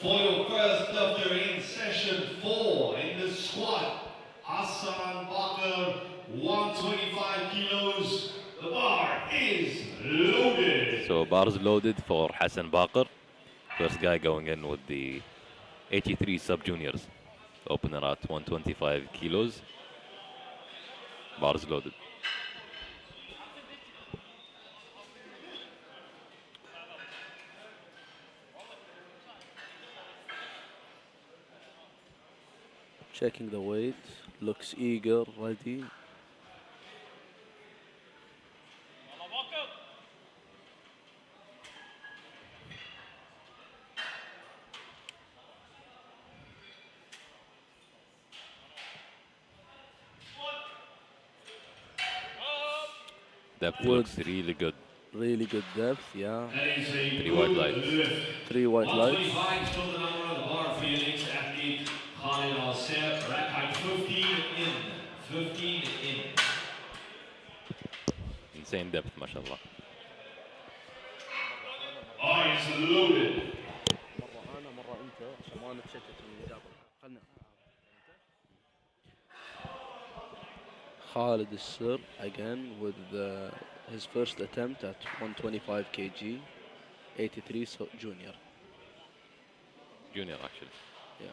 For your first lifter in session 4 in the squat, Hassan Bakr, 125 kilos. The bar is loaded. So bars loaded for Hassan Bakr. First guy going in with the 83 sub-juniors. Opener at 125 kilos. Bars loaded. Checking the weight. Looks eager, ready. Depth looks really good. Really good depth, yeah. 3 white lights. 3 white lights. 125 from the number of the bar for your next athlete, Khalid Al-Seb, rack height 15 in. 15 in. Insane depth, mashallah. Eyes loaded. مرة أنا مرة أنت عشان ما نتشتت من المقابلة. خلنا Khalid Al-Seb again with his first attempt at 125 kg, 83 junior. Junior, actually. Yeah.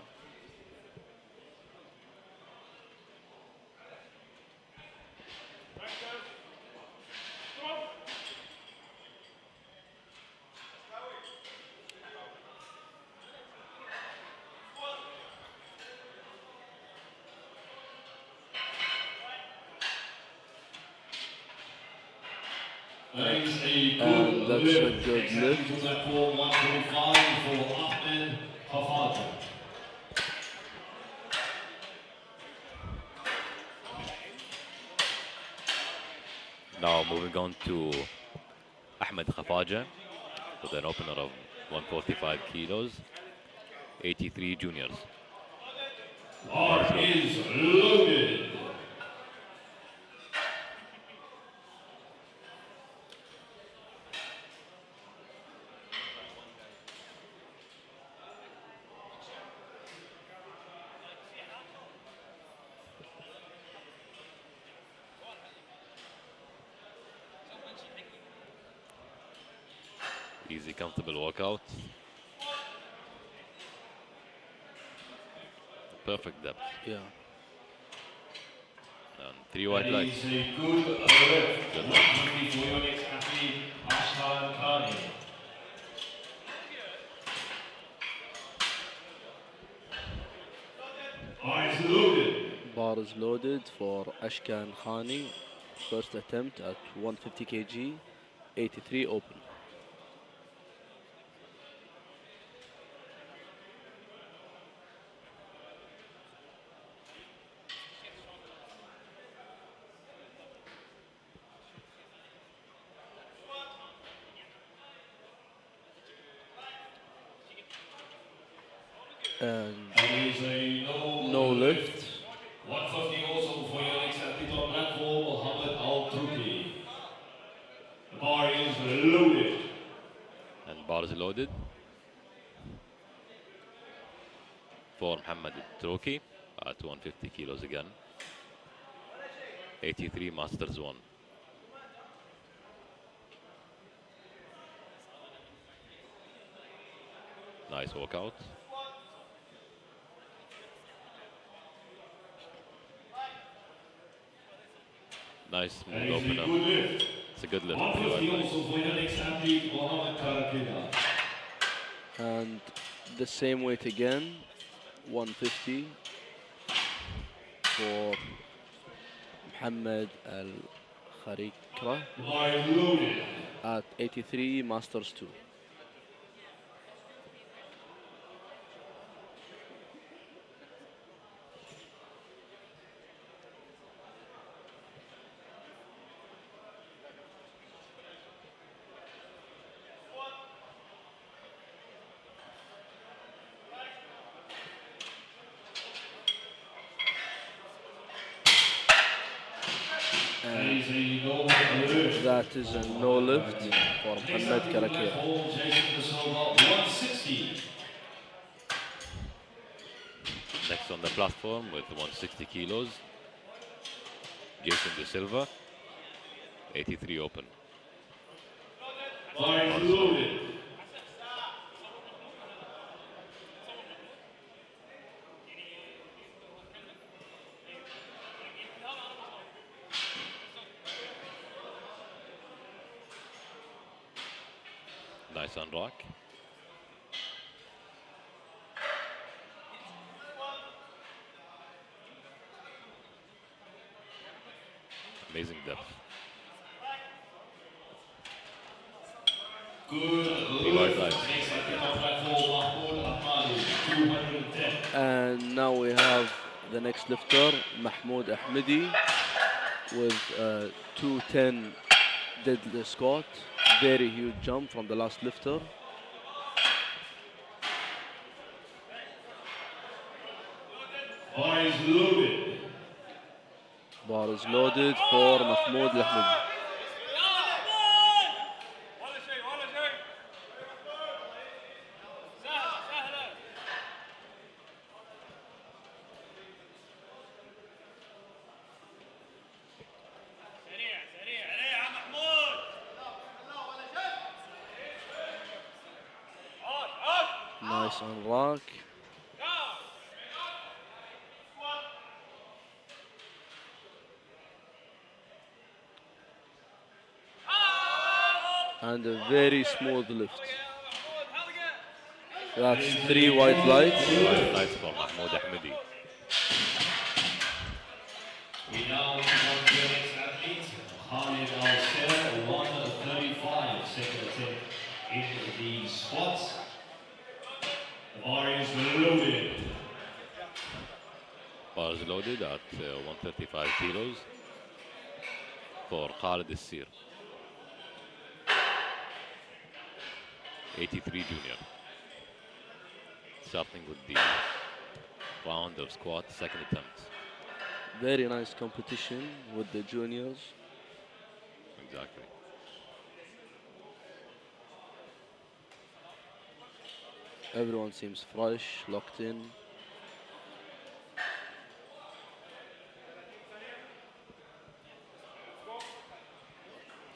And that's a good lift. For 125 for Ahmed Hafaja. Now moving on to Ahmed Khafaja with an opener of 145 kilos, 83 juniors. Bar is loaded. Easy, comfortable walkout. Perfect depth. Yeah. And 3 white lights. Good lift. Good. 150 for your next athlete, Ashkan Khani. Eyes loaded. Bar is loaded for Ashkan Khani. First attempt at 150 kg, 83 open. And no lift. 150 also for your next athlete on platform, Mohammed Al-Turki. The bar is loaded. And bar is loaded for Mohammed Al-Troki at 150 kilos again. 83 Masters 1. Nice walkout. Nice smooth opener. It's a good lift. 150 also for your next athlete, Mohammed Karakida. And the same weight again, 150 for Mohammed Al-Kharikra at 83 Masters 2. That is a no lift for Mohammed Karakira. Next on the platform with 160 kilos, Jason De Silva, 83 open. Bar is loaded. Nice unrock. Amazing depth. Good Right, lift. right. Next at the top platform, Mahmoud Ahmadi, 210. And now we have the next lifter, Mahmoud Ahmadi, with 210 deadlift squat. Very huge jump from the last lifter. Bar is loaded. Bar is loaded for Mahmoud Ahmadi. Nice unrock. And a very smooth lift. That's 3 white lights. White lights for Mahmoud Ahmadi. We now move on to the next athlete, Khalid Al-Ser, 135, second attempt in the squats. The bar is loaded. Bar is loaded at 135 kilos for Khalid Al-Ser, 83 junior. Starting with the round of squat, second attempt. Very nice competition with the juniors. Exactly. Everyone seems fresh, locked in.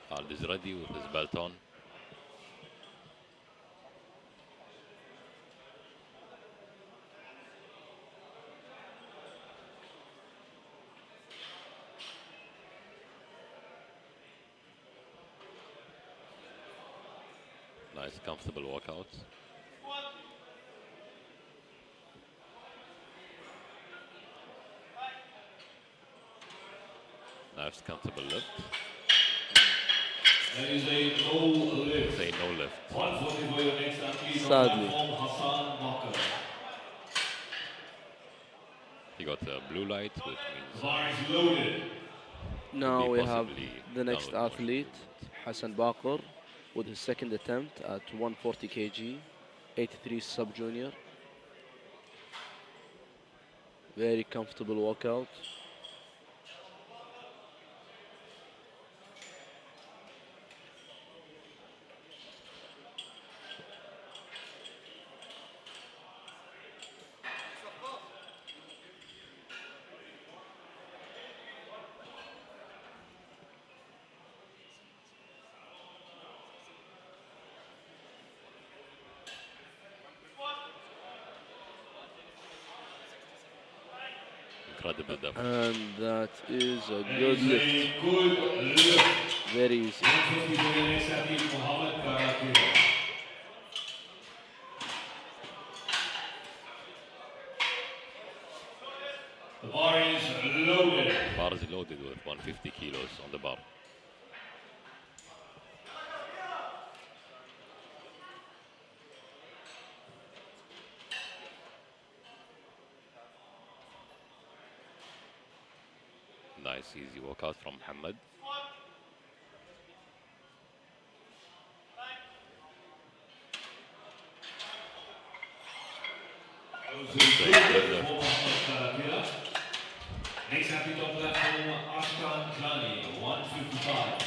Khalid is ready with his belt on. Nice, comfortable walkout. Nice, comfortable lift. That is a no lift. Say no lift. 140 for your next athlete on Sadly. platform, Hassan Bakr. He got a blue light, which The means bar is loaded. Now be we have possibly the next downward motion athlete, movement. Hassan Baqir, with his second attempt at 140 kg, 83 sub-junior. Very comfortable walkout. Incredible depth. And that is a That good is lift. a good lift. Very easy. 150 for your next athlete, Mohammed Karakir. The bar is loaded. Bar is loaded with 150 kilos on the bar. Nice, easy walkout from Muhammad. Next athlete on platform, Ashkan Khani, 155.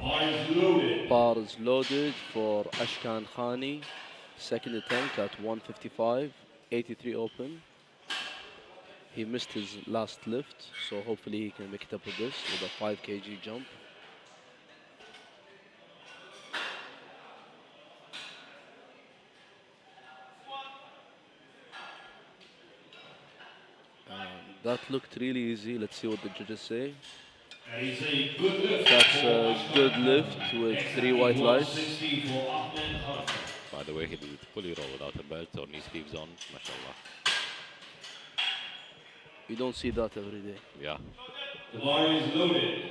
Bar is loaded. Bar is loaded for Ashkan Khani Second attempt at 155, 83 open. He missed his last lift, so hopefully he can make it up with this with a 5 kg jump. That looked really easy. Let's see what the judges say. And he's a good lift. That's a good lift with 3 white lights. 160 for Ahmed Hunt. By the way, he did it fully raw without a belt or knee sleeves on. MashaAllah. You don't see that every day. Yeah. The bar is loaded.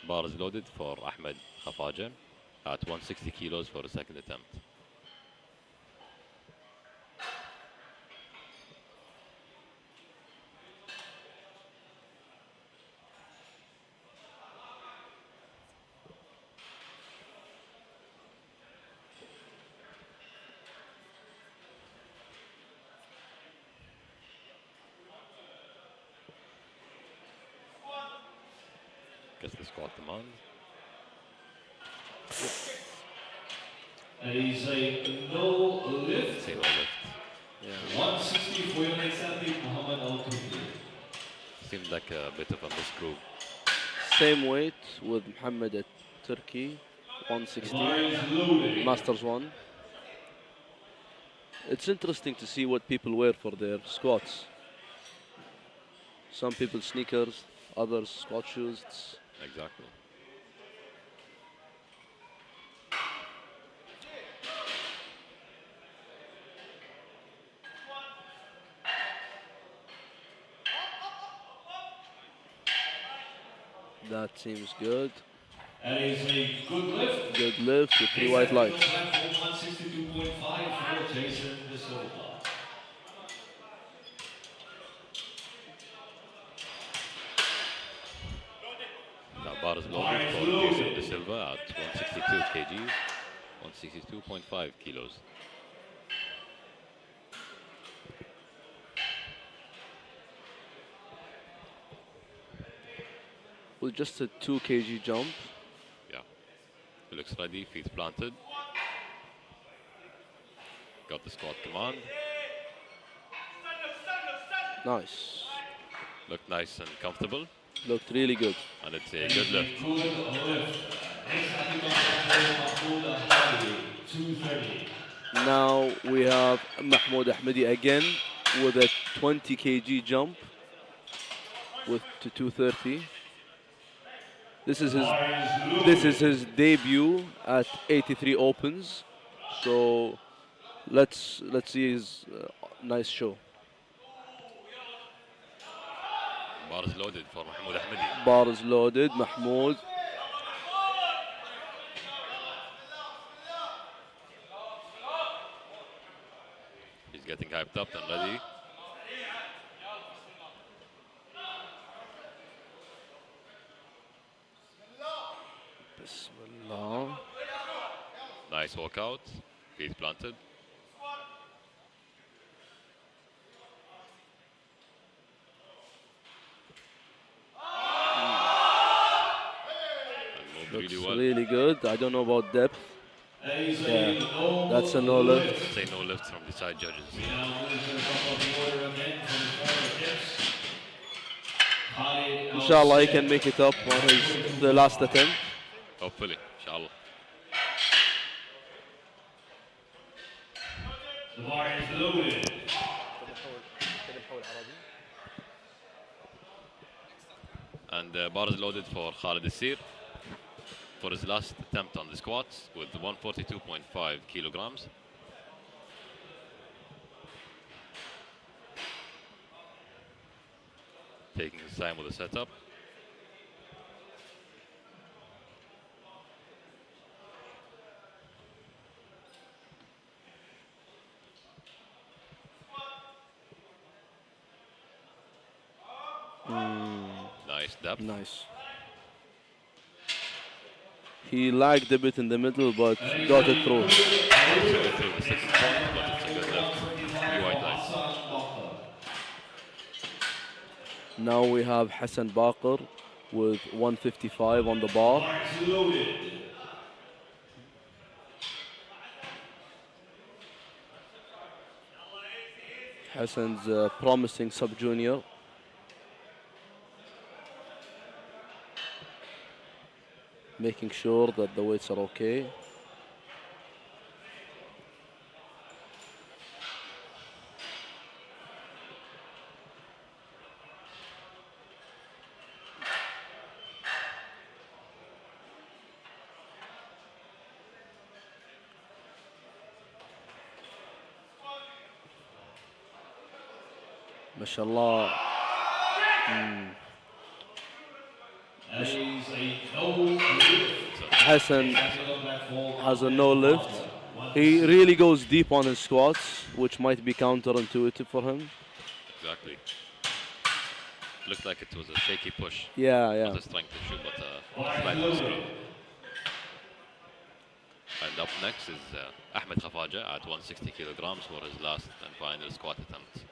Bar is loaded for Ahmed Khafaja at 160 kilos for a second attempt. Gets the squat command. And he's a no lift. Say no lift. Yeah. 160 for your next athlete, Muhammad Al-Kufi. Seemed like a bit of a misgroup. Same weight with Muhammad at Turkey, The bar 160, is loaded. Masters 1. It's interesting to see what people wear for their squats. Some people sneakers, others squat shoes. Exactly. That seems good. And he's a good lift. Good lift with 3 white lights. 162.5 for Jason De Silva. Now bar is loaded for Jason De Silva at 162 kgs, 162.5 kilos. With just a 2 kg jump. Yeah. He looks ready, feet planted. Got the squat command. Nice. Looked nice and comfortable. Looked really good. And it's a good lift. Good lift. Next athlete on the floor, Mahmoud Ahmadi, 230. Now we have Mahmoud Ahmadi again with a 20 kg jump with to 230. This is his debut at 83 opens. So let's see his nice show. Bar is loaded for Mahmoud Ahmadi. Bar is loaded. Mahmoud. He's getting hyped up and ready. Bismillah. Nice walkout. Feet planted. And moved Looks really well. really good. I don't know about depth. And he's Yeah, a no that's a no lift. Say no lifts from the side judges. Now moving to the top of the order again for the former tips. Khalid Inshallah, he Al-Said. can make it up on the last attempt. Hopefully, inshallah. The bar is loaded. And bar is loaded for Khalid Assir for his last attempt on the squats with 142.5 kilograms. Taking his time with the setup. Nice depth. Nice. He lagged a bit in the middle, but got it through. It's a bit through the 6 point, but it's a good lift. 3 white lights. Now we have Hassan Baqir with 155 on the bar. Bar is loaded. Hassan's a promising sub-junior. Making sure that the weights are okay. MashaAllah. That is a no lift. Hassan has a no lift. He really goes deep on his squats, which might be counterintuitive for him. Exactly. Looked like it was a shaky push. Yeah. Not a strength issue, but a slight miscrew. And up next is Ahmed Khafaja at 160 kilograms for his last and final squat attempt.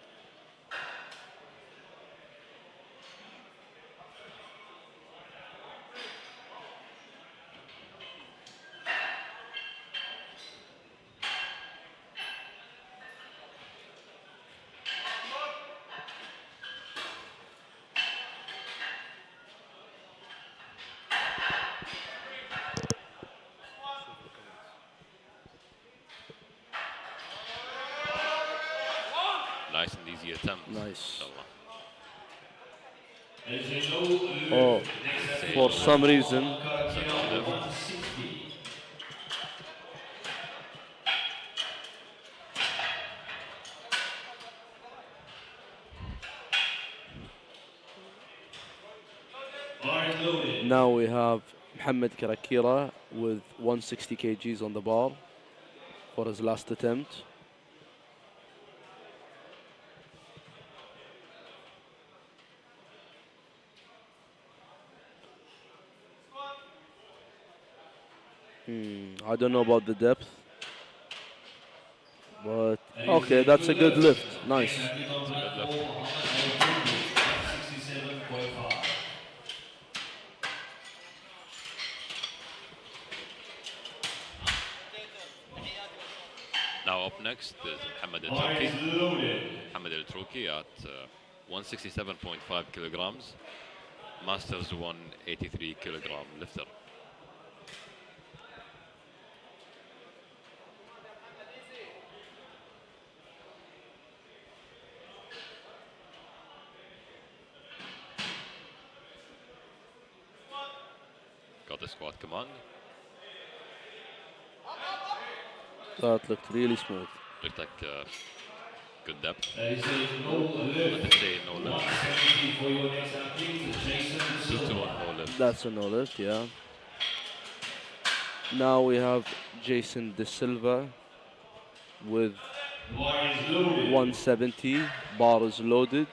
Nice and easy attempt. Nice. Inshallah. Oh, for some reason, It's a no lift. now we have Mohamed Karakira with 160 kgs on the bar for his last attempt. I don't know about the depth, but okay, that's a good lift. Nice. Now up next is Mohamed Al-Turki. Mohamed Al-Turki at 167.5 kilograms. Masters 183 kilogram lifter. Got the squat command. That looked really smooth. Looked like good depth. That is a no But lift. they say no lift. 170 for your next athlete, Jason 2 to 1 Silva. no lift. That's a no lift, yeah. Now we have Jason De Silva with Bar is loaded. 170. Bar is loaded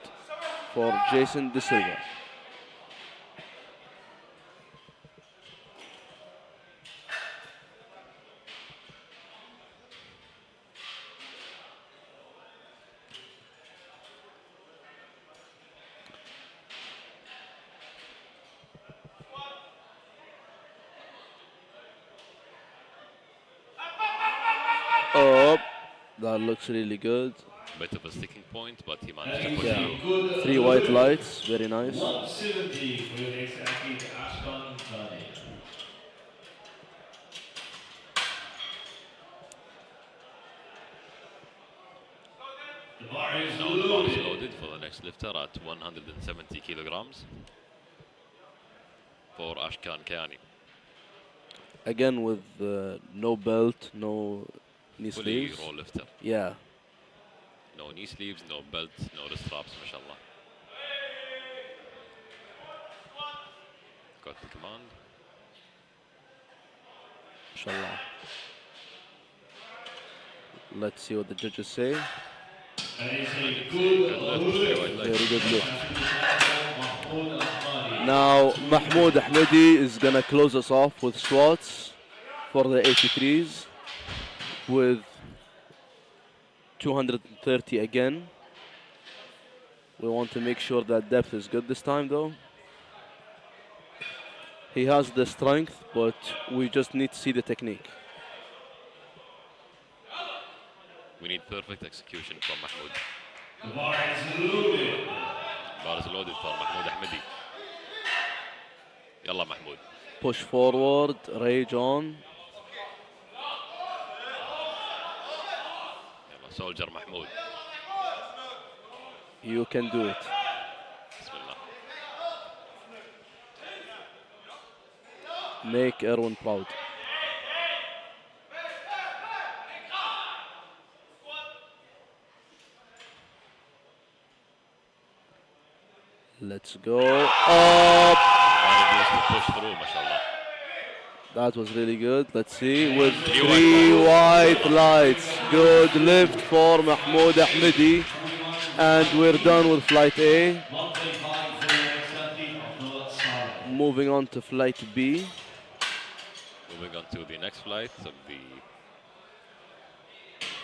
for Jason De Silva. Oh, that looks really good. Bit of a sticking point, but he managed to push Yeah. through. Good 3 white lights, very nice. 170 for your next athlete, Ashkan Kane. The bar is Now the bar is loaded. loaded for the next lifter at 170 kilograms for Ashkan Kayani. Again with no belt, no knee Fully sleeves. raw lifter. Yeah. No knee sleeves, no belt, no wrist straps, mashallah. Got the command. Inshallah. Let's see what the judges say. That is a Good good lift, very lift. wide legs. Very good lift. Mahmoud Ahmadi. Now Mahmoud Ahmadi is gonna close us off with squats for the 83s with 230 again. We want to make sure that depth is good this time though. He has the strength, but we just need to see the technique. We need perfect execution from Mahmoud. The bar is loaded. Bar is loaded for محمود أحمدي. يلا محمود. Push forward, rage on. يلا سولجر محمود. You can do it. بسم الله. Make Erwin proud. Let's go. Up. Manages to push through ما شاء الله. That was really good. Let's see. With 3 white lights. Good lift for Mahmoud Ahmedi. And we're done with flight A. 135 for the next athlete of the start. Moving on to flight B. Moving on to the next flight of the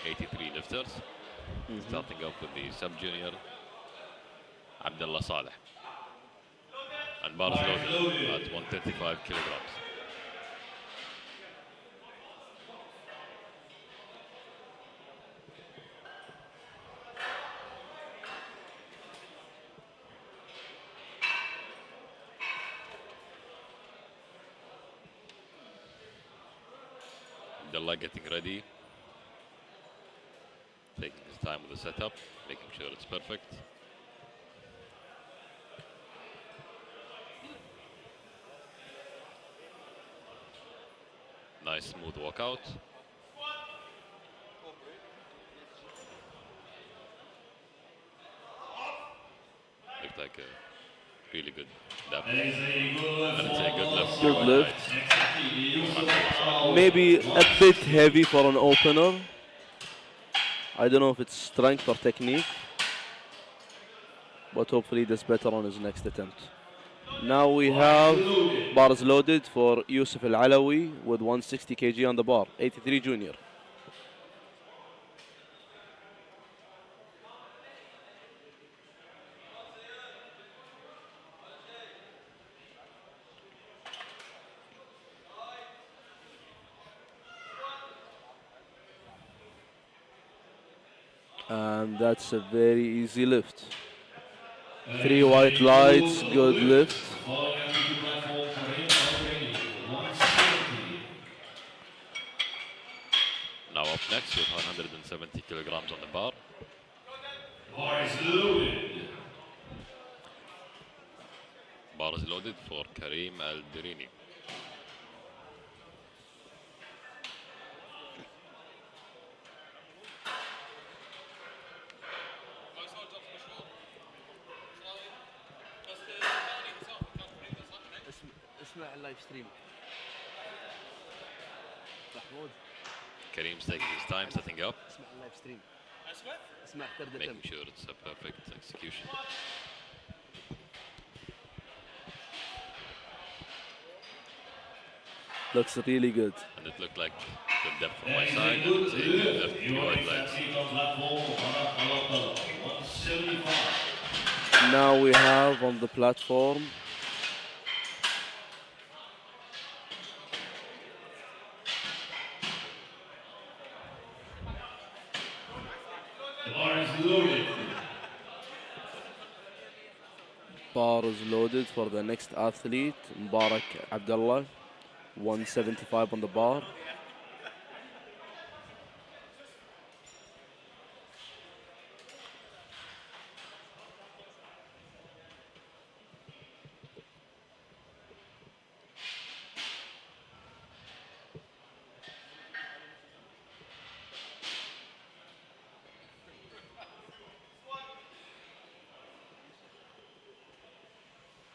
83 lifters. Starting off with the sub-junior Abdullah Saleh. And bar is loaded at 135 kilograms. Abdullah getting ready. Taking his time with the setup, making sure it's perfect. Nice smooth walkout. Looked like a really good depth. And it's a good And it's a good lift. Good lift. Next athlete is Maybe a bit heavy for an opener. I don't know if it's strength or technique. But hopefully he does better on his next attempt. Now we have bars loaded for Yusuf Al-Alawi with 160 kg on the bar, 83 junior. And that's a very easy lift. 3 white lights, good lift. following on the platform for him already. 170. Now up next with 170 kilograms on the bar. Bar is loaded. Bar is loaded for Kareem Al-Dirini. اسمع اللايف ستريم. محمود Kareem's taking his time setting up, اسمع اللايف ستريم. اسمع third making attempt. sure it's a perfect execution. Looks really good. And it looked like good depth from my And side. it's a And good it's a good lift. lift, The 3 white next lights. athlete on platform, Farah Kalakala, 175. Now we have on the platform The bar is loaded. bar is loaded for the next athlete, Mubarak Abdullah, 175 on the bar.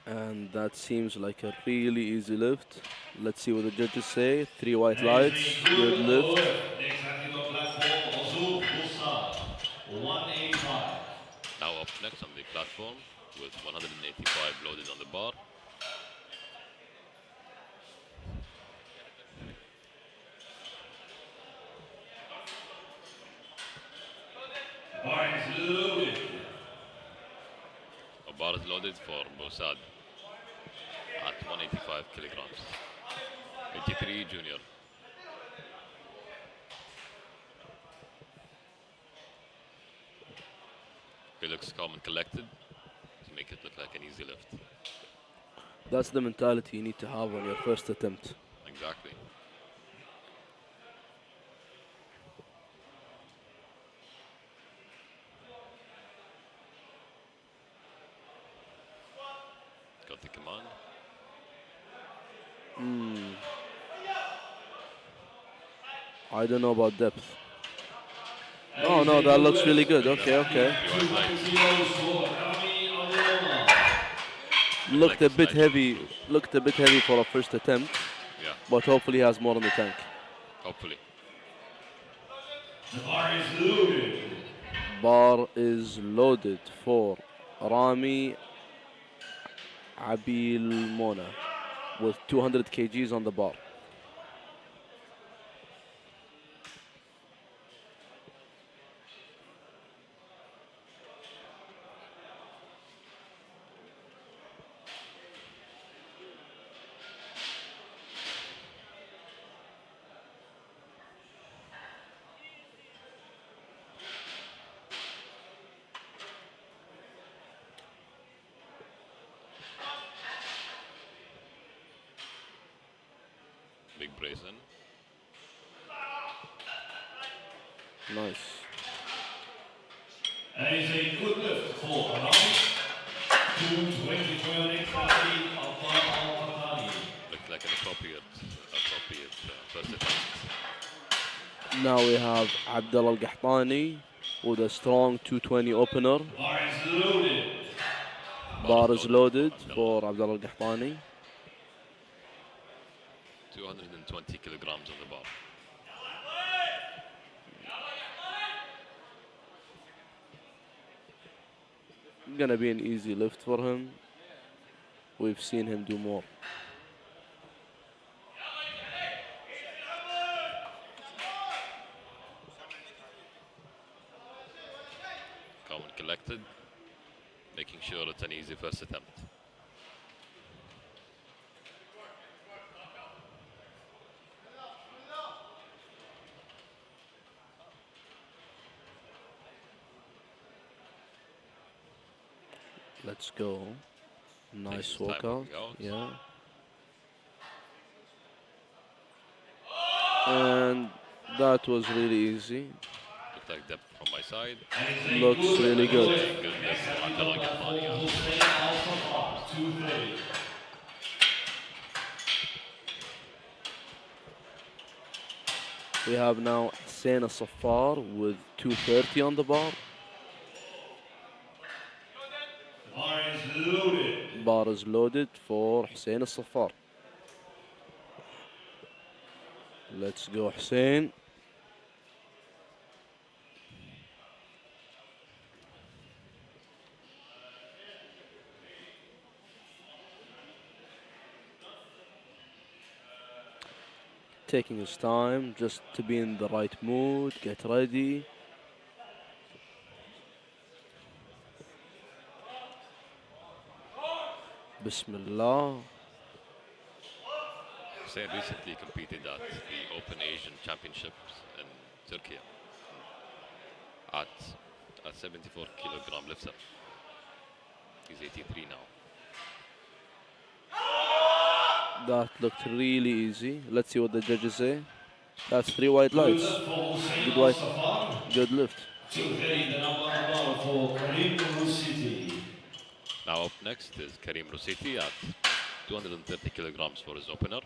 And that seems like a really easy lift. Let's see what the judges say. 3 white lights, good lift. Next athlete on platform, Azul Musa, 185. Now up next on the platform with 185 loaded on the bar. Bar is loaded. A bar is loaded for Bosad at 185 kilograms. 83 junior. looks calm and collected to make it look like an easy lift. That's the mentality you need to have on your first attempt. Exactly. Got the command. I don't know about depth. Oh no, that looks really good. Okay, okay. Looked a bit heavy. Looked a bit heavy for a first attempt. Yeah. But hopefully he has more in the tank. Hopefully. The bar is loaded. Bar is loaded for Rami Abil Mona with 200 kgs on the bar. Big brazen. Nice. That is a good lift for Rami. 220 Al-Fatani. Looked like an appropriate first attempt. Now we have Abdullah Al-Qahtani with a strong 220 opener. Bar is loaded. Bar is loaded for Abdullah Al-Qahtani. 220 kilograms on the bar. Gonna be an easy lift for him. We've seen him do more. Calm and collected, making sure it's an easy first attempt. Let's go. Nice Takes his time walkout. walking out. Yeah. And that was really easy. Looked like depth from my side. Looks really good. Good lift from Abdullah Al-Qahtani. Al-Fatah, 230. We have now Hussein Al-Saffar with 230 on the bar. Bar is loaded. Bar is loaded for Hussein Al-Saffar. Let's go, Hussein. Taking his time just to be in the right mood, get ready. Bismillah. Hussein recently competed at the Open Asian Championships in Turkey at 74 kilogram lifter. He's 83 now. That looked really easy. Let's see what the judges say. That's 3 white lights. Good white. Good lift. 230, the number for Karim Rusiti. Now up next is Karim Rusiti at 230 kilograms for his opener.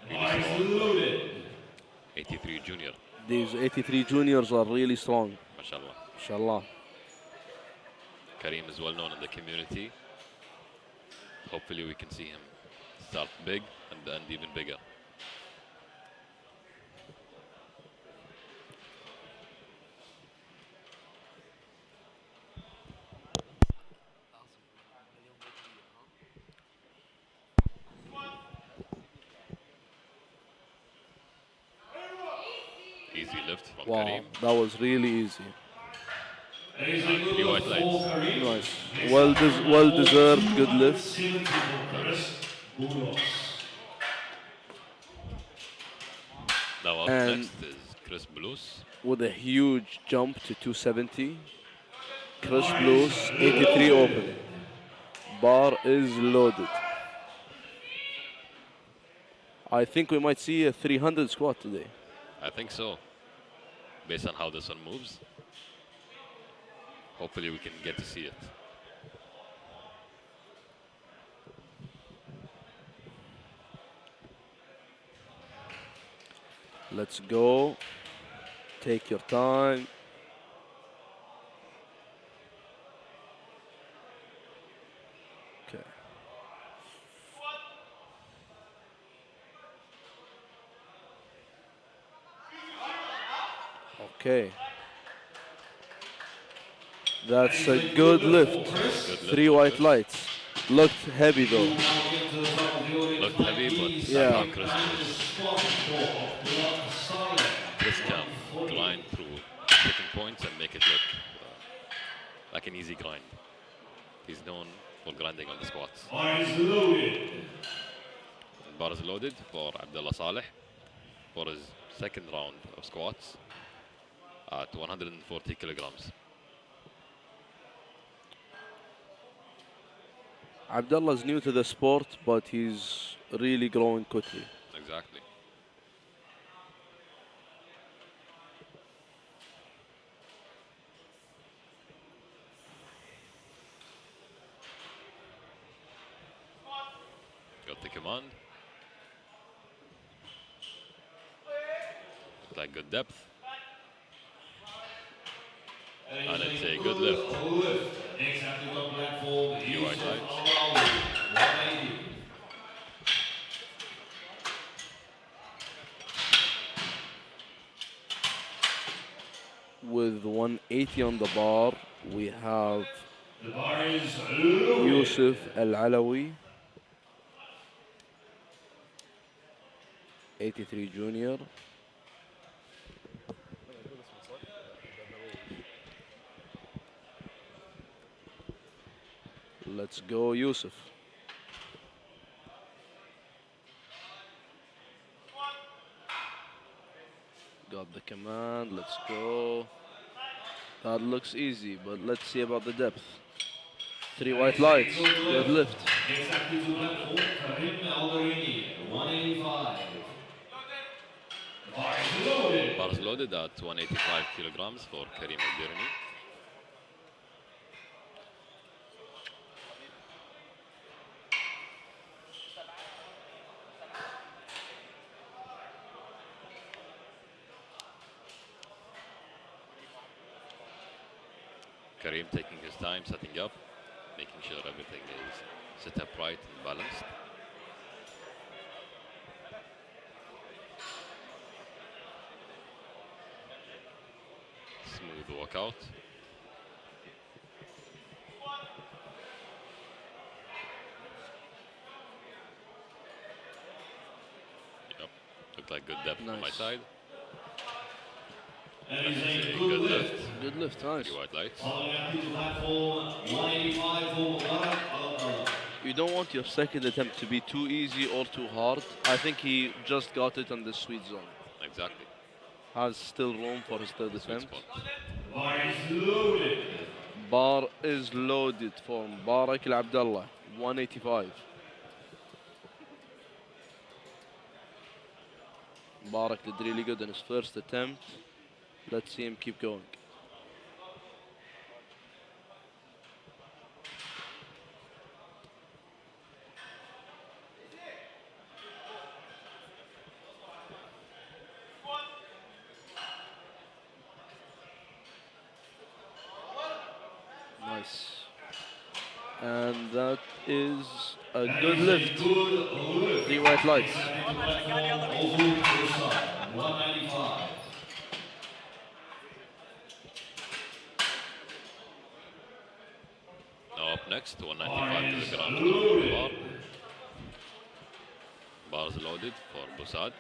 Bar is loaded. 83 junior, These 83 juniors are really strong. mashallah. Inshallah. Karim is well known in the community. Hopefully we can see him start big and even bigger. Easy lift from Wow, Karim. that was really easy. That is a good 3 white lift lights. for Karim. Nice. Well deserved good lift. 70 for Chris Boulos. Now up And- next is Chris Blues. with a huge jump to 270. Chris Blues, 83 open. Bar is loaded. I think we might see a 300 squat today. I think so, based on how this one moves. Hopefully we can get to see it. Let's go. Take your time. Okay. Okay. That's a good lift. Three white lights. Looked heavy though. Looked heavy, but Yeah. that's how Chris moves. Chris can grind through sticking points and make it look like an easy grind. He's known for grinding on the squats. Bar is loaded. Bar is loaded for Abdullah Saleh for his second round of squats at 140 kilograms. Abdullah's new to the sport, but he's really growing quickly. Exactly. Got the command. Looks like good depth. And it's a good lift. Exactly what platform Few is white lights. around 180. With 180 on the bar, we have The bar is loaded. Yusuf Al-Alawi, 83 junior. Let's go, Yusuf. Got the command, let's go. That looks easy, but let's see about the depth. Three white lights, good lift. Exactly to platform Karim Aldarini, 185. The bar is loaded. Bar is loaded at 185 kilograms for Karim Al-Dirni. Karim taking his time, setting up, making sure everything is set up right and balanced. Smooth walkout. Yep, looked like good depth on my Nice. side. And he's That's a a good good lift. lift. Good lift, nice. Three white lights. Following up to platform 185 for Mubarak Al-Ala. You don't want your second attempt to be too easy or too hard. I think he just got it on the sweet zone. Exactly. Has still room for his third Sweet attempt. spot. Bar is loaded. Bar is loaded for Mubarak Al Abdullah, 185. Mubarak did really good in his first attempt. Let's see him keep going. Nice. And that is a good lift. Good lift. Three white lights. Exactly to platform also to the side, 195. Now up next, 195 kilograms on the bar. Bar is loaded for Busad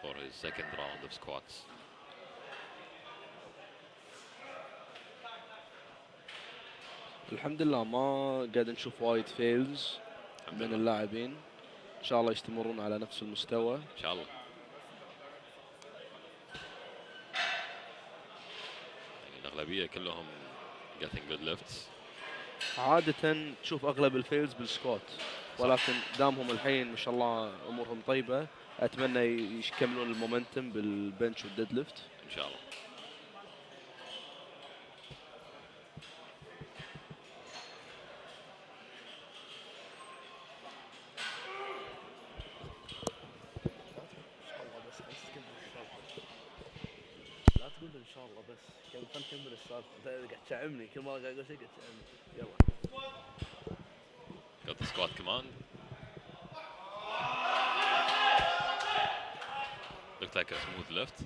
for his second round of squats. الحمد لله ما قاعد نشوف وايد فيلز الحمد من لله. اللاعبين. ان شاء الله يستمرون على نفس المستوى. ان شاء الله. الأغلبية كلهم getting good lifts. عادة تشوف اغلب الفيلز بالسكوت، ولكن دامهم الحين ما شاء الله امورهم طيبة، اتمنى يكملون المومنتم بالبنش والديد ليفت. إن شاء الله. لا تقول ان شاء الله بس خلينا نكمل السالفه، انت قاعد تشعمني كل مره قاعد اقول شيء قاعد تشعمني. يلا Got the squat command. Looked like a smooth lift.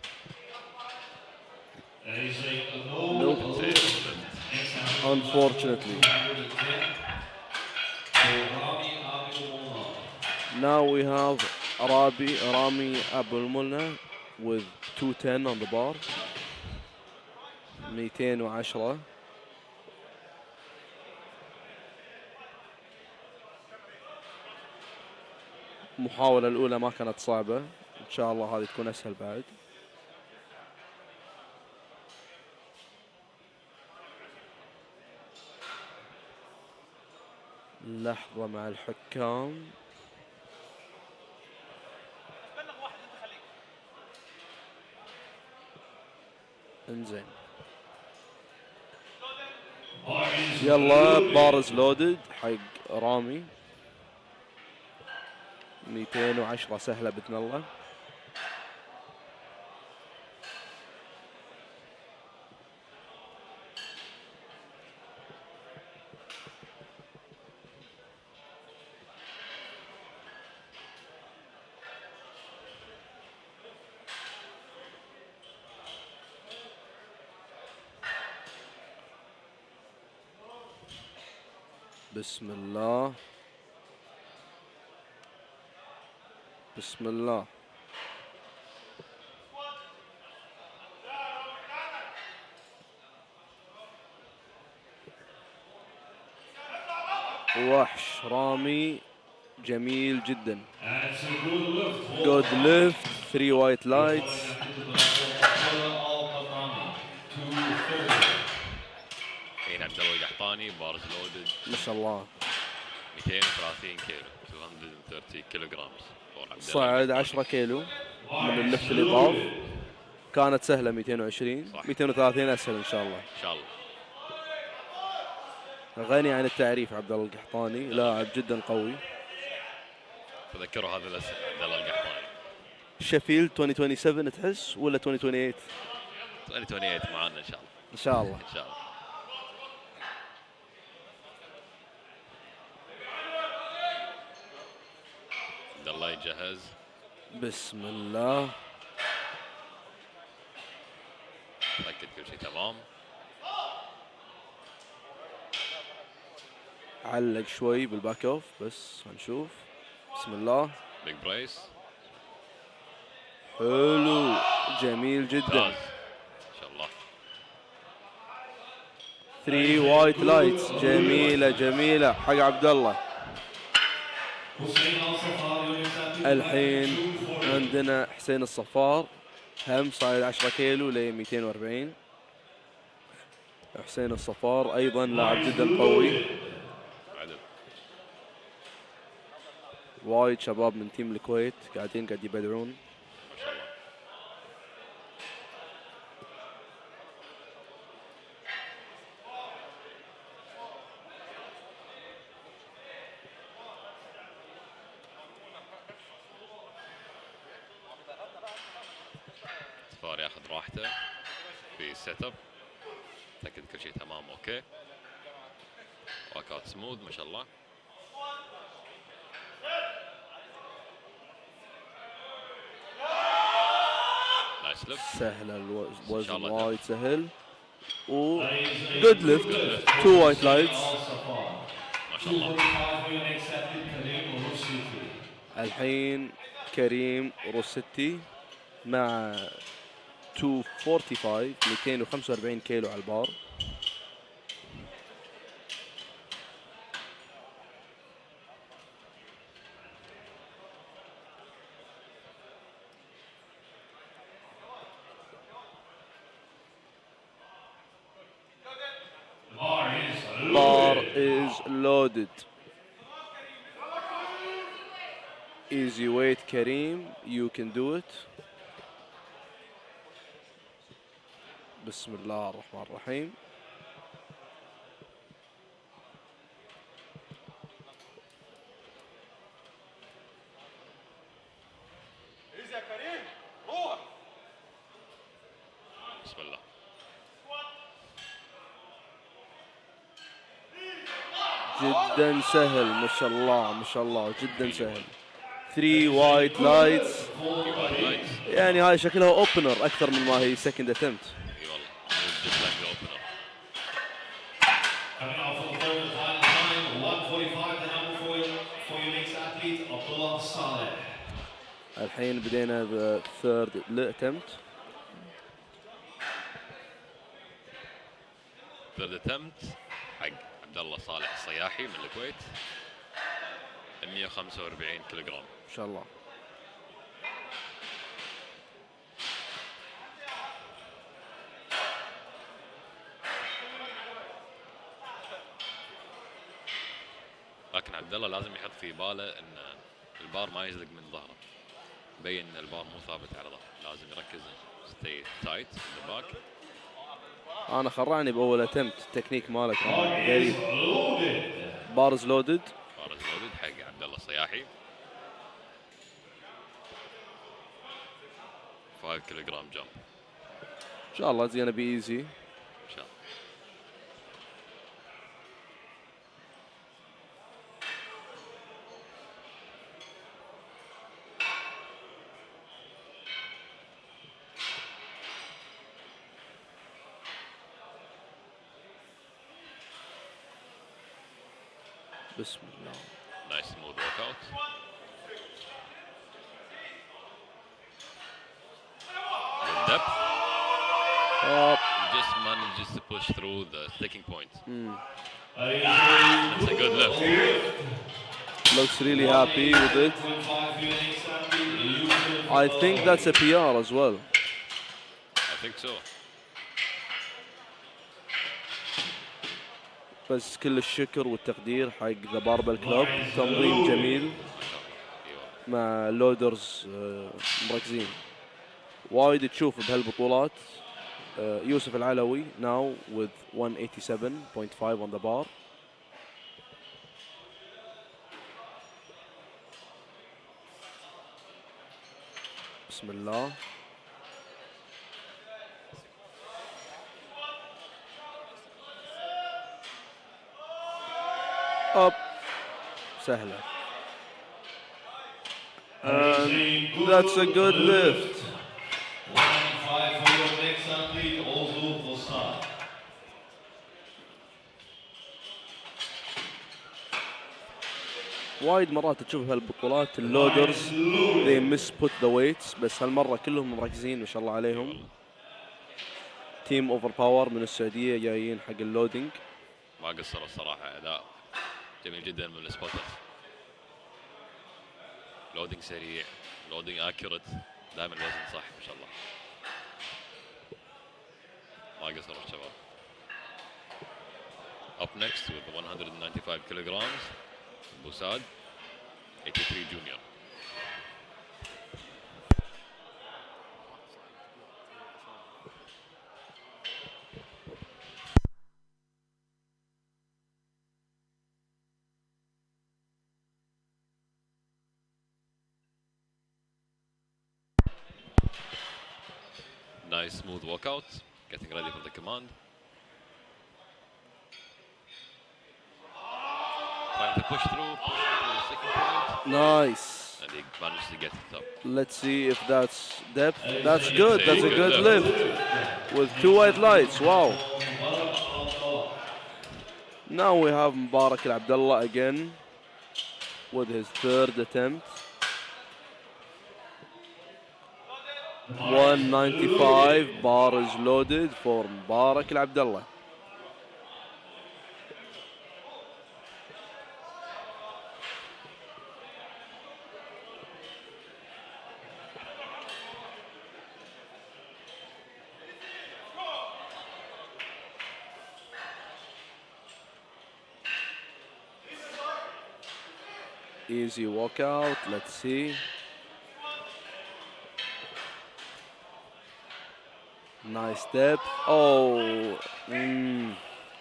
Nope. Safe lift. Unfortunately. Now we have Rami Abulmulna with 210 on the bar. 210. المحاولة الأولى ما كانت صعبة، إن شاء الله هذه تكون أسهل بعد. لحظة مع الحكام. انزين يلا بارز لودد حق رامي. 210 سهلة بإذن الله. بسم الله بسم الله. وحش رامي جميل جدا. جود ليفت 3 وايت لايتس. الحين عبد الله القحطاني بارز لودد ما شاء الله 230 كيلو 230 كيلوغرام. صعد 10 كيلو من اللفت اللي طاف. كانت سهلة 220 صح. 230 أسهل إن شاء الله. إن شاء الله. غني عن التعريف عبد الله القحطاني، لاعب جدا قوي. تذكروا هذا الاسم عبد الله القحطاني. شيفيلد 2027 تحس ولا 2028؟ 2028 معانا إن شاء الله. إن شاء الله. إن شاء الله. عبد الله يجهز. بسم الله. تأكد كل شيء تمام. علق شوي بالباك اوف بس هنشوف. بسم الله. بيج برايس. حلو جميل جدا. ممتاز. إن شاء الله. 3 وايت لايتس جميلة جميلة حق عبد الله. الحين عندنا حسين الصفار هم صايد 10 كيلو ل 240. حسين الصفار ايضا لاعب جدا قوي. عدل. وايد شباب من تيم الكويت قاعد يبدعون. ما شاء الله. صفار ياخذ راحته في السيت اب. تأكد كل شيء تمام. اوكي. واك اوت سموث ما شاء الله. نايس ليفت. سهلة إن شاء الوزن الله وايد سهل. و جود ليفت 2 وايت لايتس. ما شاء الله. الحين كريم روسيتي مع 245 245 كيلو على البار. is loaded. Easy weight, Kareem. You can do it. بسم الله الرحمن الرحيم. بسم الله. جدا سهل ما شاء الله ما شاء الله جدا سهل. 3 وايت لايتس. يعني هاي شكلها اوبنر اكثر من ما هي سكند اتمت. اي والله. Just like the opener. Coming off for the third and final time, 1:45. The number for your next athlete, Abdullah Saleh. الحين بدينا بالثيرد اتمت. Third attempt حق عبد الله صالح الصياحي من الكويت. 145 كيلوغرام. ما شاء الله. لكن عبد الله لازم يحط في باله ان البار ما يزلق من ظهره. مبين ان البار مو ثابت على ظهره، لازم يركز stay tight in the back. انا خرعني باول اتمت التكنيك مالك غريب. بارز لودد. بارز لودد حق عبد الله الصياحي. 5 كيلوغرام جمب. ان شاء الله زينه بيزي. ان شاء الله. بسم الله. Nice smooth workout. With depth. He just manages to push through the sticking point. That's a good lift. Looks really happy with it. I think that's a PR as well. I think so. بس كل الشكر والتقدير حق ذا باربل كلوب. تنظيم جميل مع لودرز مركزين. وايد تشوف بهالبطولات. يوسف العلوي now with 187.5 on the bar. بسم الله. up سهلة. And that's a good lift. 1:05 for your next athlete, also for start. وايد مرات تشوف هالبطولات اللودرز they miss put the weights، بس هالمرة كلهم مركزين ما شاء الله عليهم. تيم اوفر باور من السعودية جايين حق اللودينج. ما قصروا الصراحة، أداء جميل جدا من السبوترز. لودينج سريع، لودينج اكيوريت، دائما الوزن صح ما شاء الله. ما قصروا الشباب. Up next with 195 kilograms, Busad, 83 junior. Nice smooth walkout, getting ready for the command. Trying to push through the second point. Nice. And he managed to get it up. Let's see if that's depth. That's good. That's a good lift with 2 white lights. Wow. Now we have Mubarak Al Abdullah again with his third attempt. 195 bar is loaded for Mubarak Al Abdullah. Easy walkout. Let's see. Nice step. Oh.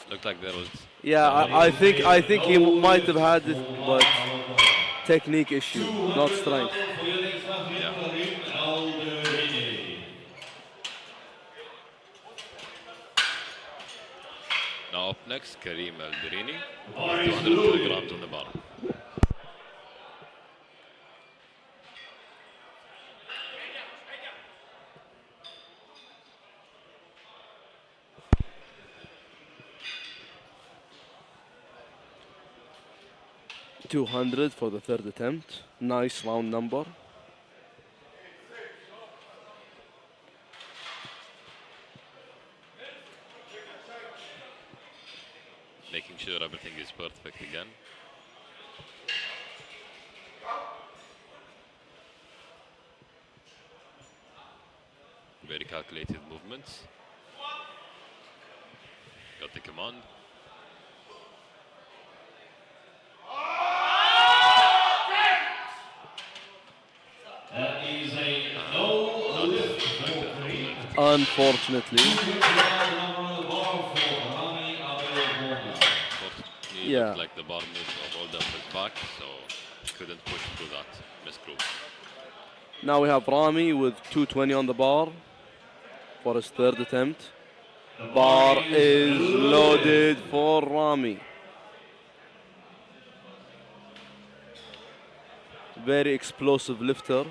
Looked like there was. Yeah, I think he might have had it, but technique issue, not strength. Now up next, Karim Alderini, 200 kilograms on the bar. $200 for the third attempt. Nice round number. Making sure everything is perfect again. Very calculated movements. Got the command. That is a no lift. Unfortunately. Yeah. Looked like the bar moved all down his back, so couldn't push through that. Misgroup. Now we have Rami with 220 on the bar for his third attempt. Bar is loaded for Rami. Very explosive lifter.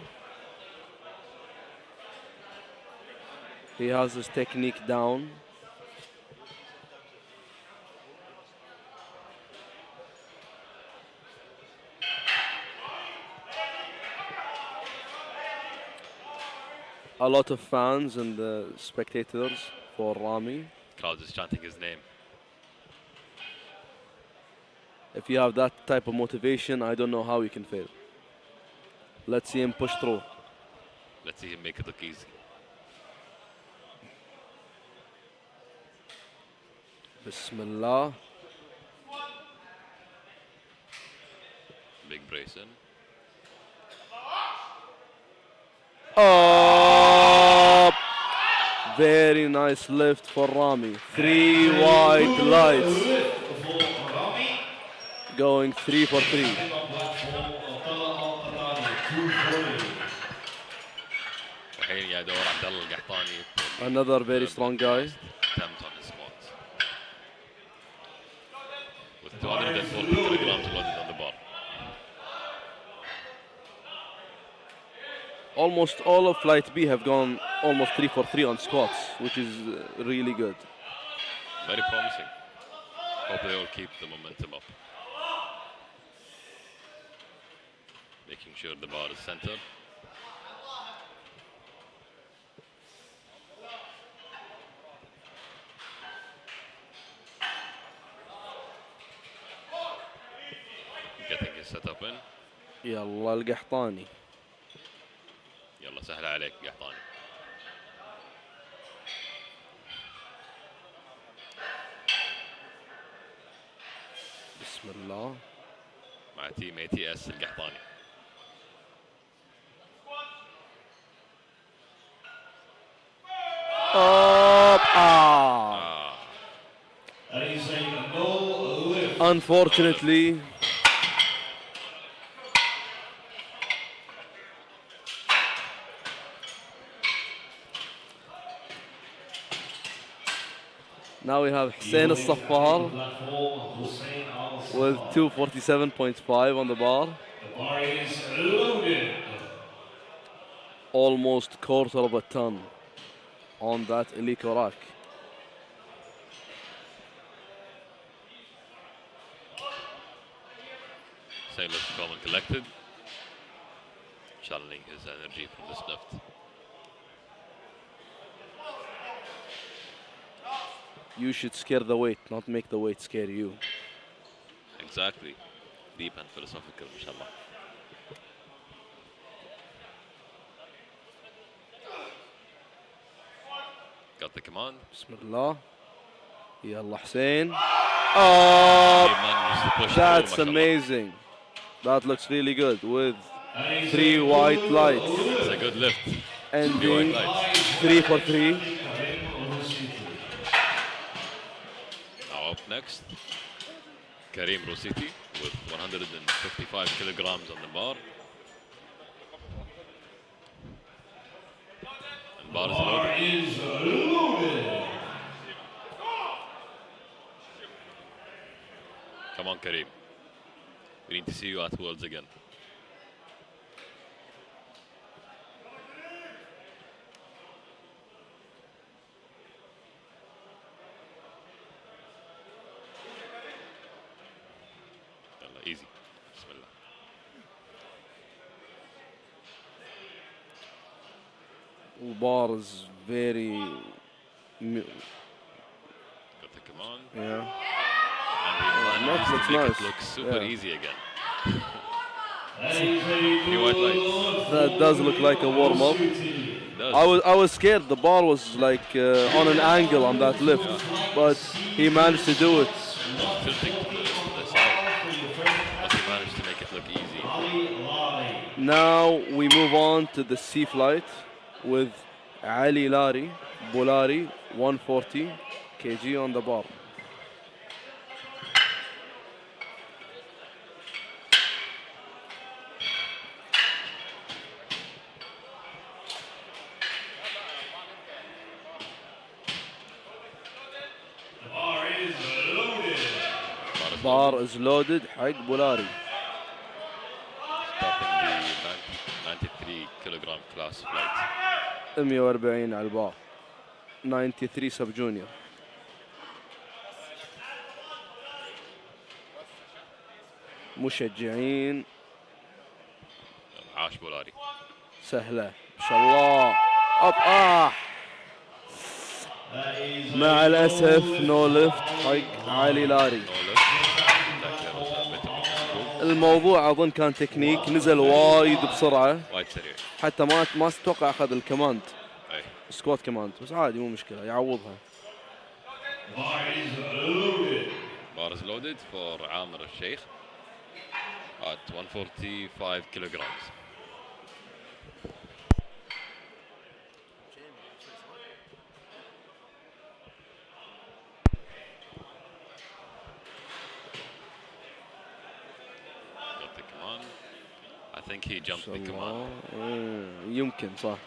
He has his technique down. A lot of fans and spectators for Rami. Crowd is chanting his name. If you have that type of motivation, I don't know how you can fail. Let's see him push through. Let's see him make it look easy. Bismillah. Big brace in. Oh! Very nice lift for Rami. 3 wide lights. Going 3 for 3. Another very strong guy. Attempt on his squat. With 240 kilograms loaded on the bar. Almost all of Flight B have gone almost 3 for 3 on squats, which is really good. Very promising. Hope they all keep the momentum up. Making sure the bar is centered. Getting his setup in. يلا القحطاني. يلا سهل عليك قحطاني. بسم الله. مع تيم ATS القحطاني. Unfortunately, now we have Hussein al-Saffar with 247.5 on the bar. The bar is loaded. Almost quarter of a ton on that Elico rack. Hussein looks calm and collected. Channeling his energy from this lift. You should scare the weight, not make the weight scare you. Exactly. Deep and philosophical, inshallah. Got the command. Bismillah. Yalla Hussein. Oh, He managed to push that's through, mashallah. amazing. That looks really good with 3 white lights. It's a good lift. 3 white Ending lights. 3 for 3. Now up next, Karim Rositi with 155 kilograms on the bar. And bar is loaded. Come on, Karim. We need to see you at Worlds again. Easy. Bismillah. Bar is very. Got the command. Yeah. And Looks to make nice. it look super Yeah. easy again. 3 white lights. That does look like a warm up. It does. I was scared the bar was like on an angle on that lift, but he managed to do it. Tilting to the side. But he managed to make it look easy. Now we move on to the C flight with Ali Lari, Bolari, 140 kg on the bar. Bar is loaded حق بولاري. Starting the 93 kilogram class flight. 140 على البار. 93 سب جونيور. مشجعين عاش بولاري. سهلة ما شاء الله. أب مع الأسف نو ليفت حق علي لاري. الموضوع أظن كان تكنيك، نزل وايد بسرعة وايد سريع. حتى ما استوقع أخذ الكماند أي. سكوات كماند، بس عادي مو مشكلة يعوضها. Bar is loaded for Amr al-Sheikh at 145 kilograms. Got the command. I think he jumped the command. يمكن صح.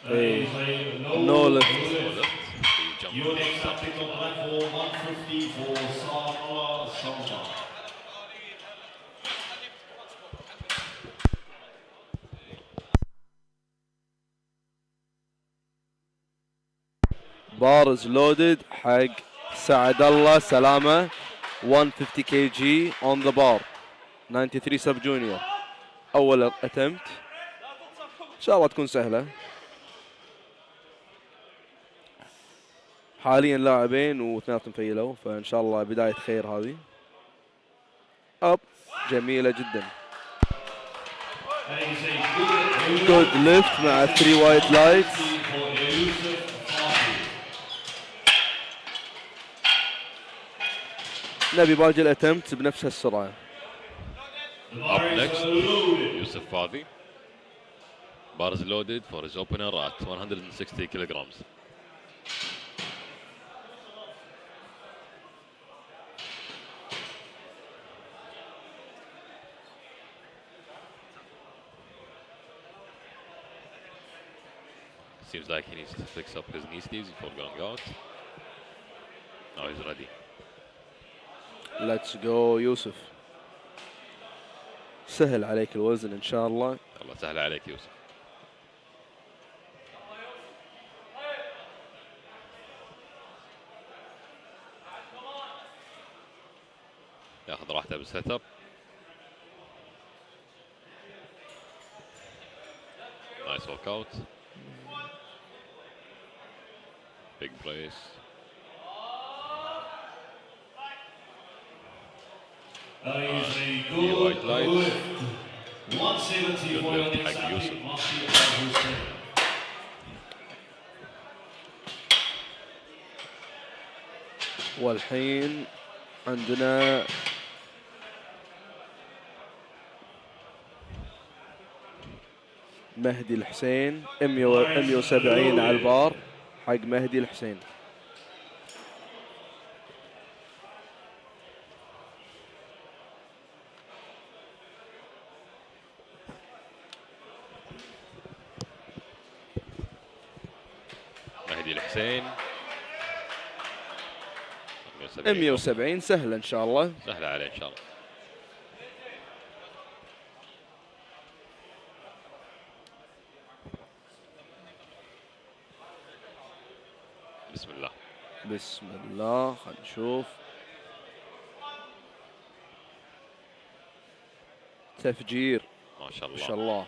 نو ليفت. So left, he jumped the command. بار از لودد حق سعد الله سلامة 150 kg on the bar 93 سب جونيور. أول اتمت إن شاء الله تكون سهلة. حاليا لاعبين واثنيناتهم فيلوا، فإن شاء الله بداية خير هذه. أب جميلة جدا. جود ليفت مع 3 وايت لايتس. نبي باقي الاتمت بنفس السرعة. Up next, Yusuf Fadhi. Bar is loaded for his opener at 160 kilograms. Seems like he needs to fix up his knee sleeves before going out. Now he's ready. Let's go يوسف. سهل عليك الوزن إن شاء الله. الله سهل عليك يوسف. ياخذ راحته بالسيت اب. Nice workout. Big brace. White lights. 170 for the next Yusuf. والحين عندنا مهدي الحسين 170 على البار حق مهدي الحسين. مهدي الحسين 170 سهلة إن شاء الله. سهلة عليه إن شاء الله. بسم الله. بسم الله. خلينا نشوف. تفجير ما شاء ما الله. شاء الله.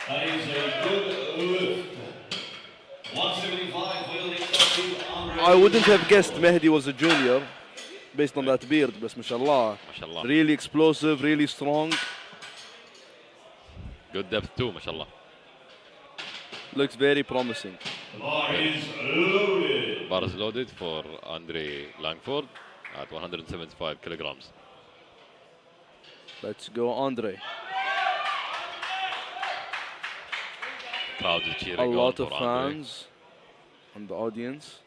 That is a good lift. 175 will accept Andre. I wouldn't have guessed Mehdi was a junior based on that beard, بس ما شاء الله. ما شاء الله. Really explosive, really strong. Good depth too ما شاء الله. Looks very promising. The bar is loaded. Bar is loaded for Andre Langford at 175 kilograms. Let's go, Andre. Crowd is cheering A on lot for of Andre. fans and the audience.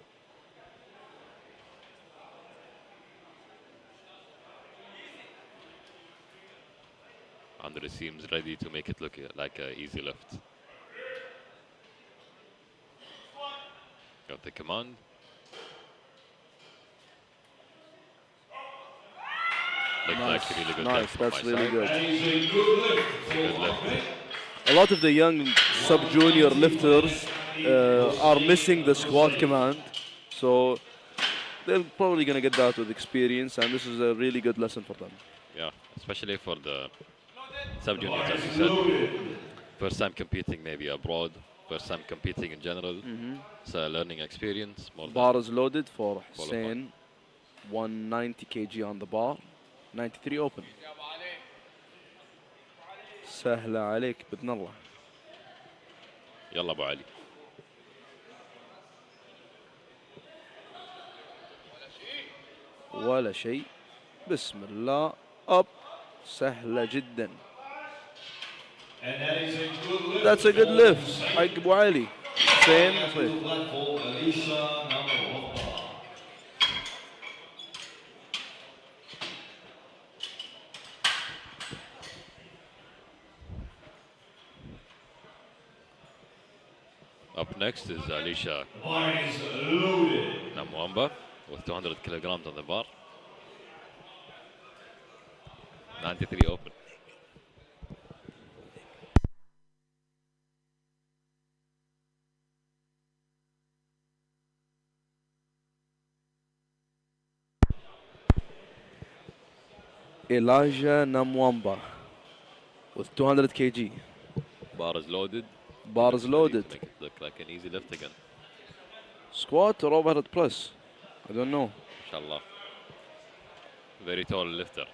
Andre seems ready to make it look like an easy lift. Got the command. Looks like a really good Nice, lift from that's my really side. good. That is a good lift. Good lift. A lot of the young sub-junior lifters are missing the squat command, so they're probably going to get that with experience, and this is a really good lesson for them. Yeah, especially for the sub-juniors, as you said. First time competing maybe abroad, first time competing in general. It's a learning experience. More than Bar is loaded for Qualified. Hussein, 190 kg on the bar, 93 open. سهلة عليك بإذن الله. يلا ابو علي. ولا شيء. بسم الله. أب. سهلة جدا. And that is a good lift. That's a good lift. حق أبو علي. حسين To صيف. the platform, Alicia Namarova. Up next is Alicia The bar is loaded. Namwamba with 200 kilograms on the bar. 93 open. Elijah Namwamba with 200 kg. Bar is loaded. Bar is Ready to loaded. Make it look like an easy lift again. Squat or overhead press? I don't know. Inshallah. Very tall lifter.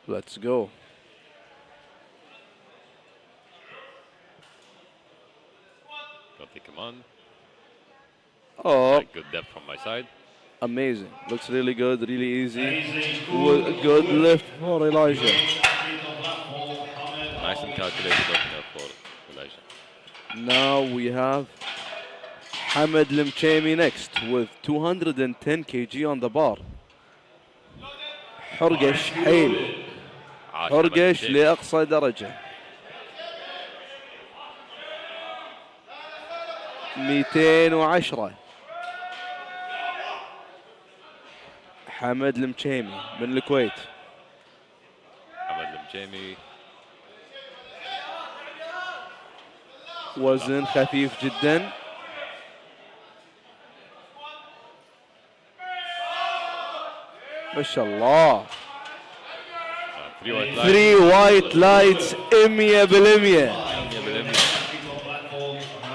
Let's go. Got the command. Oh, Good depth from my side. amazing. Looks really good, really That easy. is a With a good lift for Elijah. to the platform, Hamed Nice and calculated opener for Elijah. Now we have Hamed Limchemi next with 210 kg on the bar. حرقش حيل. عاش حرقش حمد لأقصى درجة. 210. حمد المشيمي من الكويت. حمد المجيمي. وزن خفيف جدا. ما شاء الله. 3 وايت لايتس 100%.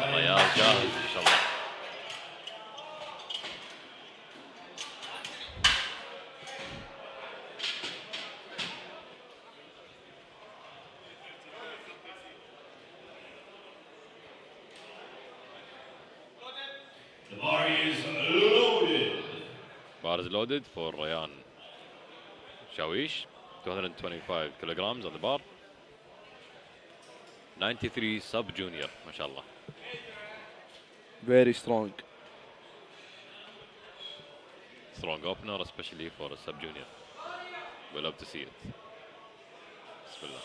الرياض جاهز ان شاء الله. The bar is loaded. Bar is loaded for Ryan Shawish, 225 kilograms on the bar. 93 sub-junior, mashallah. Very strong. Strong opener, especially for a sub-junior. We love to see it. Bismillah.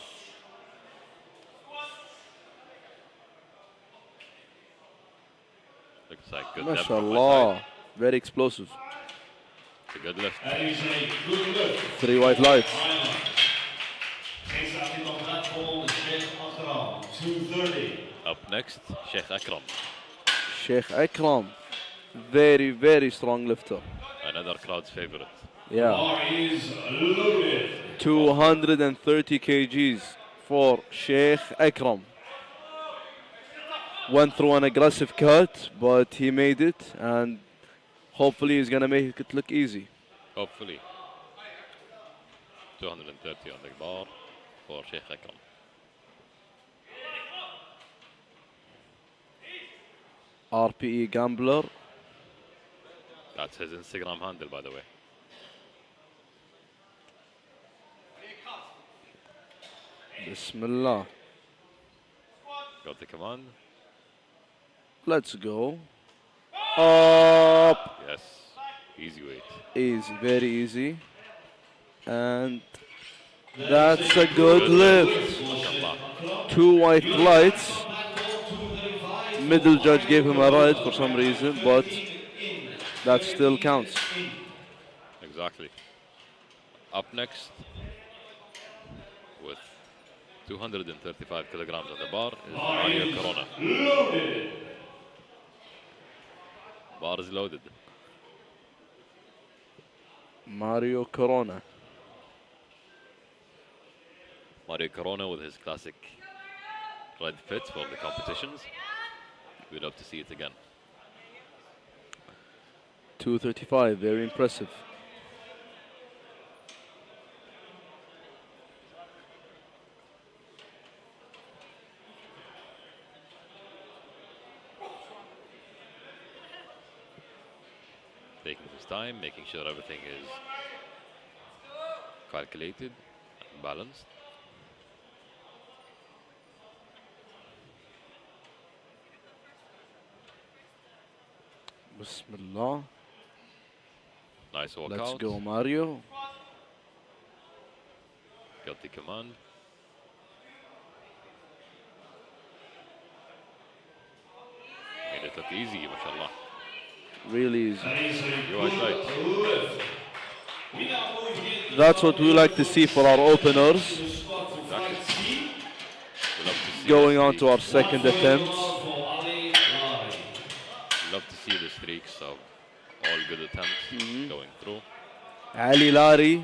Looks like good depth from my MashaAllah. side. Very explosive. It's a good lift. That is a good lift. 3 white lights. Takes out in the platform, Sheikh Akram, 230. Up next, Sheikh Akram. Sheikh Akram. Very, very strong lifter. Another crowd's favorite. Yeah. Bar is loaded. 230 kgs for Sheikh Akram. Went through an aggressive cut, but he made it, and hopefully he's gonna make it look easy. Hopefully. 230 on the bar for Sheikh Akram. RPE Gambler. That's his Instagram handle, by the way. Bismillah. Got the command. Let's go. Up. Yes. Easy weight. Easy, very easy. And that's a good lift. Mashallah. 2 white lights. Middle judge gave him a red for some reason, but that still counts. Exactly. Up next, with 235 kilograms on the bar, is Mario Corona. Loaded. Bar is loaded. Mario Corona. Mario Corona with his classic red fit for the competitions. We'd love to see it again. 235, very impressive. Taking his time, making sure everything is calculated and balanced. Bismillah. Nice walkout. Let's go, Mario. Got the command. Made it look easy, mashallah. Really easy. That is a You are good right. lift. We now move in That's what we like to see for our openers. the squad to Exactly. fight C. We love to see Going the on to our streaks. second attempt. For Ali Lari. Love to see the streaks of all good attempts going through. Ali Lari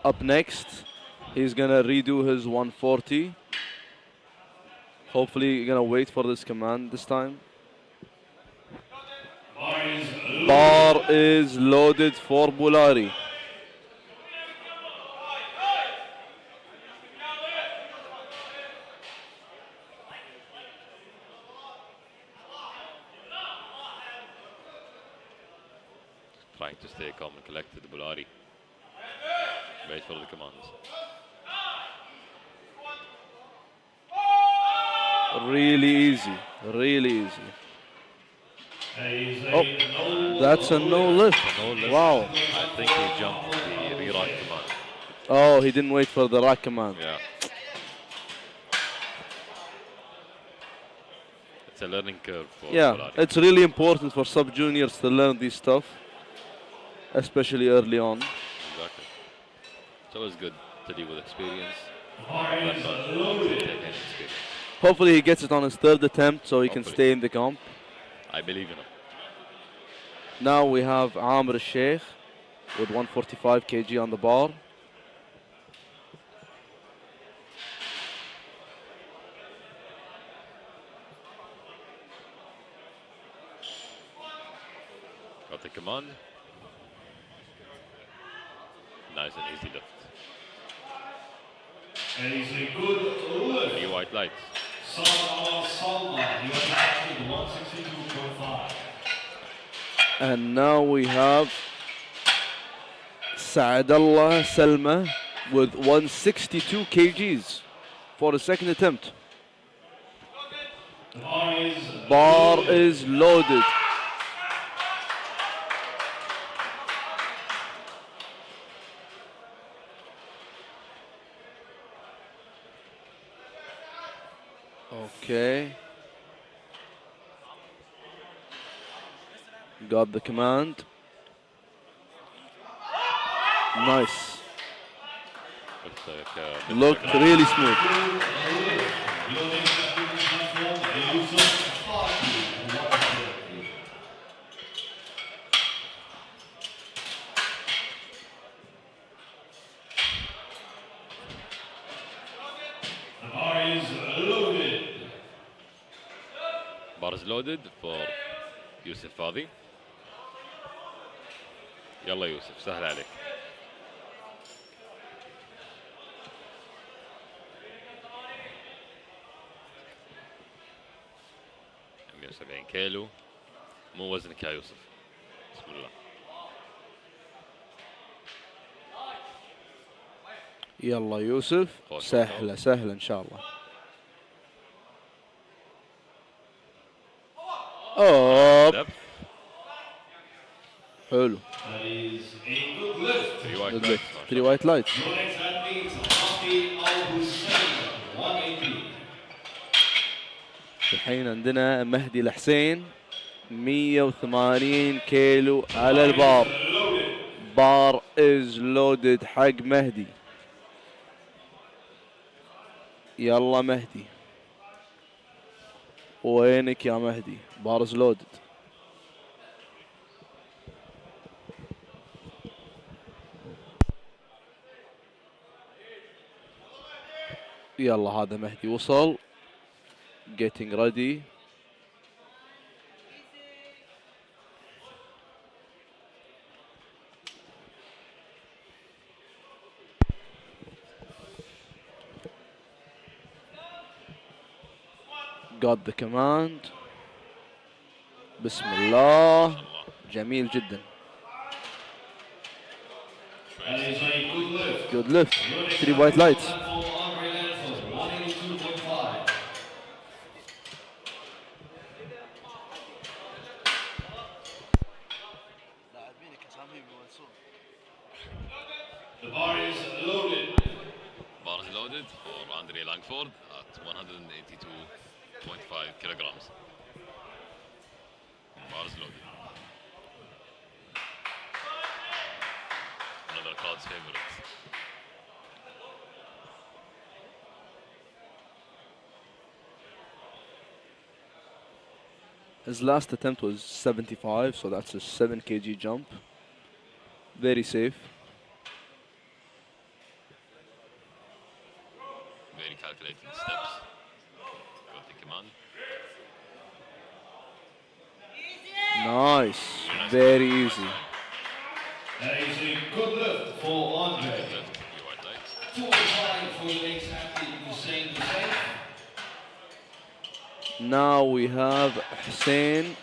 up next. He's gonna redo his 140. Hopefully, you're gonna wait for this command this time. Bar is loaded. Bar is loaded for Bulari. Trying to stay calm and collected, Bulari. Wait for the commands. Really easy. Really easy. That is a Oh, no that's a no lift. No lift. Wow. I think he jumped the re-rack command. Oh, he didn't wait for the rack command. Yeah. It's a learning curve for Yeah, Bulari. it's really important for sub-juniors to learn this stuff, especially early on. Exactly. It's always good to deal with experience. Bar But is not to loaded. take any experience. Hopefully he gets it on his third attempt so he can Hopefully. stay in the comp. I believe in him. Now we have Amr Sheikh with 145 kg on the bar. Got the command. Nice and easy lift. That is a good lift. 3 white lights. Salman Salman, he was actually 162.5. And now we have Saadallah Salma with 162 kgs for the second attempt. Bar is loaded. Okay. Got the command. Nice. Looked really smooth. Bar is loaded for يوسف فاضي. يلا يوسف سهل عليك. 170 كيلو مو وزنك يا يوسف. بسم الله. يلا يوسف سهلة سهلة إن شاء الله. أوب حلو. 3 وايت لايتس. الحين عندنا مهدي الحسين 180 كيلو على البار. بار از لودد حق مهدي. يلا مهدي وينك يا مهدي؟ بار از لودد. يلا هذا مهدي وصل. getting ready. got the command. بسم الله. جميل جدا. good lift. 3 white lights. The bar is loaded. Bar is loaded for Andre Langford at 182.5 kilograms. Bar is loaded. Another crowd's favorite. His last attempt was 75, so that's a 7 kg jump. Very safe. Very calculated steps. Got the command. Nice. Very easy. That is a good lift for Andre. Left, 3 white lights. 205 for the next athlete, Hussein Hussein. Now we have Hussein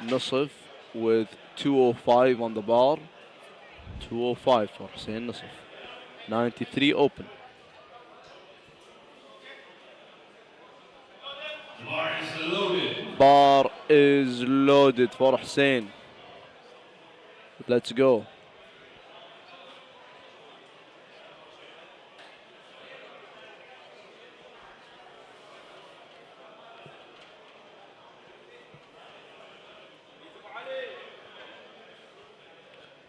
Nusif with 205 on the bar. 205 for Hussein Nusif. 93 open. The bar is loaded. Bar is loaded for Hussein. Let's go.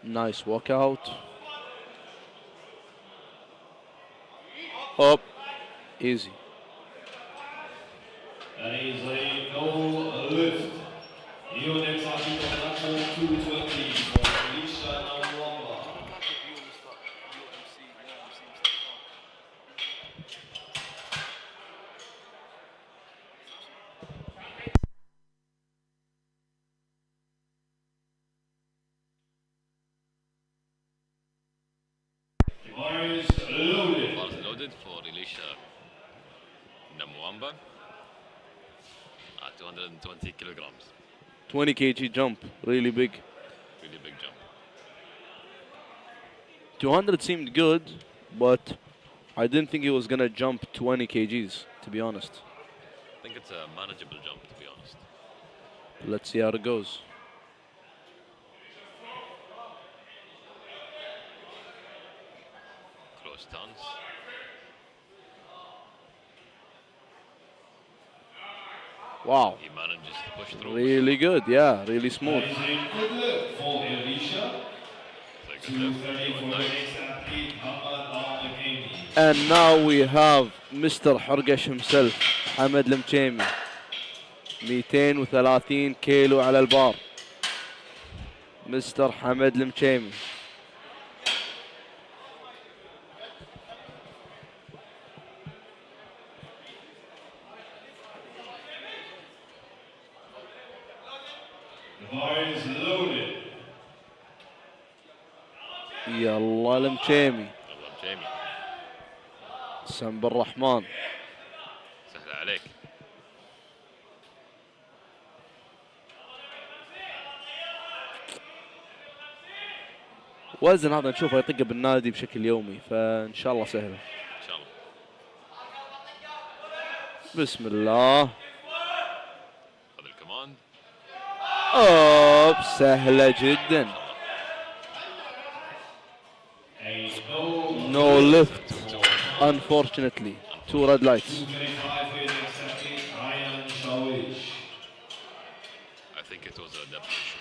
Nice walkout. Up. Easy. That is a no lift. Your next athlete on platform 220 for Alicia Nawamba. The bar is loaded. Bar is loaded for Elisha Namwamba at 220 kilograms. 20 kg jump. Really big. Really big jump. 200 seemed good, but I didn't think he was gonna jump 20 kgs, to be honest. I think it's a manageable jump, to be honest. Let's see how it goes. Close stance. Wow, He manages to push through. really good, yeah, really smooth. That is a good lift for Elisha. It's a good lift. 230 for the Nice. next athlete, Muhammad Al-Hakimi. And now we have Mr. حرقش himself, حمد المشيمي. 230 كيلو على البار. مستر حمد المشيمي. The bar is loaded. يلا المشيمي. يلا جيمي. سم بالرحمن. سهلة عليك. وزن هذا نشوفه يطق بالنادي بشكل يومي، فان شاء الله سهله. ان شاء الله. بسم الله. هذا الكمان. اوب سهله جدا. No lift, unfortunately. 2 red lights. 225 for the next athlete, Ryan Shawish. I think it was a depth issue.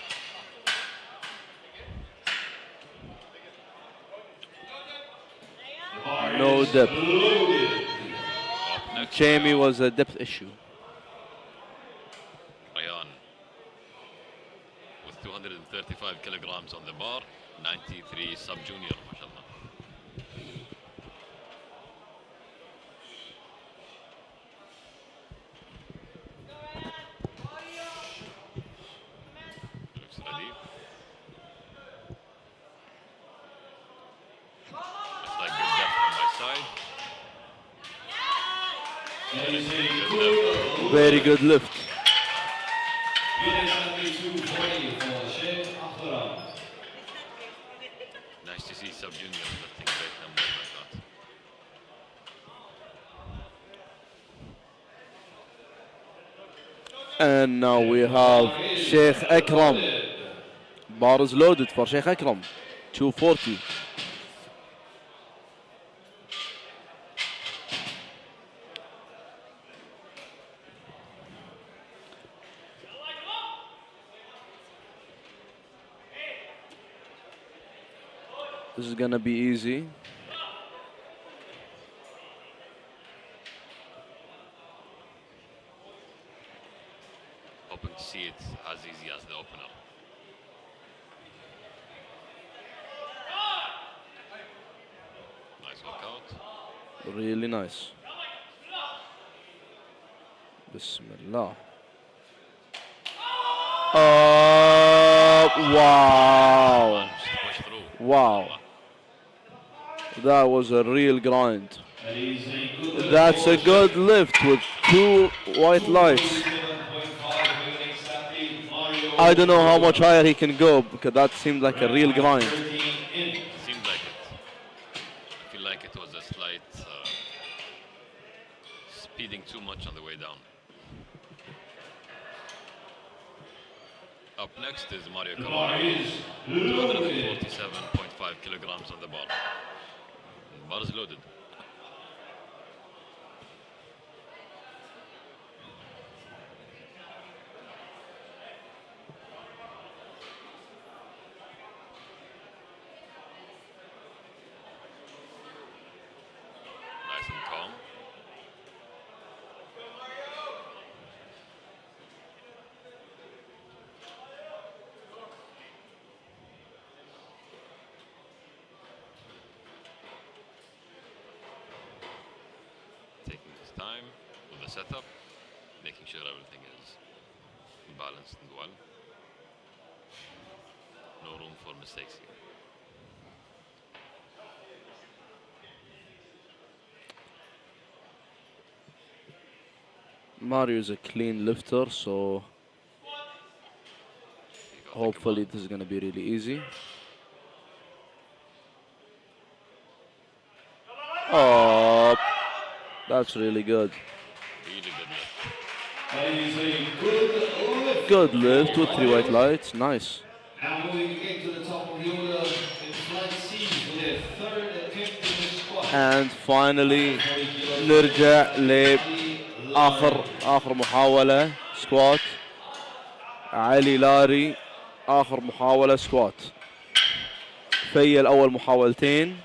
The bar No is depth. loaded. Up next, Jamie was a depth issue. Ryan. With 235 kilograms on the bar, 93 sub-junior, mashallah. Looks ready. Looks like good depth on my side. That is a Good good Very good lift. next athlete, 240 for Sheikh Akram. Nice to see sub-juniors lifting great numbers like that. And now we have Sheikh Akram. Bar is loaded for Sheikh Akram. 240. This is gonna be easy. Hoping to see it as easy as the opener. Nice workout. Really nice. Bismillah. Wow. Managed to push through. Wow. That was a real grind. That is a good That's a good lift with 2 white lights. 7.5 for the next athlete, Mario. I don't know how much higher he can go because that seemed like a real grind. 13 in. Seemed like it. I feel like it was a slight speeding too much on the way down. Up next is Mario The bar Kamara. is loaded. 247.5 kilograms on the bar. Bar is loaded. Nice and calm. Taking his time with the setup, making sure everything is balanced and well. No room for mistakes here. Mario is a clean lifter, so He got the hopefully command. this is gonna be really easy. Oh, that's really good. Really good lift. That is a good lift. Good lift with 3 white lights. Nice. Now moving again to the top of the order in flight C for their third attempt in the squat. And finally نرجع لآخر محاولة سكوات. علي لاري آخر محاولة سكوات. فيل أول محاولتين،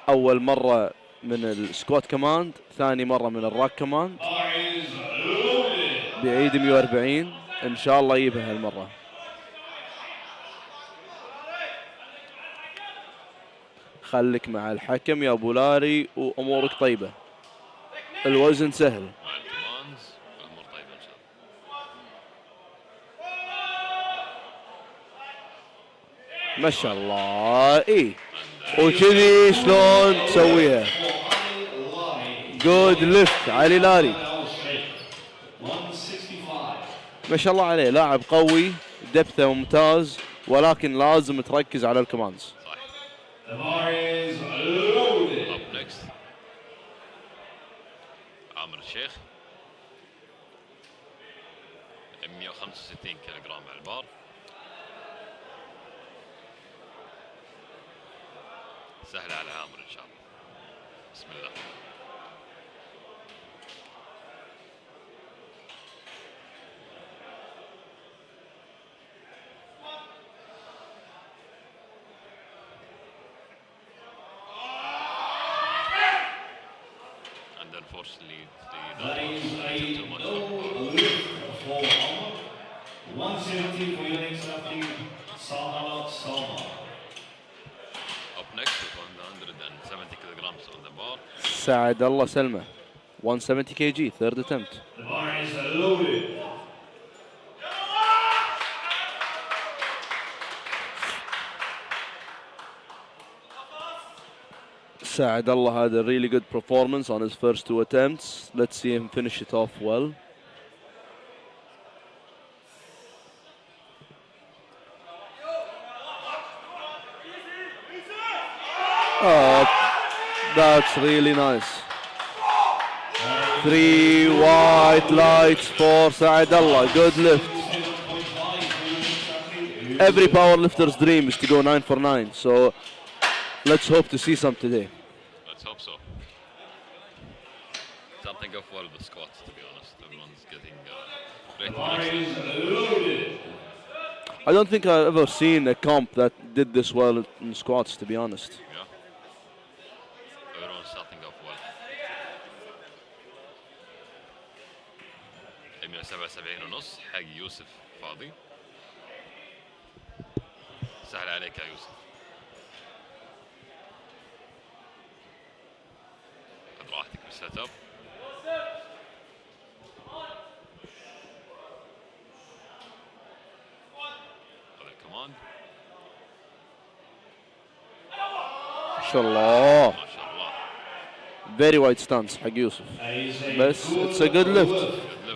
أول مرة من السكوات كماند، ثاني مرة من الراك كماند. بعيد 140 إن شاء الله يجيبها هالمرة. خليك مع الحكم يا أبو لاري وأمورك طيبة. الوزن سهل. مع الكمانز الأمور طيبة إن شاء الله. ما شاء الله. إيه وكذي شلون تسويها. جود ليفت علي لاري. ما شاء الله عليه، لاعب قوي، دبثه ممتاز، ولكن لازم تركز على الكماندز. Up next عامر الشيخ 165 كيلو جرام على البار. سهلة على عامر إن شاء الله. بسم الله. And unfortunately, That is too a much. no lift for Omar. 170 for your next athlete, Sahala Salma. Up next with 170 kilograms on the bar. سعد الله سلمة 170 kg third attempt. The bar is loaded. سعد الله had a really good performance on his first 2 attempts. Let's see him finish it off well. Oh, that's really nice. 3 white lights for Saad Allah. Good lift. Every powerlifter's dream is to go 9 for 9. So let's hope to see some today. Let's hope so. Something off well with squats, to be honest. Everyone's getting great Loaded. I don't think I've ever seen a comp that did this well in squats, to be honest. Yeah. Everyone's starting off well. 177 ونص حق يوسف فاضي. سهل عليك يا يوسف. خذ راحتك بالسيت اب. هذا الكمان. ما شاء الله. ما شاء الله. Very wide stance حق يوسف. بس it's a good lift. Good lift ما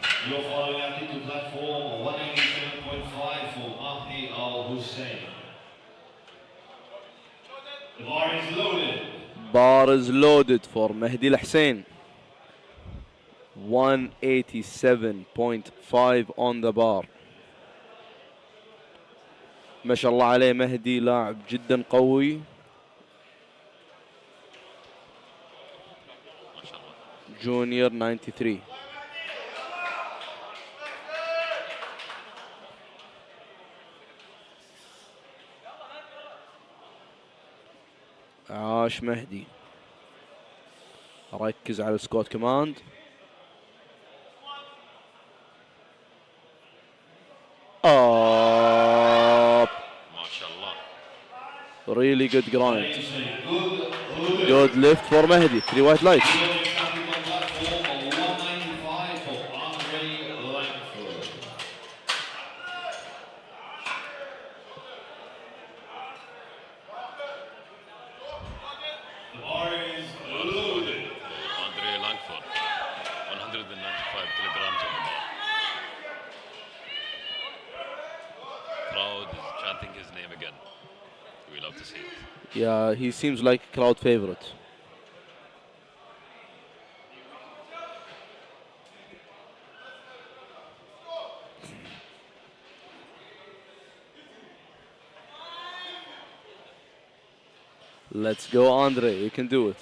شاء الله. Your following athlete to platform 187.5 for Mahdi Al Hussein. The bar is loaded. Bar is loaded for مهدي الحسين. 187.5 on the bar. ما شاء الله عليه مهدي، لاعب جدا قوي. ما شاء الله. جونيور 93. عاش مهدي. ركز على السكوت كماند. ما شاء الله. Really good grind. Good lift for Mehdi. 3 white lights. His name again. We love to see it. Yeah, he seems like a crowd favorite. Let's go, Andre. You can do it.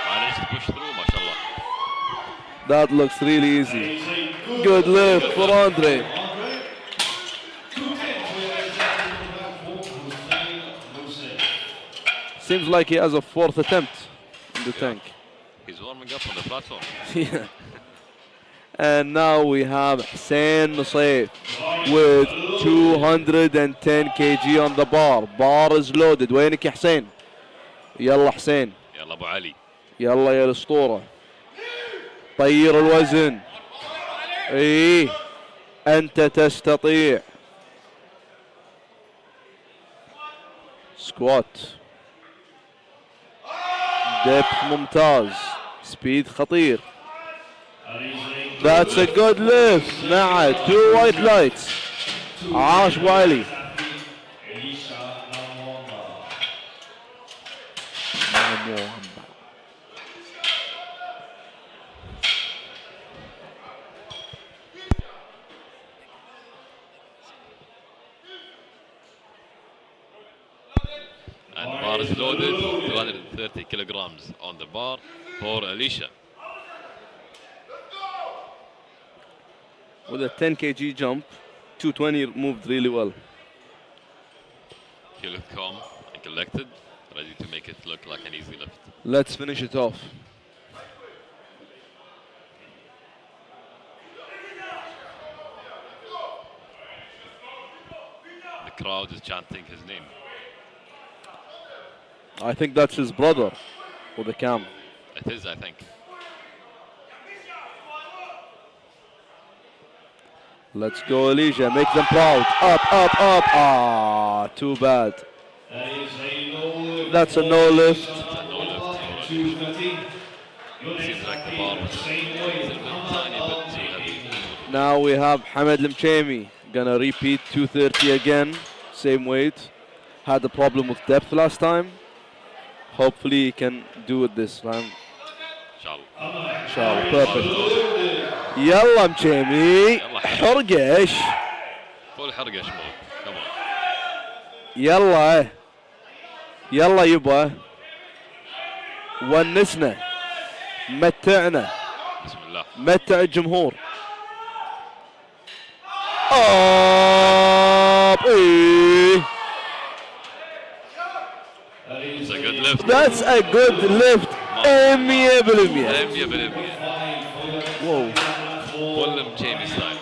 Managed to push through, mashallah. That looks really easy. Good lift for Andre. Seems like he has a fourth attempt in the tank. He's warming up on the platform. Yeah. And now we have Hussein Nusayf with 210 kg on the bar. Bar is loaded. وينك يا حسين؟ يلا حسين. يلا ابو علي. يلا يا الاسطوره. طير الوزن. ايه انت تستطيع. سكوات. ديبث ممتاز. سبيد خطير. That's a good lift. مع 2 white lights. عاش ابو علي. And the bar is loaded, 230 kilograms on the bar for Alicia. With a 10 kg jump, 220 moved really well. He looked calm and collected, ready to make it look like an easy lift. Let's finish it off. The crowd is chanting his name. I think that's his brother with the cam. It is, I think. Let's go, Alicia. Make them proud. Up, up, up. Ah, too bad. That's a no lift. Seems like the bar was a tiny bit too heavy. Now we have Hamed Lemchemi. Gonna repeat 230 again. Same weight. Had a problem with depth last time. Hopefully he can do it this time. Inshallah. Inshallah. Perfect. يلا مشيمي. حرقش. Full حرقش mode. Come on. يلا يلا يبا. ونسنا. متعنا. بسم الله. متع الجمهور. إيه. It's a good lift. That's a good lift. 100%. 100%. Whoa. Full Jamie style.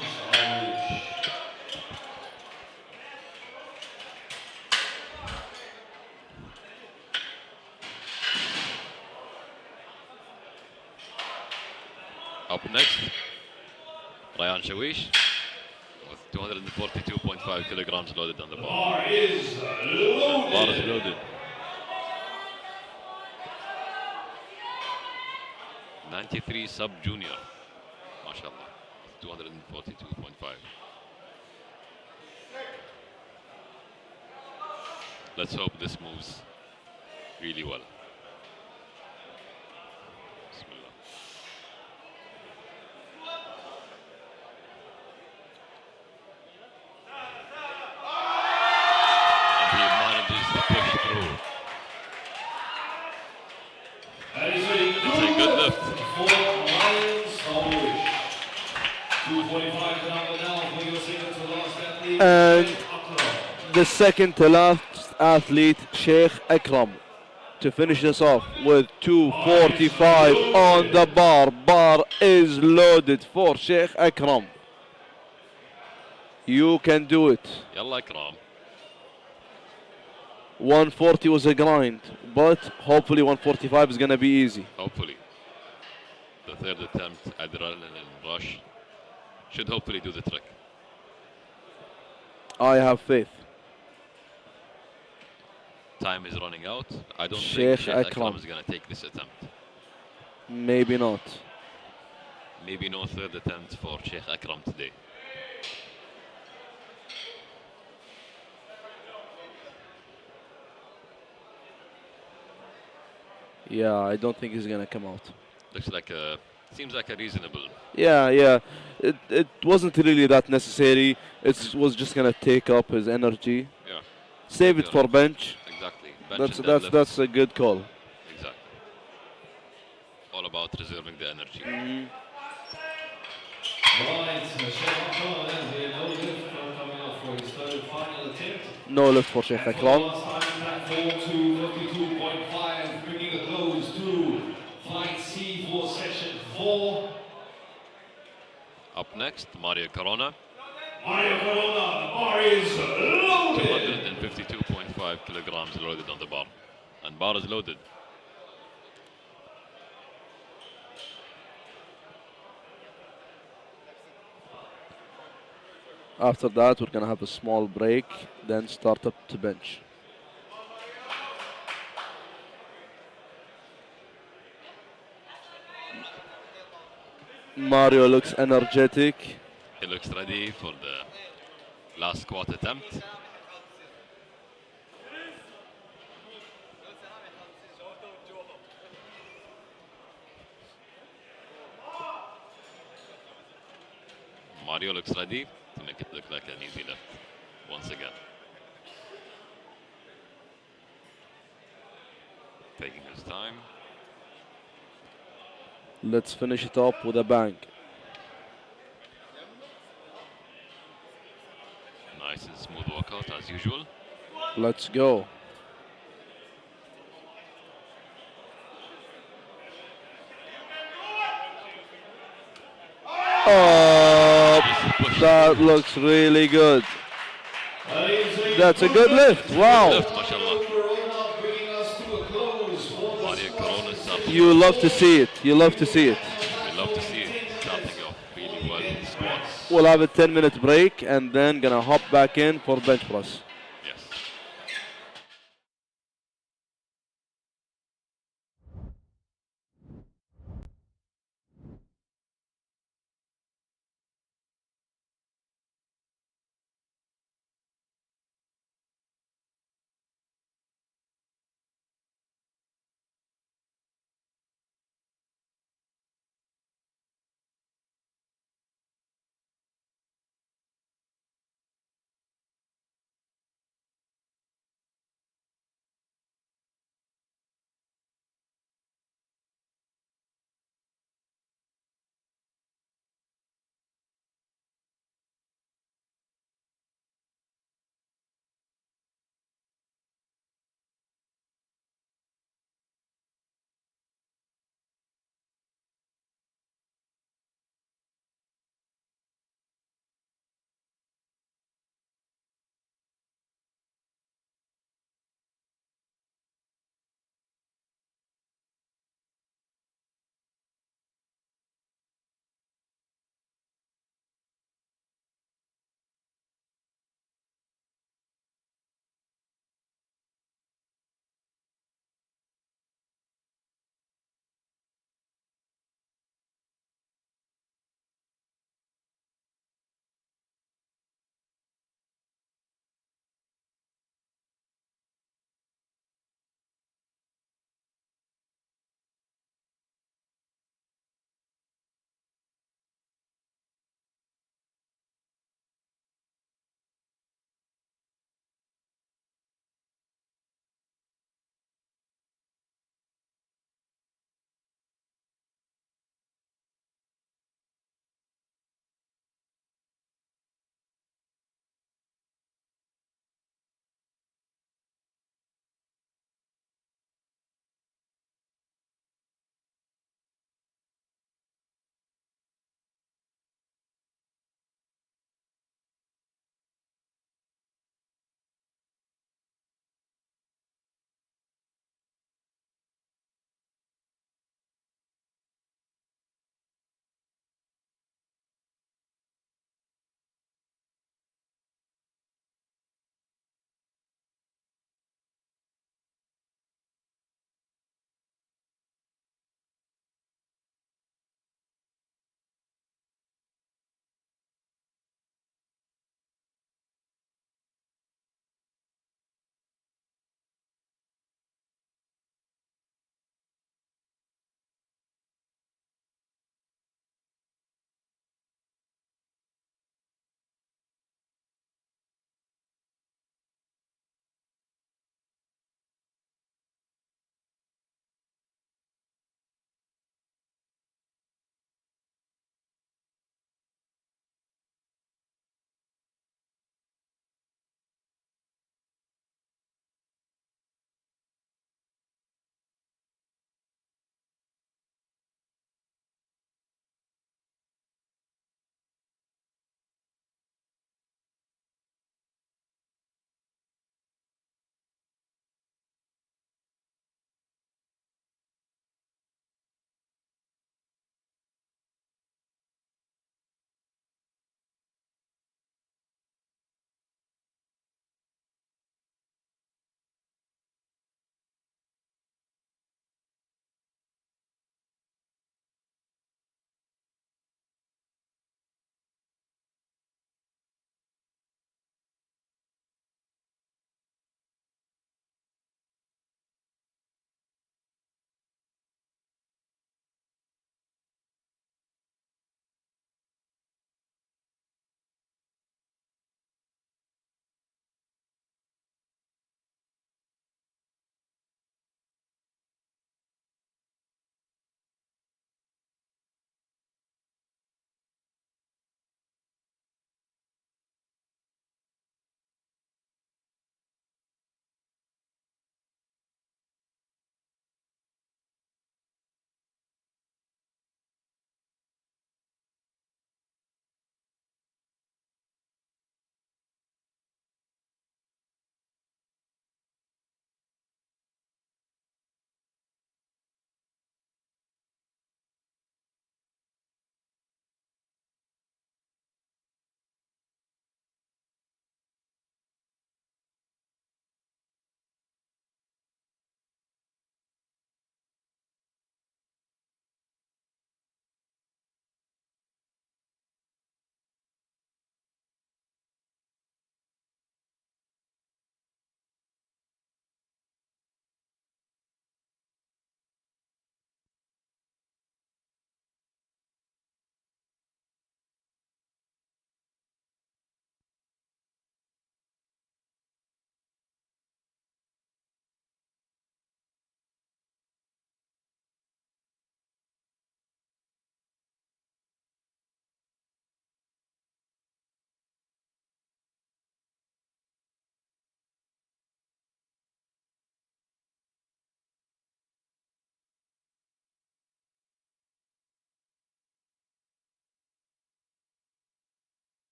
Up next, Ryan Shawish with 242.5 kilograms loaded on the bar. Bar is loaded. Bar is loaded. 93 sub junior, mashallah, 242.5. Let's hope this moves really well. Bismillah. And he manages to push through. It's a good lift. And the second to last athlete, Sheikh Akram, to finish this off with 245 on the bar. Bar is loaded for Sheikh Akram. You can do it. Yalla Akram. 140 was a grind, but hopefully 145 is going to be easy. Hopefully. The third attempt, adrenaline rush, should hopefully do the trick. I have faith. Time is running out. I don't Sheikh think Sheikh Akram Akram is going to take this attempt. Maybe not. Maybe no third attempt for Sheikh Akram today. Yeah, I don't think he's going to come out. Looks like a Seems like a reasonable. Yeah. It wasn't really that necessary. It was just gonna take up his energy. Yeah. Save it You're for right. bench. Exactly. Bench and That's deadlift. a good call. Exactly. All about reserving the energy. Right, Sheikh Akram has a no lift coming up for his third final attempt. No lift for Sheikh And for the Akram. last time, platform 252.5, bringing a close to flight C for session 4. Up next, Mario Corona. Mario Corona, the bar is loaded. 252.5 kilograms loaded on the bar. And bar is loaded. After that, we're gonna have a small break, then start up to bench. Mario looks energetic. He looks ready for the last squat attempt. Mario looks ready to make it look like an easy lift once again. Taking his time. Let's finish it up with a bang. Nice and smooth workout as usual. Let's go. Oh, that looks really good. That's a good lift. Wow. Lift, mashallah. Mario Corona starting You off. love to see it. You love to see it. We love to see it starting off really well with squats. We'll have a 10-minute break and then gonna hop back in for bench press.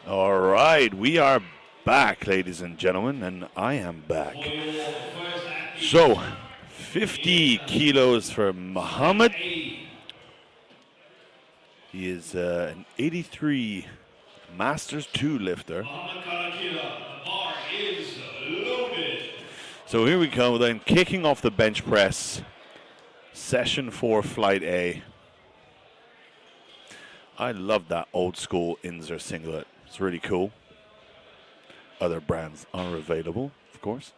All right, we are back, ladies and gentlemen, and I am back. So, 50 kilos for Muhammad. He is an 83 Masters 2 lifter. So here we go then, kicking off the bench press. Session 4, Flight A. I love that old school Inzer singlet. It's really cool. Other brands are available, of course.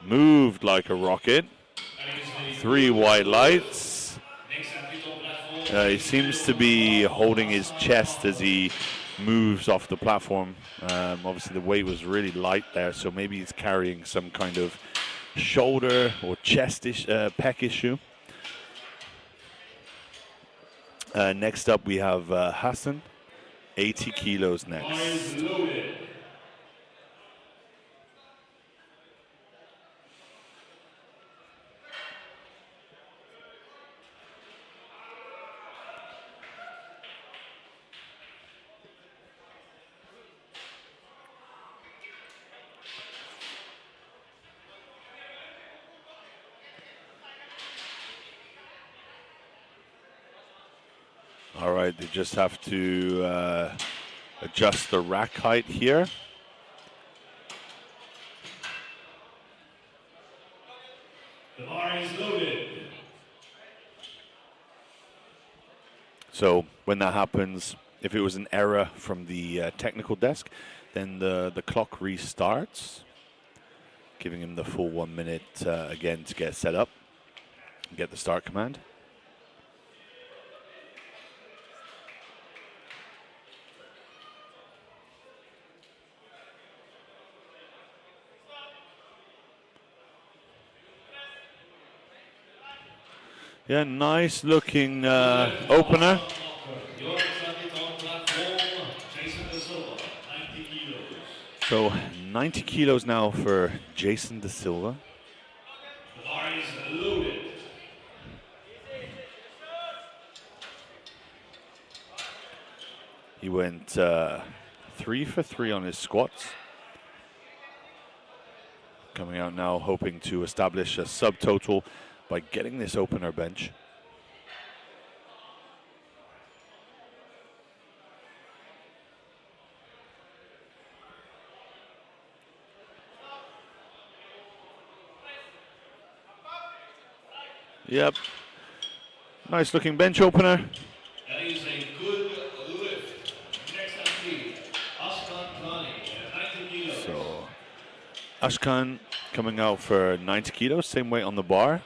Moved like a rocket. 3 white lights. He seems to be holding his chest as he moves off the platform. Obviously the weight was really light there, so maybe he's carrying some kind of shoulder or chest pec issue. Next up we have Hassan, 80 kilos next. All right, they just have to adjust the rack height here. The bar is loaded. So when that happens, if it was an error from the technical desk, then the clock restarts, giving him the full 1 minute again to get set up and get the start command. Yeah, nice looking opener. So 90 kilos now for Jason Da Silva. The bar is loaded. He went 3 for 3 on his squats. Coming out now hoping to establish a subtotal by getting this opener bench. Yep. Nice looking bench opener. That is a good lift. Next athlete, Ashkan Khani, 90 kilos. So Ashkan coming out for 90 kilos, same weight on the bar.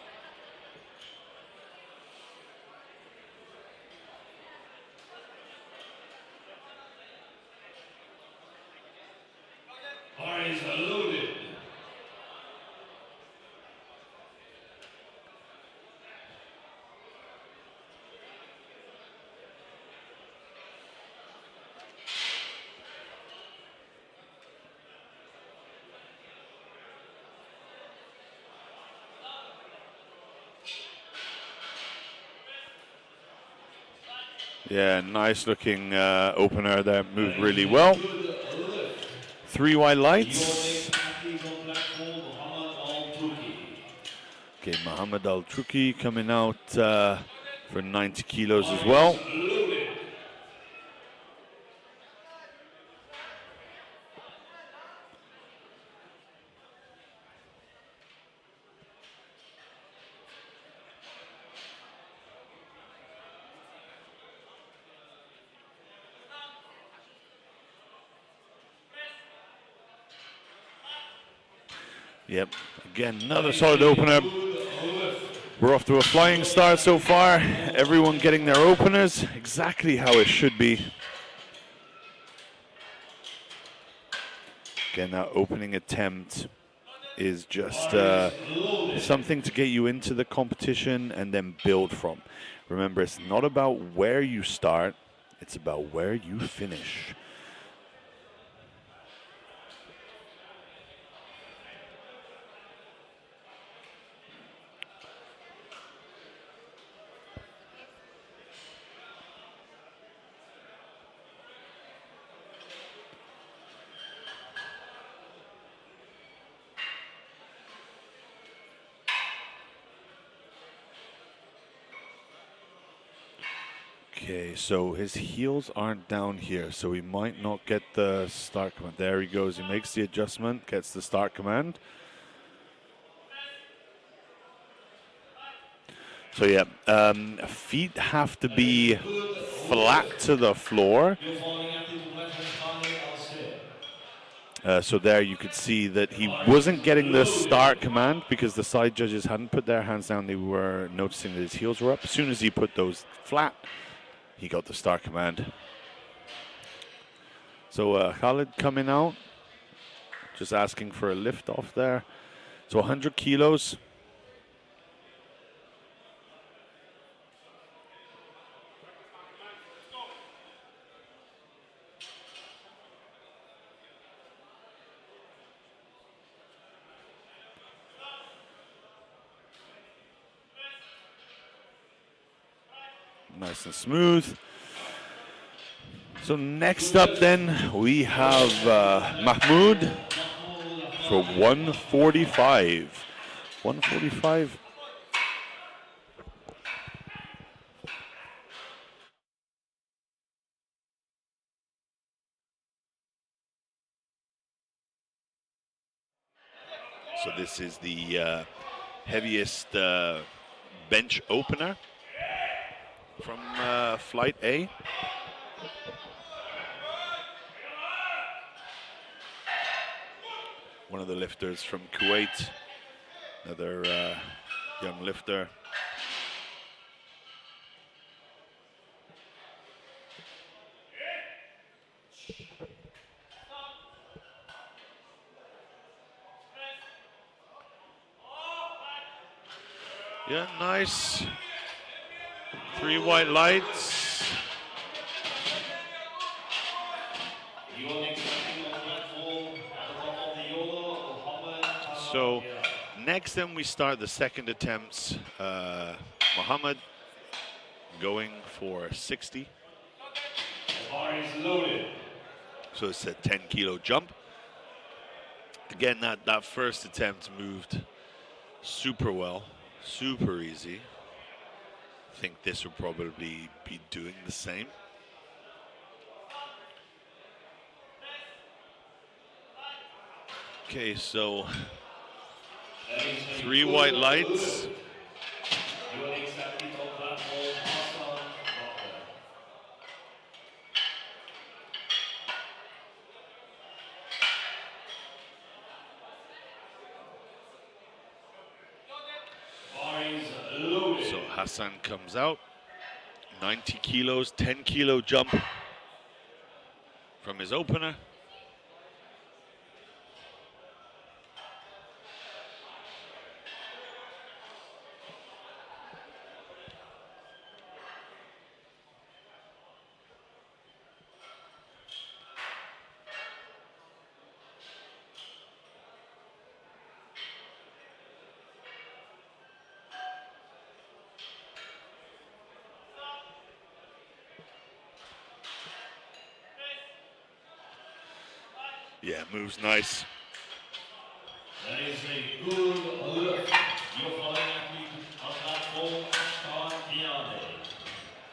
Bar is loaded. Yeah, nice looking opener there, moved really well. 3 white lights. Okay, Muhammad Al-Truki coming out for 90 kilos as well. Yep, again, another solid opener. We're off to a flying start so far. Everyone getting their openers, exactly how it should be. Again, that opening attempt is just something to get you into the competition and then build from. Remember, it's not about where you start, it's about where you finish. Okay, so his heels aren't down here, so he might not get the start command. There he goes. He makes the adjustment, gets the start command. So yeah, feet have to be flat to the floor. So there you could see that he wasn't getting the start command because the side judges hadn't put their hands down. They were noticing that his heels were up. As soon as he put those flat, he got the start command. So Khalid coming out, just asking for a lift off there. So 100 kilos. Nice and smooth. So next up then, we have Mahmoud for 145. 145. So this is the heaviest bench opener from Flight A. One of the lifters from Kuwait, another young lifter. Yeah, nice. 3 white lights. So next then we start the second attempts. Muhammad going for 60. Bar is loaded. So it's a 10 kilo jump. Again, that first attempt moved super well, super easy. I think this will probably be doing the same. Okay, so 3 white lights. So Hassan comes out, 90 kilos, 10 kilo jump from his opener. Yeah, moves nice. That is a good lift. Your following athlete on platform, Ashkan.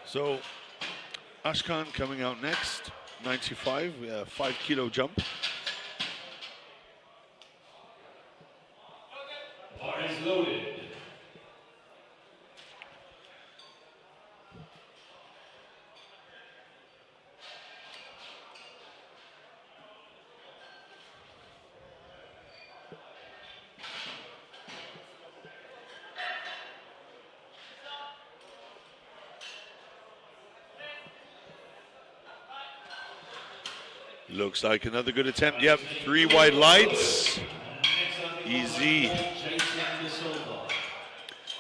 So Ashkan coming out next, 95, 5 kilo jump. Bar is loaded. Looks like another good attempt. Yep, 3 white lights. Easy.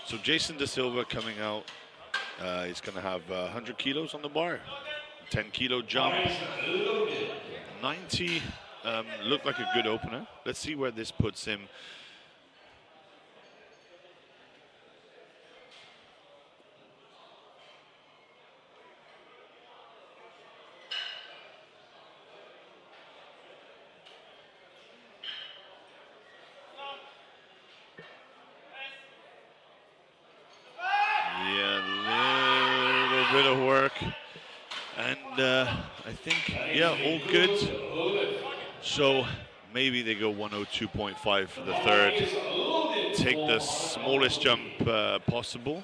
So Jason De Silva coming out. He's going to have 100 kilos on the bar. 10 kilo jump. 90. Looked like a good opener. Let's see where this puts him. little bit of work. And I think, yeah, all good. So maybe they go 102.5 for the third. Take the smallest jump possible.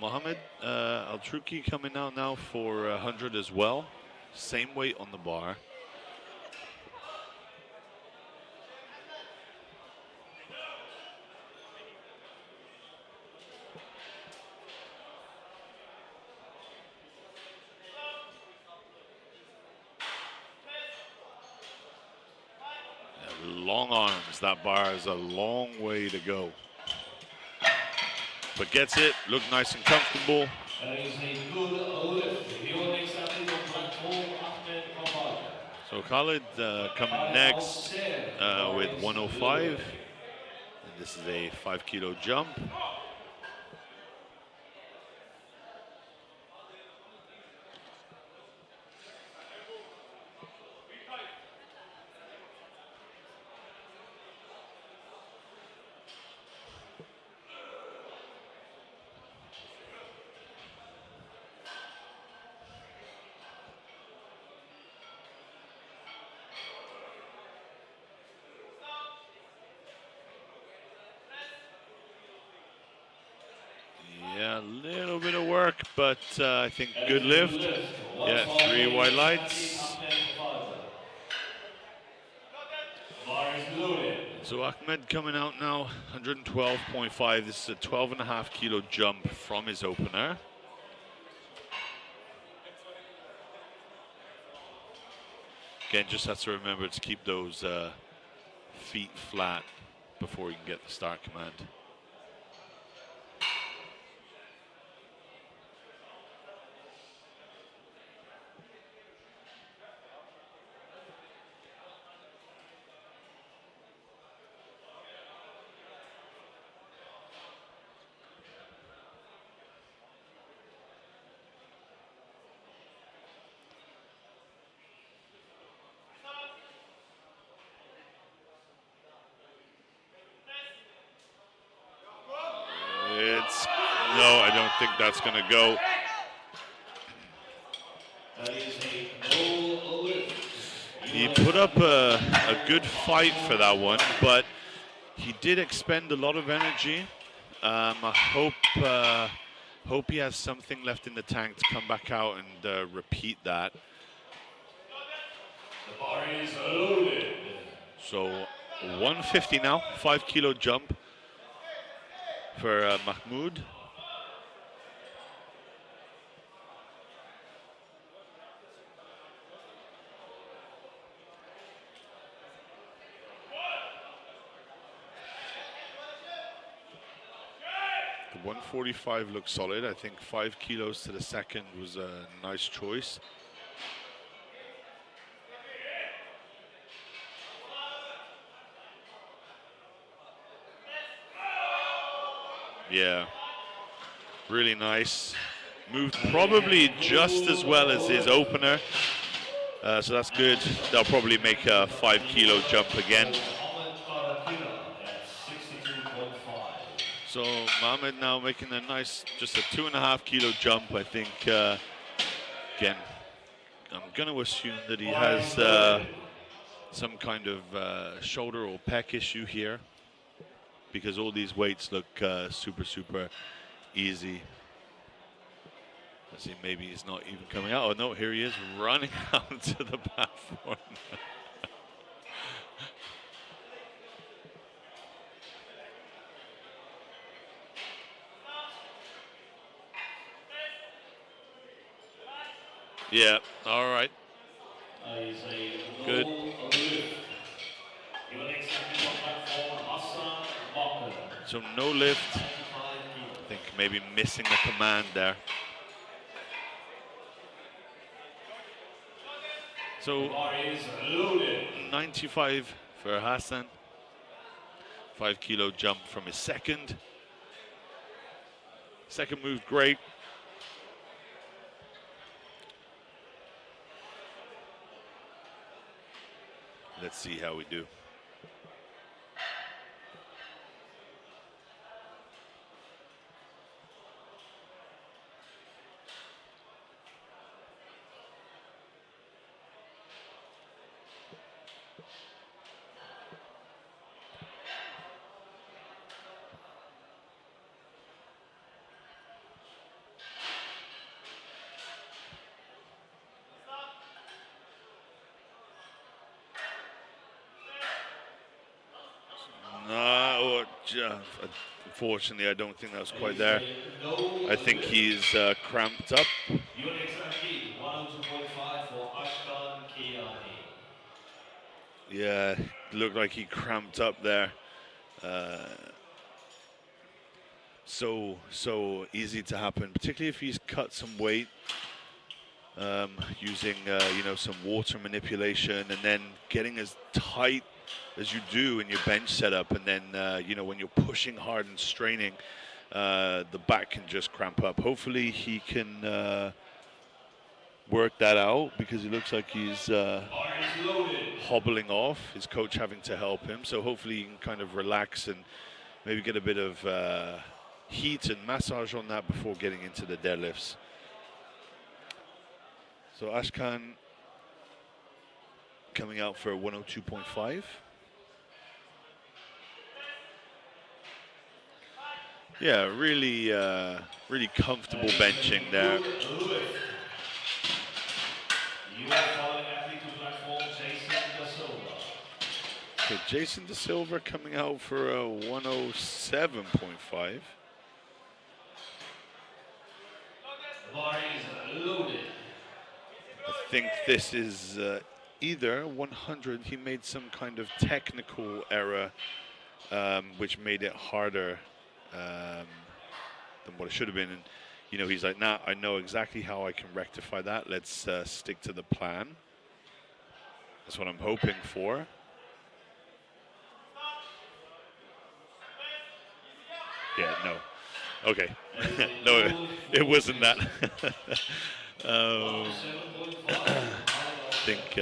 Mohammed Al-Truki coming out now for 100 as well. Same weight on the bar. Long arms, that bar is a long way to go. But gets it, look nice and comfortable. So Khalid coming next with 105. And this is a 5-kilo jump. Yeah, a little bit of work, but I think good lift. Yeah, 3 white lights. So Ahmed coming out now, 112.5. This is a 12.5-kilo jump from his opener. Again, just has to remember to keep those feet flat before you can get the start command. No, I don't think that's going to go. He put up a good fight for that one, but he did expend a lot of energy. I hope he has something left in the tank to come back out and repeat that. The bar is loaded. So 150 now, 5-kilo jump for Mahmoud. The 145 looks solid. I think 5 kilos to the second was a nice choice. Yeah, really nice. Moved probably just as well as his opener. So that's good. They'll probably make a 5-kilo jump again. So Mohammed now making a nice, just a 2.5-kilo jump. I think, again, I'm going to assume that he has some kind of shoulder or pec issue here, because all these weights look super easy. Let's see, maybe he's not even coming out. Oh no, here he is running out to the platform. Yeah, all right. Good. So no lift. I think maybe missing the command there. So 95 for Hassan. 5-kilo jump from his second. Second move, great. Let's see how we do. Unfortunately, I don't think that was quite there. I think he's cramped up. Your next athlete, 102.5 for Ashkan Kiani. Yeah, looked like he cramped up there. So easy to happen, particularly if he's cut some weight, using some water manipulation, and then getting as tight as you do in your bench setup, and then when you're pushing hard and straining, the back can just cramp up. Hopefully he can work that out, because he looks like he's hobbling off, his coach having to help him. So hopefully he can kind of relax and maybe get a bit of heat and massage on that before getting into the deadlifts. So Ashkan coming out for 102.5. Yeah, really comfortable benching there. Okay, Jason Da Silva coming out for a 107.5. I think this is either 100. He made some kind of technical error, which made it harder than what it should have been. And he's like, nah, I know exactly how I can rectify that. Let's stick to the plan. That's what I'm hoping for. Yeah, no. Okay. No, it wasn't that. I think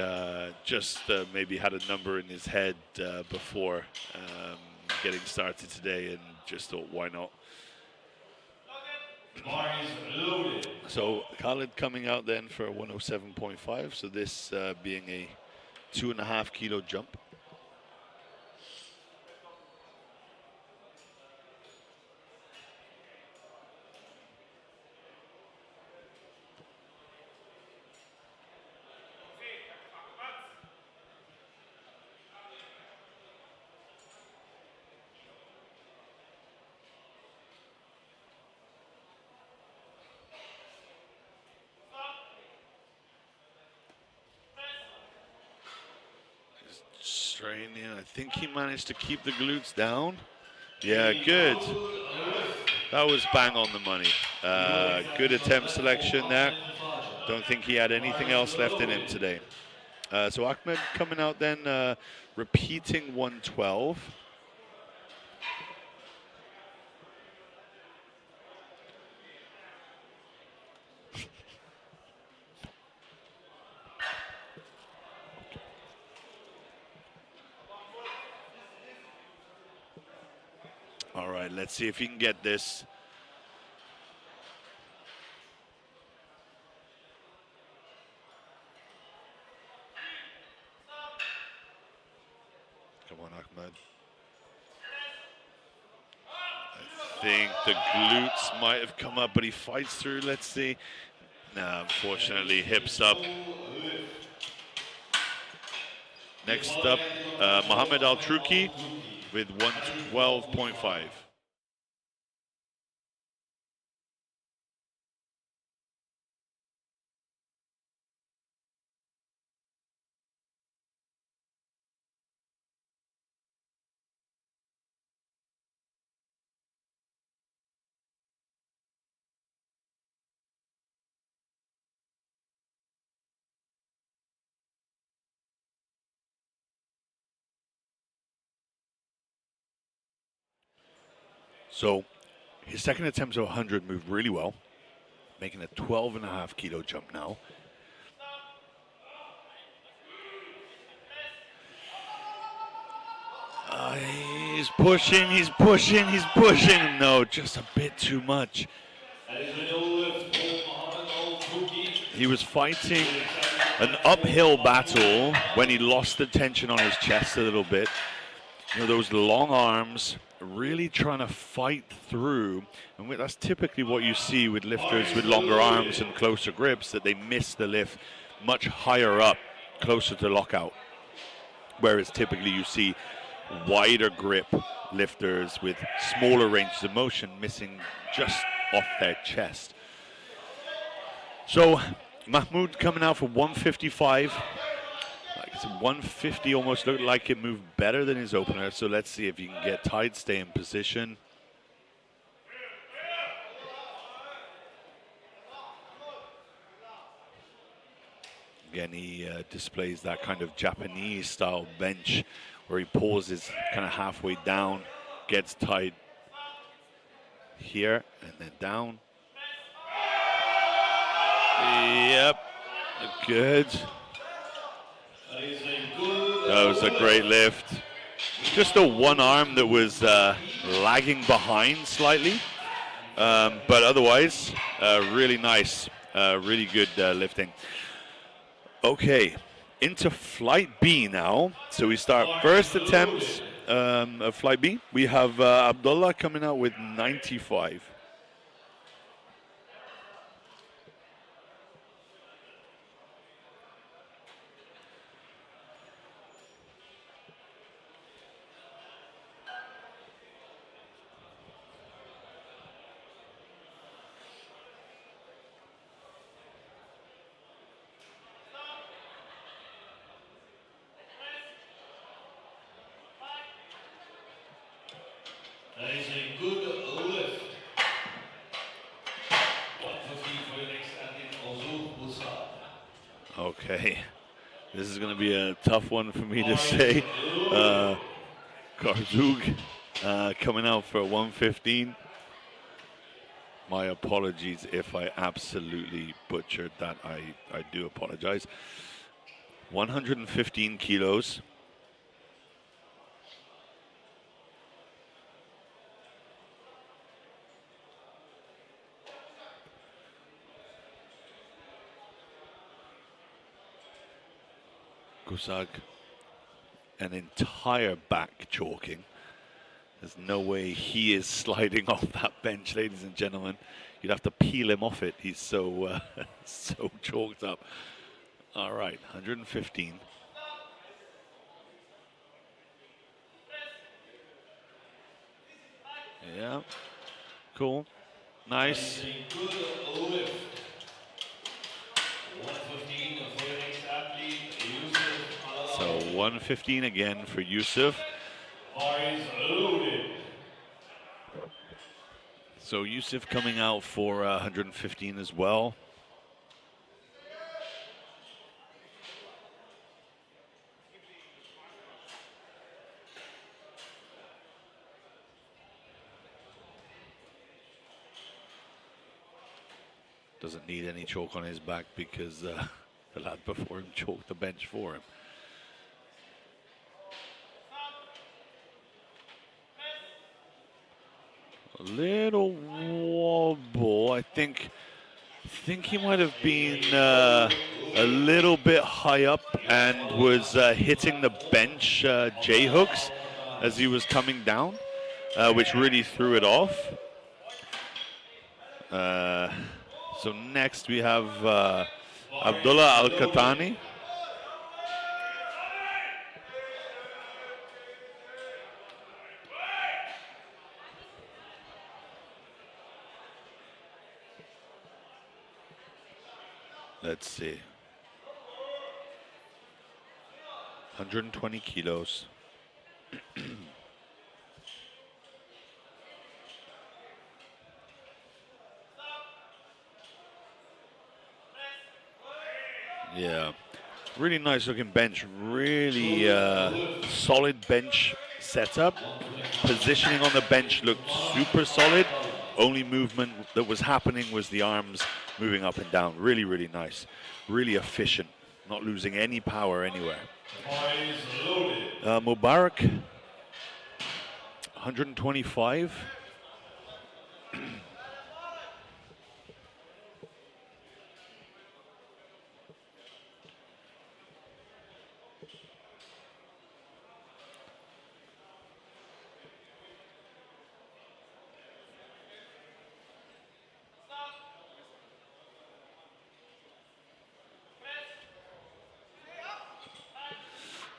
just maybe had a number in his head before getting started today, and just thought, why not? So Khalid coming out then for 107.5. So this being a 2.5 kilo jump. Straining. I think he managed to keep the glutes down. Yeah, good. That was bang on the money. Good attempt selection there. Don't think he had anything else left in him today. So Ahmed coming out then, repeating 112. All right, let's see if he can get this. Come on, Ahmed. I think the glutes might have come up, but he fights through. Let's see. Nah, unfortunately, hips up. Next up, Mohammed Al-Truki with 112.5. So his second attempt of 100 moved really well, making a 12.5 kilo jump now. He's pushing, he's pushing, he's pushing. No, just a bit too much. He was fighting an uphill battle when he lost the tension on his chest a little bit. Those long arms, really trying to fight through, and that's typically what you see with lifters with longer arms and closer grips, that they miss the lift much higher up, closer to lockout. Whereas typically you see wider grip lifters with smaller ranges of motion, missing just off their chest. So Mahmoud coming out for 155. Like it's 150 almost looked like it moved better than his opener. So let's see if he can get tight, stay in position. Again, he displays that kind of Japanese style bench where he pauses kind of halfway down, gets tight here and then down. Yep, good. That was a great lift. Just a one arm that was lagging behind slightly, but otherwise really nice, really good lifting. Okay, into flight B now. So we start first attempts of flight B. We have Abdullah coming out with 95. That is a good lift. 150 for the next athlete, Ozu Busa. Okay, this is going to be a tough one for me to say. Karzug coming out for 115. My apologies if I absolutely butchered that. I do apologize. 115 kilos. Gusag, an entire back chalking. There's no way he is sliding off that bench, ladies and gentlemen. You'd have to peel him off it. He's so so chalked up. All right, 115. Yeah, cool, nice. So 115 again for Yusuf. So Yusuf coming out for 115 as well. Doesn't need any chalk on his back because the lad before him chalked the bench for him. A little wobble. I think he might have been a little bit high up and was hitting the bench J hooks as he was coming down, which really threw it off. So next we have Abdullah Al-Katani. Let's see. 120 kilos. Yeah, really nice looking bench, really solid bench setup. Positioning on the bench looked super solid. Only movement that was happening was the arms moving up and down. Really, really nice. Really efficient, not losing any power anywhere. Mubarak, 125.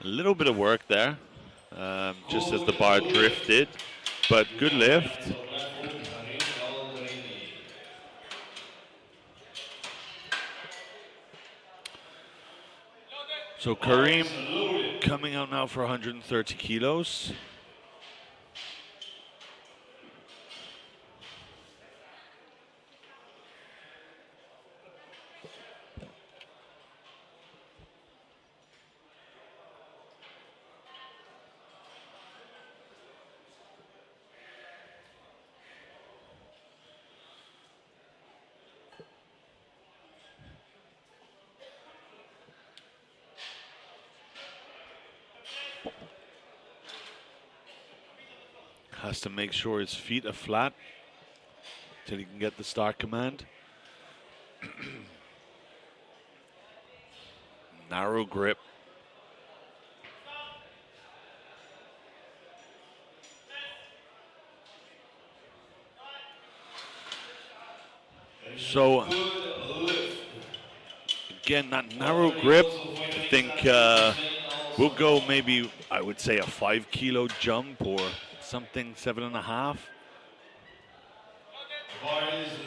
A little bit of work there. just as the bar drifted, but good lift. So Kareem coming out now for 130 kilos. Has to make sure his feet are flat till he can get the start command. Narrow grip. So again, that narrow grip, I think we'll go maybe, I would say, a 5 kilo jump or something, 7.5.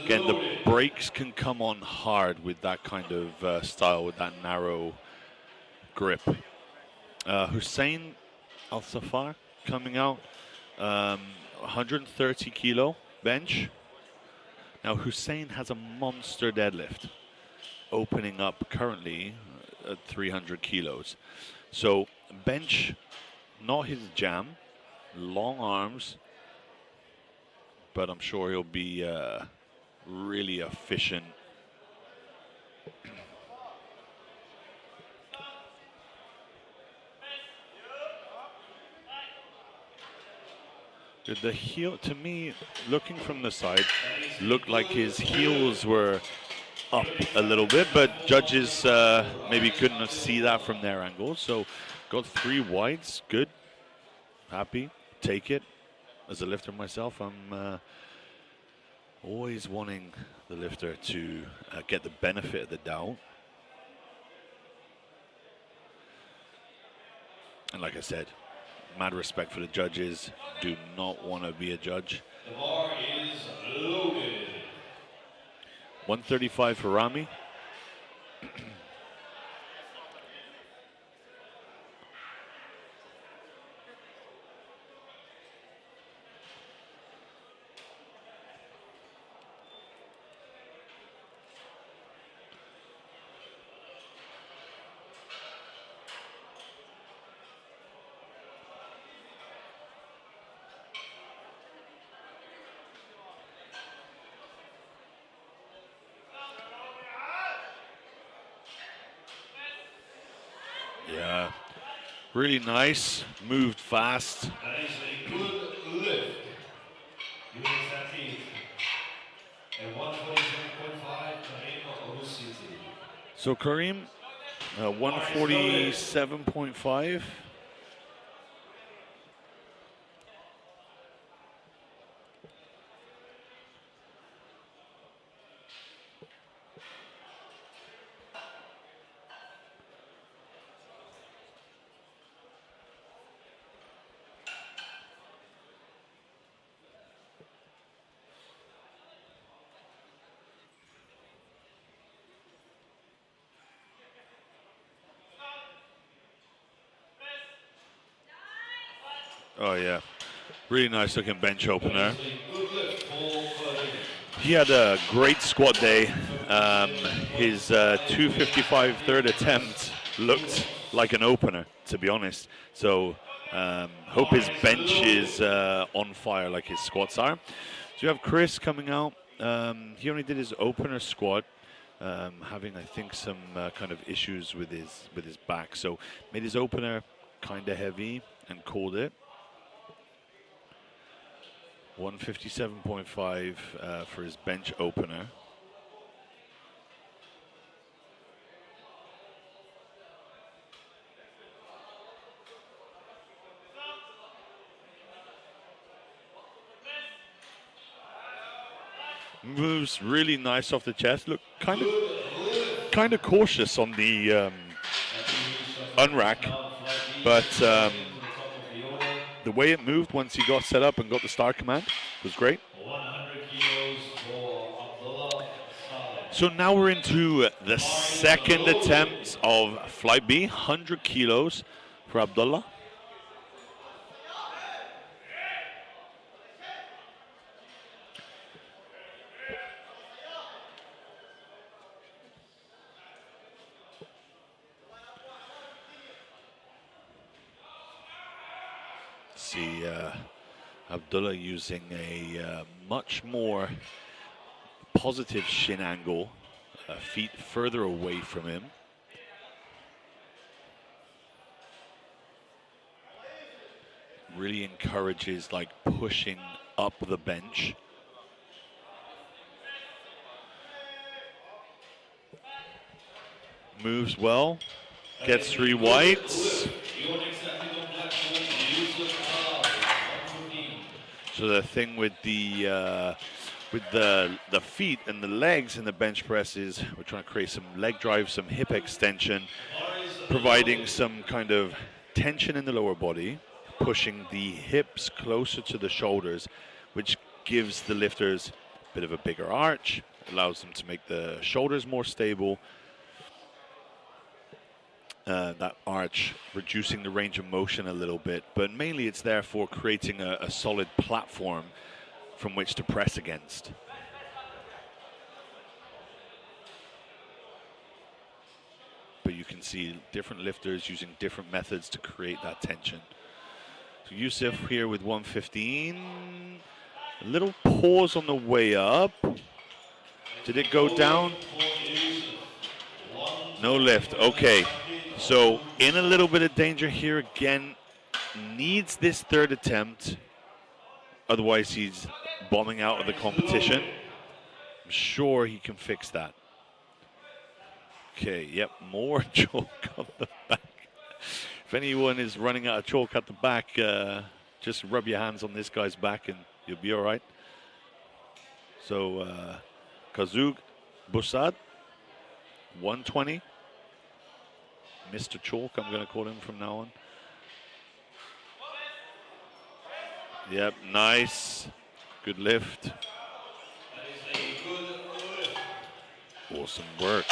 Again, the brakes can come on hard with that kind of style, with that narrow grip. Hussein Al-Safar coming out, 130 kilo bench. Now Hussein has a monster deadlift, opening up currently at 300 kilos. So bench, not his jam, long arms, but I'm sure he'll be really efficient. The heel, to me, looking from the side, looked like his heels were up a little bit, but judges maybe couldn't see that from their angle. So got 3 wides, good, happy, take it. As a lifter myself, I'm always wanting the lifter to get the benefit of the doubt. And like I said, mad respect for the judges. Do not want to be a judge. The bar is loaded. 135 for Rami. Yeah, really nice, moved fast. That is a good lift. You make that feet. And 147.5, Kareem City. So Kareem, 147.5. Oh yeah, really nice looking bench opener. He had a great squat day. His 255 third attempt looked like an opener, to be honest. So hope his bench is on fire like his squats are. So you have Chris coming out. He only did his opener squat, having I think some kind of issues with his back. So made his opener kind of heavy and called it. 157.5 for his bench opener. Moves really nice off the chest. Look, kind of cautious on the unrack, but the way it moved once he got set up and got the start command was great. 100 kilos for Abdullah Saleh. So now we're into the second attempt of Flight B, 100 kilos for Abdullah. See Abdullah using a much more positive shin angle, feet further away from him. Really encourages like pushing up the bench. Moves well, gets 3 whites. So the thing with the feet and the legs in the bench press is we're trying to create some leg drive, some hip extension, providing some kind of tension in the lower body, pushing the hips closer to the shoulders, which gives the lifters a bit of a bigger arch, allows them to make the shoulders more stable. That arch reducing the range of motion a little bit, but mainly it's there for creating a solid platform from which to press against. But you can see different lifters using different methods to create that tension. So Yusuf here with 115. A little pause on the way up. Did it go down? No lift. Okay. So in a little bit of danger here again. Needs this third attempt. Otherwise he's bombing out of the competition. I'm sure he can fix that. Okay, yep, more chalk on the back. If anyone is running out of chalk at the back, just rub your hands on this guy's back and you'll be all right. So Kazug Busad, 120. Mr. Chalk, I'm going to call him from now on. Yep, nice. Good lift. Awesome work.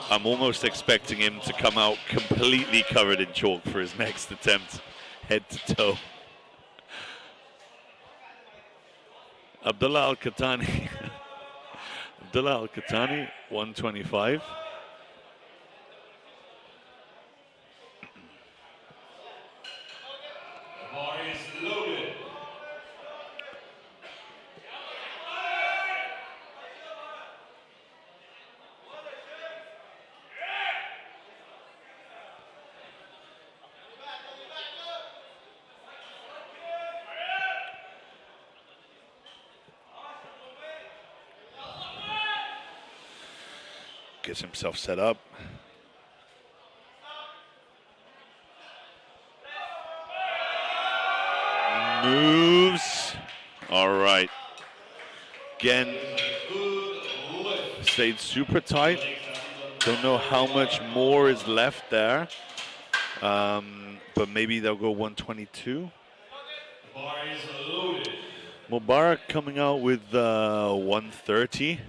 I'm almost expecting him to come out completely covered in chalk for his next attempt, head to toe. Abdullah Al-Khatani. Abdullah Al-Khatani, 125. The bar is loaded. Gets himself set up. Moves. All right. Again, stayed super tight. Don't know how much more is left there. But maybe they'll go 122. The bar is loaded. Mubarak coming out with 130.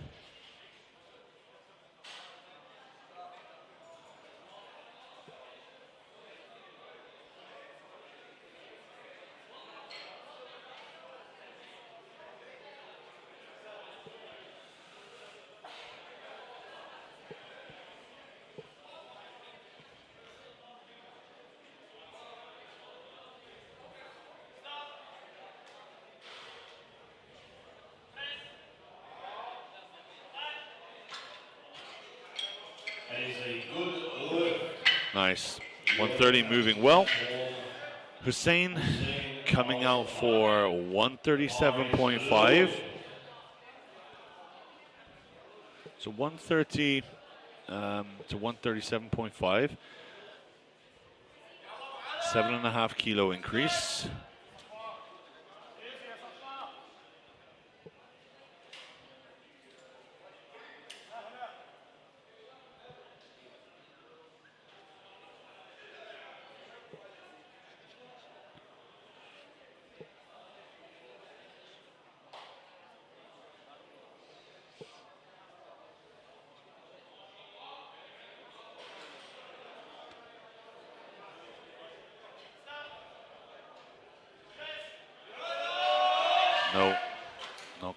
That is a good lift. Nice. 130 moving well. Hussein coming out for 137.5. So 130 to 137.5. 7.5 kilo increase.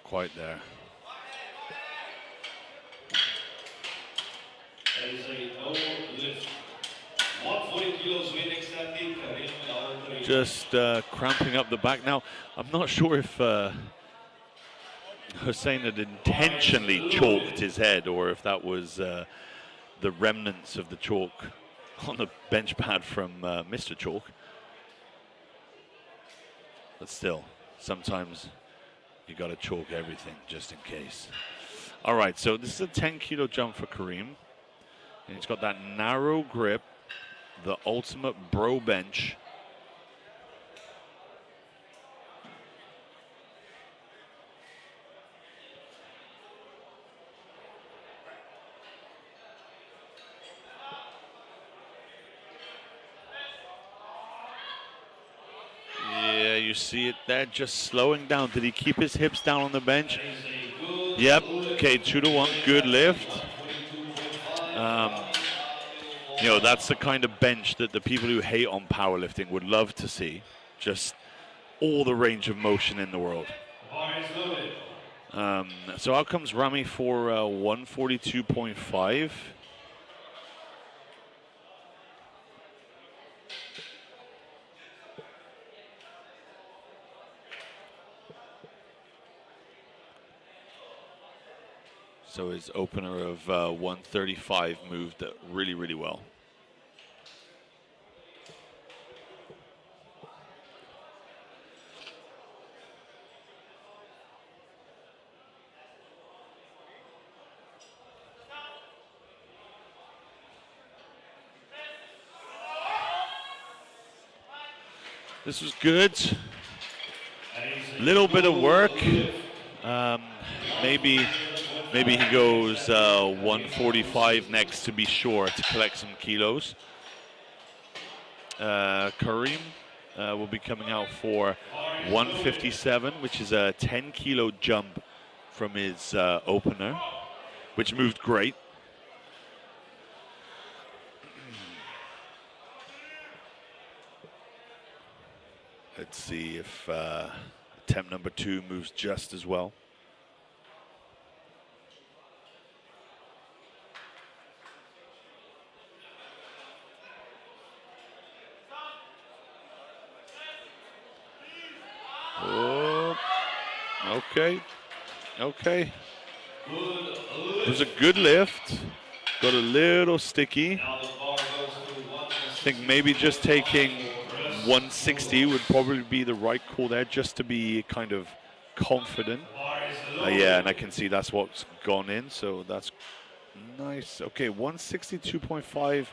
not quite there. There is a no lift. 140 kilos weight extended. Just cramping up the back. Now, I'm not sure if Hussein had intentionally chalked his head or if that was the remnants of the chalk on the bench pad from Mr. Chalk. But still, sometimes you got to chalk everything just in case. All right, so this is a 10-kilo jump for Kareem. And he's got that narrow grip, the ultimate bro bench. Yeah, you see it there, just slowing down. Did he keep his hips down on the bench? Yep, okay, 2-to-1, good lift. You know, that's the kind of bench that the people who hate on powerlifting would love to see. Just all the range of motion in the world. So out comes Rami for 142.5. So his opener of 135 moved really, really well. This was good. Little bit of work. Maybe he goes 145 next to be sure to collect some kilos. Kareem will be coming out for 157, which is a 10-kilo jump from his opener, which moved great. Let's see if attempt number 2 moves just as well. Oh, okay. It was a good lift. Got a little sticky. I think maybe just taking 160 would probably be the right call there, just to be kind of confident. Yeah, and I can see that's what's gone in, so that's nice. Okay, 162.5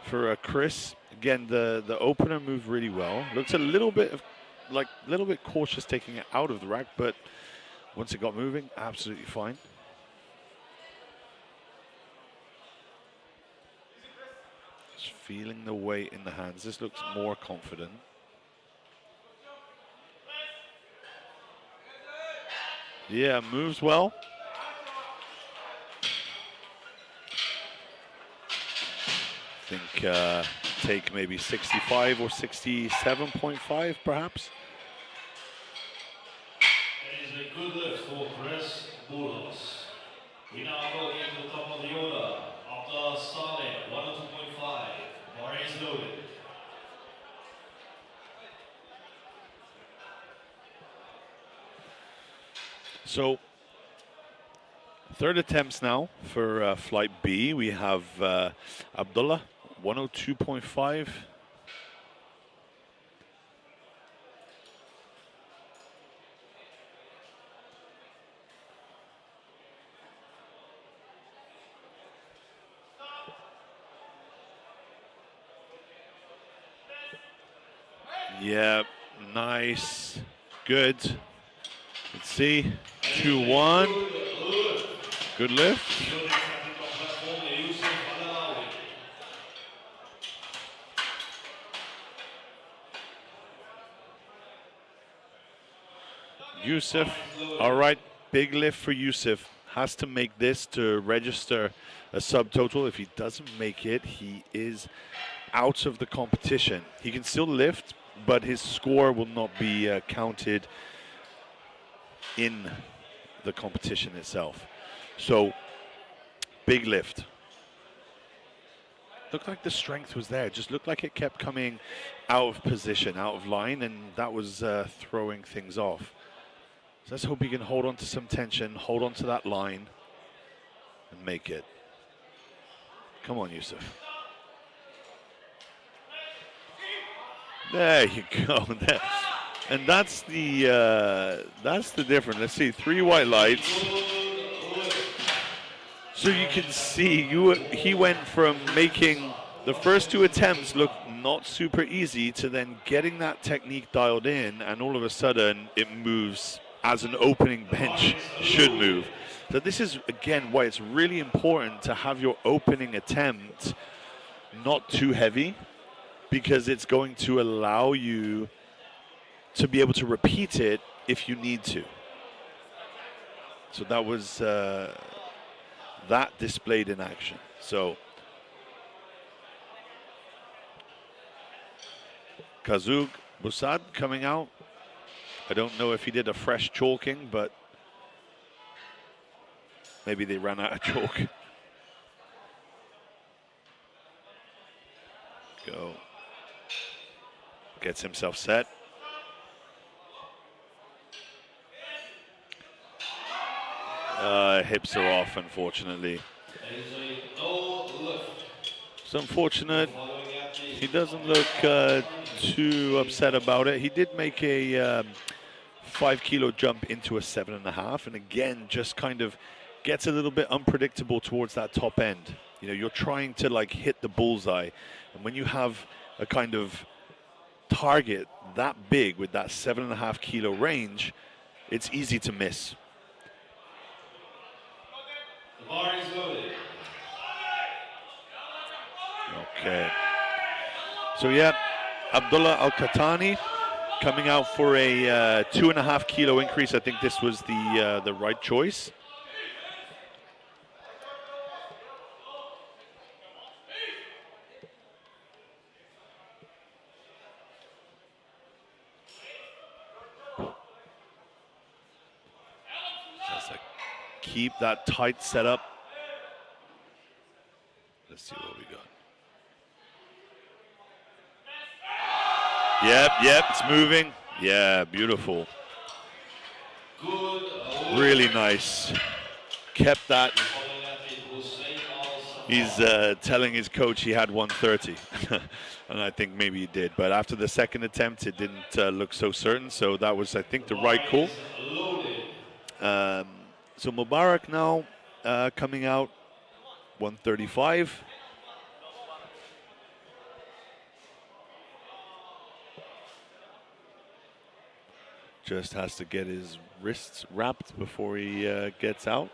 for Chris. Again, the opener moved really well. Looks a little bit cautious taking it out of the rack, but once it got moving, absolutely fine. Just feeling the weight in the hands. This looks more confident. Yeah, moves well. I think take maybe 65 or 67.5 perhaps. It is a good lift for Chris Boulos. We now go into the top of the order after Saleh, 102.5. Bar is loaded. So, third attempts now for flight B. We have Abdullah, 102.5. Yeah, nice, good. Let's see, 2-1, good lift. Yusuf, all right, big lift for Yusuf. Has to make this to register a subtotal. If he doesn't make it, he is out of the competition. He can still lift, but his score will not be counted in the competition itself. So, big lift. Looked like the strength was there. Just looked like it kept coming out of position, out of line, and that was throwing things off. So let's hope he can hold on to some tension, hold on to that line, and make it. Come on, Yusuf. There you go. And that's the difference. Let's see, 3 white lights. So you can see he went from making the first 2 attempts look not super easy to then getting that technique dialed in, and all of a sudden it moves as an opening bench should move. So this is, again, why it's really important to have your opening attempt not too heavy, because it's going to allow you to be able to repeat it if you need to. So that was that displayed in action. So Kazug Busad coming out. I don't know if he did a fresh chalking, but maybe they ran out of chalk. Go. Gets himself set. Hips are off, unfortunately. It's unfortunate. He doesn't look too upset about it. He did make a 5 kilo jump into a 7.5, and again, just kind of gets a little bit unpredictable towards that top end. You know, you're trying to like hit the bullseye, and when you have a kind of target that big with that 7.5 kilo range, it's easy to miss. The bar is loaded. Okay. So yeah, Abdullah Al-Katani coming out for a 2.5 kilo increase. I think this was the right choice. Keep that tight setup. Let's see what we got. Yep, it's moving. Yeah, beautiful. Really nice. Kept that. He's telling his coach he had 130. And I think maybe he did. But after the second attempt, it didn't look so certain. So that was, I think, the right call. So Mubarak now coming out 135. Just has to get his wrists wrapped before he gets out.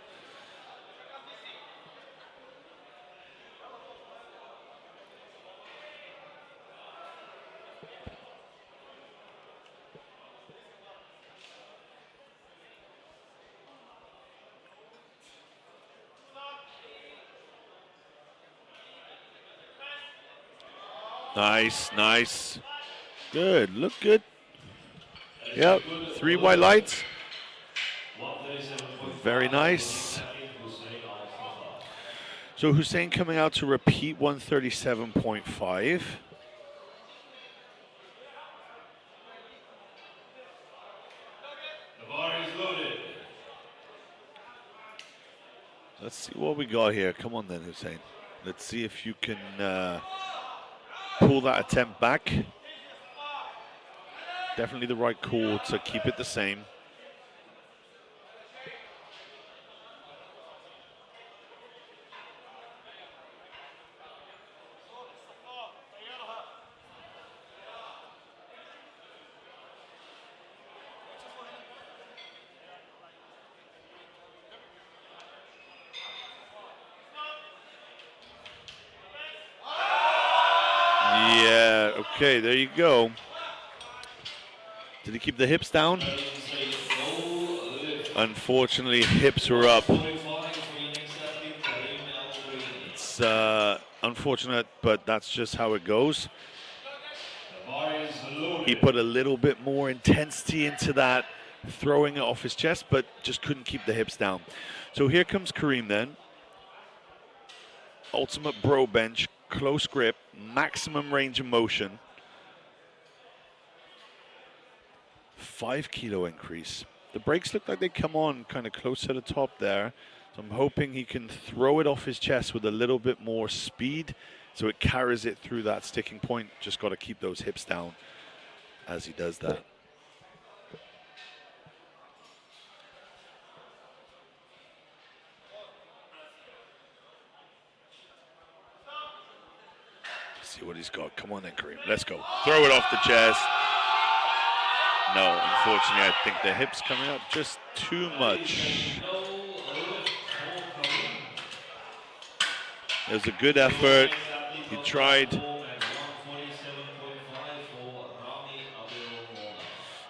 Nice. Good, look good. Yep, 3 white lights. Very nice. So Hussein coming out to repeat 137.5. The bar is loaded. Let's see what we got here. Come on then, Hussein. Let's see if you can pull that attempt back. Definitely the right call to keep it the same. Yeah, okay, there you go. Did he keep the hips down? Unfortunately, hips were up. It's unfortunate, but that's just how it goes. He put a little bit more intensity into that throwing it off his chest, but just couldn't keep the hips down. So here comes Kareem then. Ultimate bro bench, close grip, maximum range of motion. 5 kilo increase. The brakes look like they come on kind of close to the top there. So I'm hoping he can throw it off his chest with a little bit more speed so it carries it through that sticking point. Just got to keep those hips down as he does that. Let's see what he's got. Come on then, Kareem. Let's go. Throw it off the chest. No, unfortunately, I think the hips coming up just too much. It was a good effort. He tried.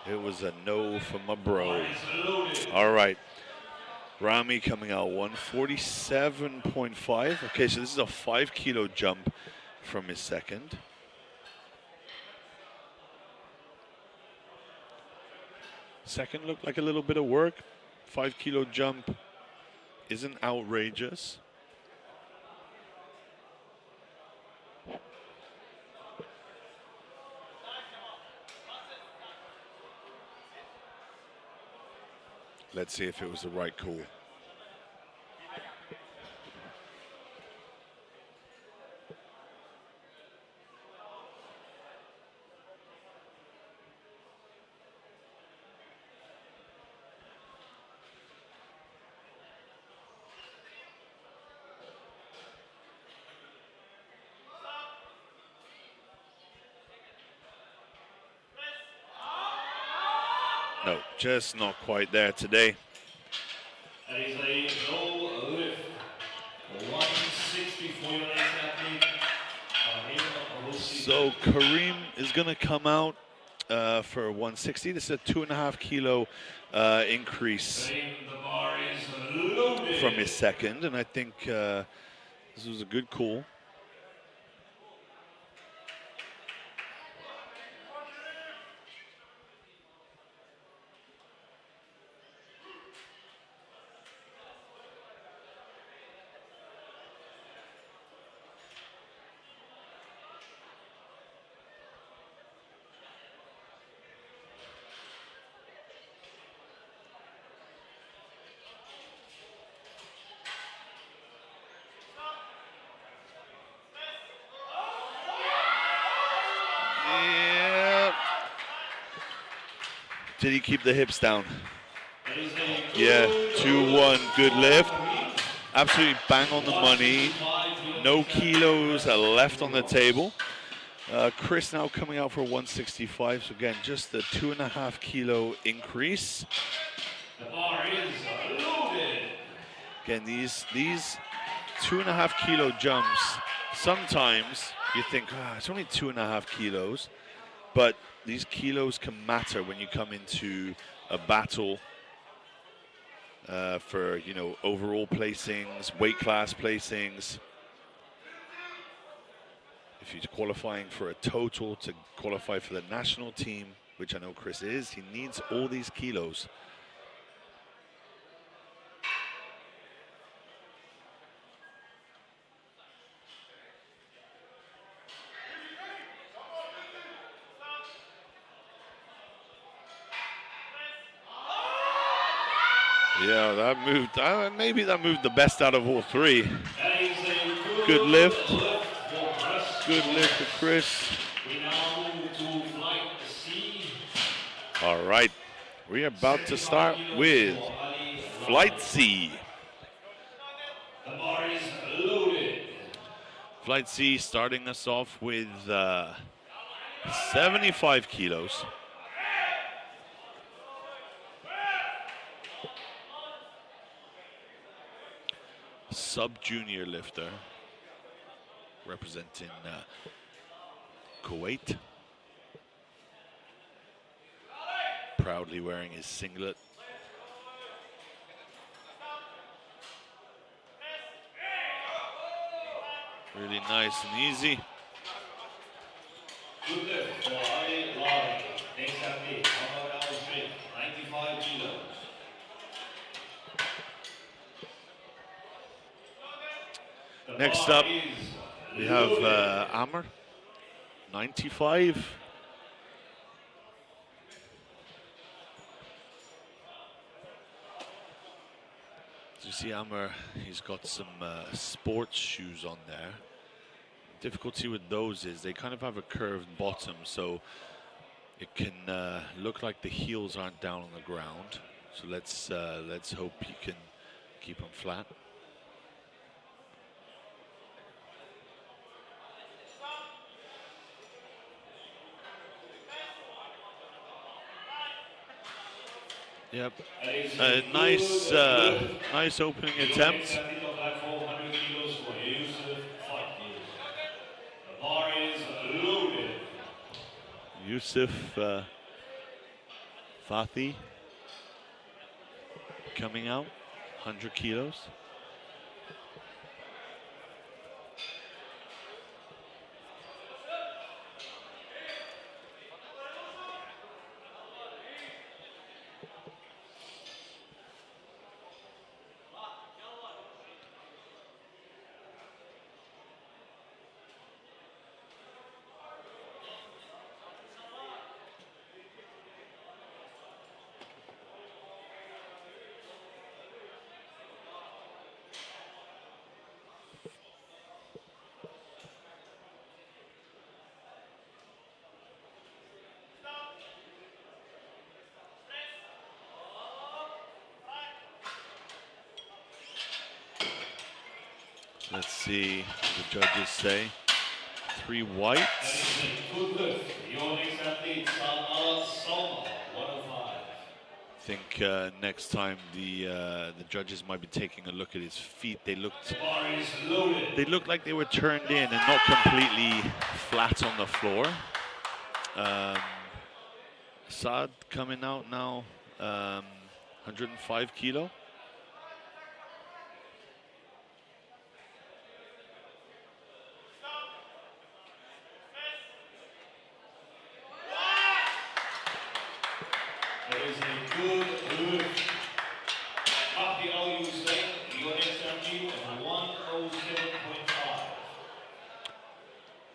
It was a no for my bro. All right. Rami coming out 147.5. Okay, so this is a 5 kilo jump from his second. Second looked like a little bit of work. 5 kilo jump isn't outrageous. Let's see if it was the right call. No, just not quite there today. That is a no lift. 160 for your next athlete. So Kareem is going to come out for 160. This is a 2.5 kilo increase The bar is loaded. from his second, and I think this was a good call. Did he keep the hips down? Yeah, 2-1, good lift. Absolutely bang on the money. No kilos left on the table. Chris now coming out for 165. So again, just the 2.5 kilo increase. The bar is loaded. Again, these 2.5 kilo jumps, sometimes you think, it's only 2.5 kilos, but these kilos can matter when you come into a battle for, overall placings, weight class placings. If he's qualifying for a total to qualify for the national team, which I know Chris is, he needs all these kilos. Yeah, that moved. Maybe that moved the best out of all three. Good lift. Good lift for Chris. All right. We are about to start with Flight C. The bar is loaded. Flight C starting us off with 75 kilos. Sub-junior lifter representing Kuwait. Proudly wearing his singlet. Really nice and easy. Good lift for Ali Lari. Next athlete, 95 kg. Next up, we have Amr, 95. As you see, Amr, he's got some sports shoes on there. Difficulty with those is they kind of have a curved bottom, so it can look like the heels aren't down on the ground. So let's hope he can keep them flat. Yep, nice opening attempt. Yusuf Fathi coming out, 100 kilos. Let's see what the judges say. 3 whites. I think next time the judges might be taking a look at his feet. They looked like they were turned in and not completely flat on the floor. Saad coming out now, 105 kilo.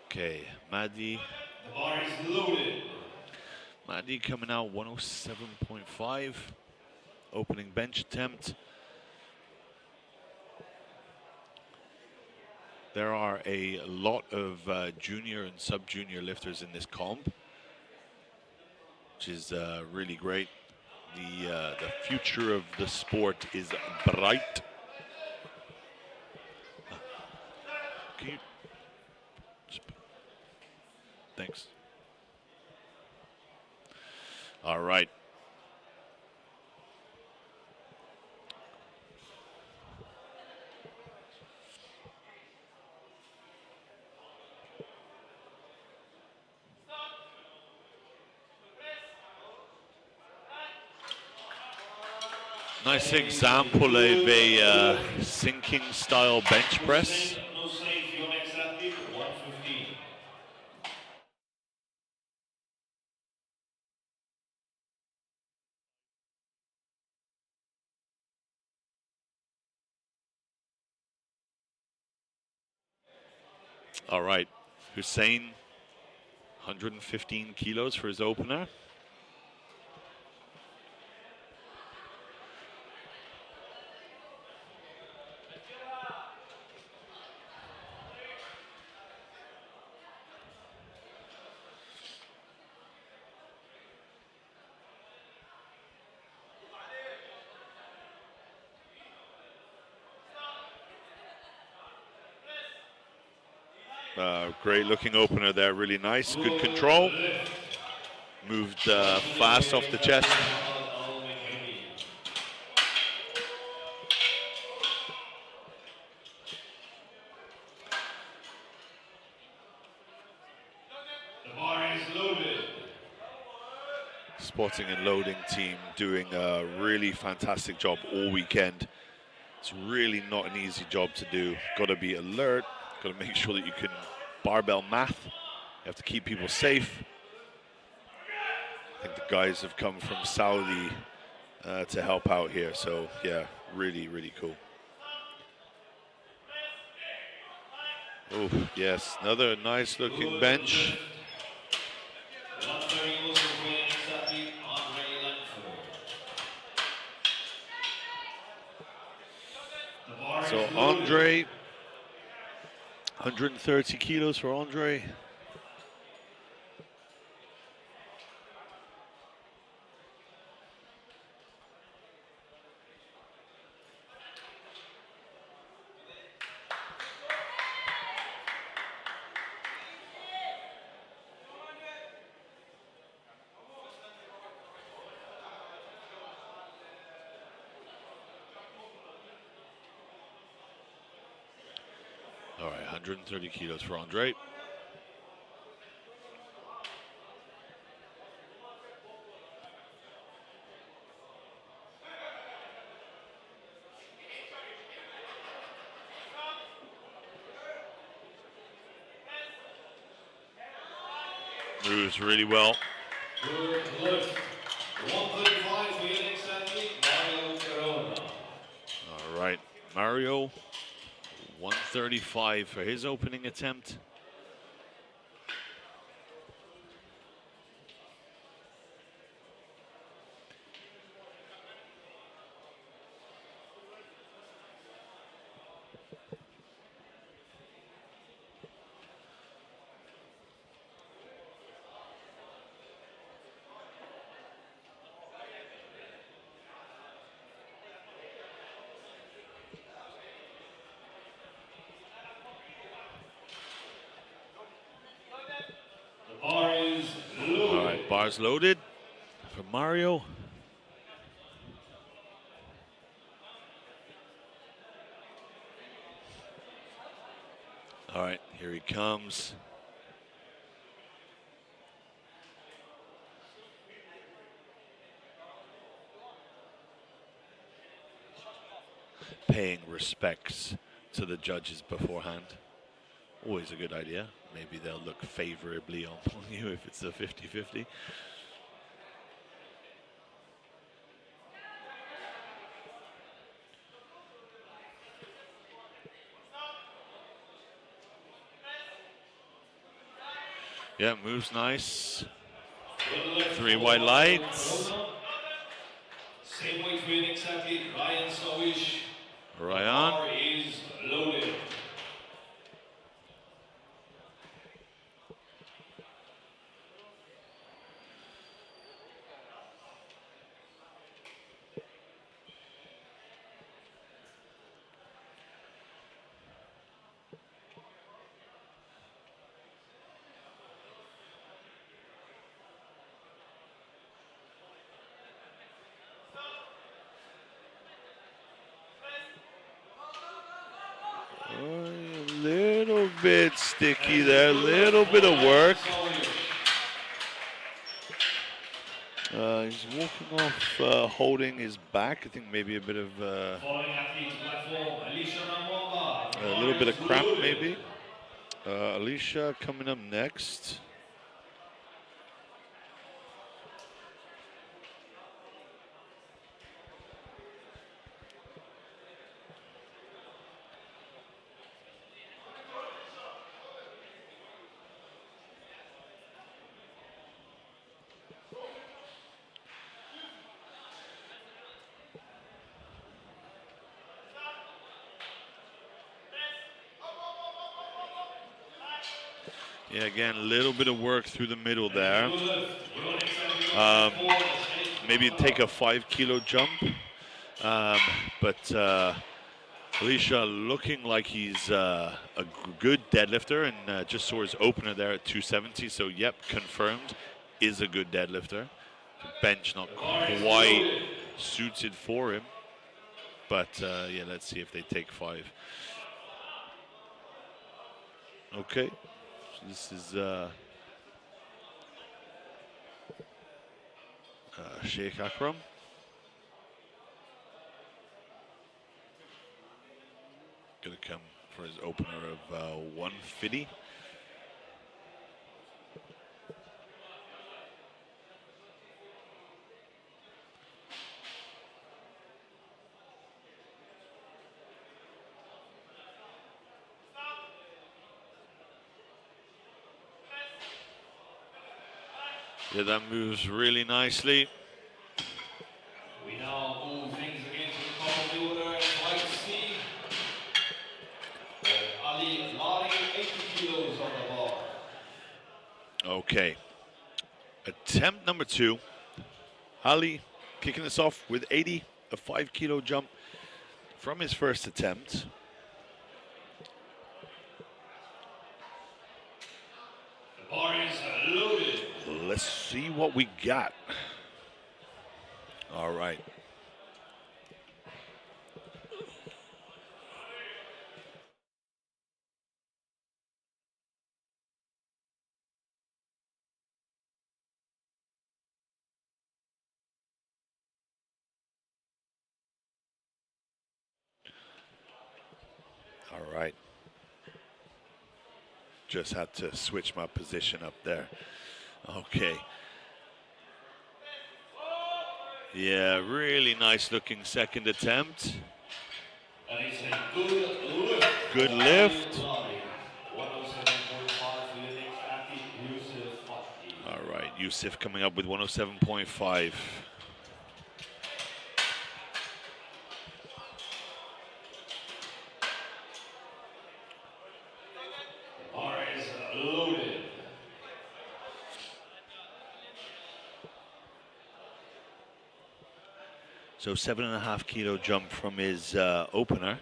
Okay, Mahdi. The bar is loaded. Mahdi coming out 107.5. Opening bench attempt. There are a lot of junior and sub-junior lifters in this comp, which is really great. The future of the sport is bright. Can you thanks. All right. Nice example of a sinking style bench press. All right, Hussein, 115 kilos for his opener. Great looking opener there, really nice, good control. Moved fast off the chest. The bar is loaded. Spotting and loading team doing a really fantastic job all weekend. It's really not an easy job to do. Got to be alert, got to make sure that you can barbell math. You have to keep people safe. I think the guys have come from Saudi to help out here. So yeah, really, really cool. Oh, yes, another nice looking bench. 130 kilos for the next athlete, Andre Langford. The bar So is loaded. Andre, 130 kilos for Andre. All right, 130 kilos for Andre. Moves really well. Good lift. 135 for your next athlete, Mario Corona. All right, Mario, 135 for his opening attempt. The bar is loaded. All right, bars loaded for Mario. All right, here he comes. Paying respects to the judges beforehand. Always a good idea. Maybe they'll look favorably on you if it's a 50-50. Yeah, moves nice. Good lift. 3 white lights. Same weight for your next athlete, Ryan Sowish. Ryan. Bar is loaded. A little bit sticky there, a little bit of work. He's walking off, holding his back. I think maybe a bit of Following athlete platform, Alicia Namwamba. a little bit of cramp, maybe. Alicia coming up next. Yeah, again, a little bit of work through the middle there. Maybe take a 5-kilo jump. But Alicia looking like he's a good deadlifter, and just saw his opener there at 270. So, yep, confirmed, is a good deadlifter. The bench not quite suited for him. But, yeah, let's see if they take 5. Okay. So this is Sheikh Akram. Gonna come for his opener of 150. Yeah, that moves really nicely. We now move things again to the top of the order and white C. Ali loading 80 kilos on the bar. Okay. Attempt number 2. Ali kicking us off with 80, a 5-kilo jump from his first attempt. The bar is loaded. Let's see what we got. All right. All right. Just had to switch my position up there. Okay. Yeah, really nice looking second attempt. That is a good lift. Good lift. 107.5 for your next athlete, Yusuf Fatih. All right, Yusuf coming up with 107.5. Bar is loaded. So 7.5-kilo jump from his opener.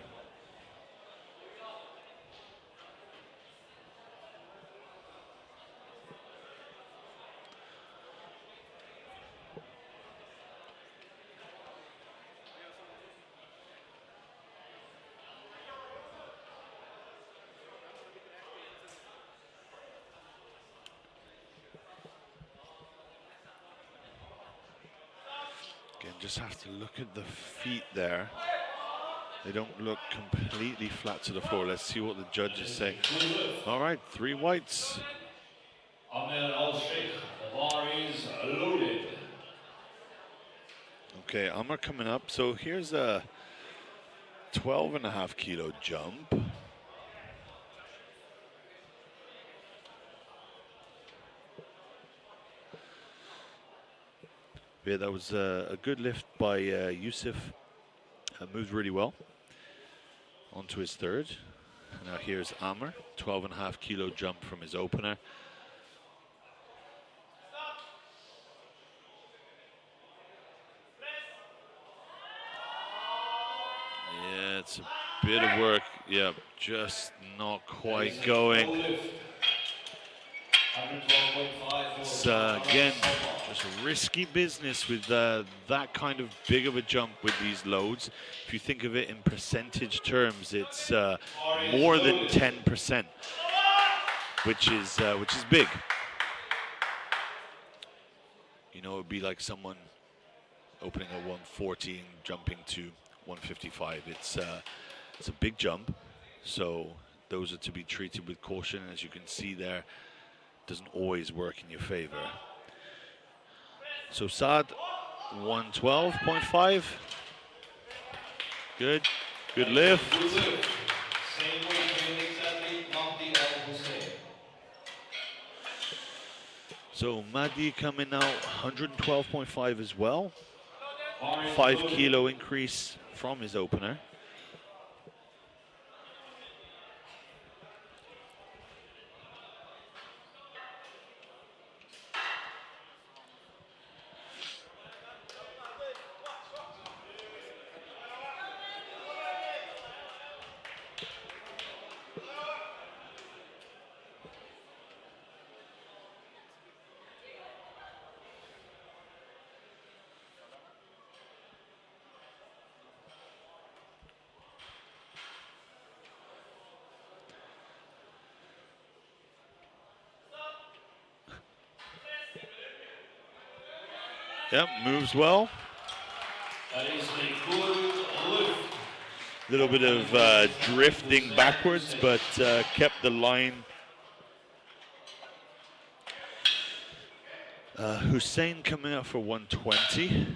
Again, just have to look at the feet there. They don't look completely flat to the floor. Let's see what the judges say. All right, 3 whites. Ahmed Al-Sheikh, the bar is loaded. Okay, Amr coming up. So here's a 12.5-kilo jump. Yeah, that was a good lift by Yusuf. Moved really well. Onto his third. Now here's Amr, 12.5-kilo jump from his opener. Yeah, it's a bit of work. Yeah, just not quite going. It's again just a risky business with that kind of big of a jump with these loads. If you think of it in percentage terms, it's more than 10%, which is big. You know, it would be like someone opening at 140 and jumping to 155. It's a big jump, so those are to be treated with caution. As you can see there, doesn't always work in your favor. So Saad, 112.5. Good lift. So Mahdi coming out 112.5 as well. 5-kilo increase from his opener. Yep, moves well. That is a good lift. Little bit of drifting backwards, but kept the line. Hussein coming out for 120.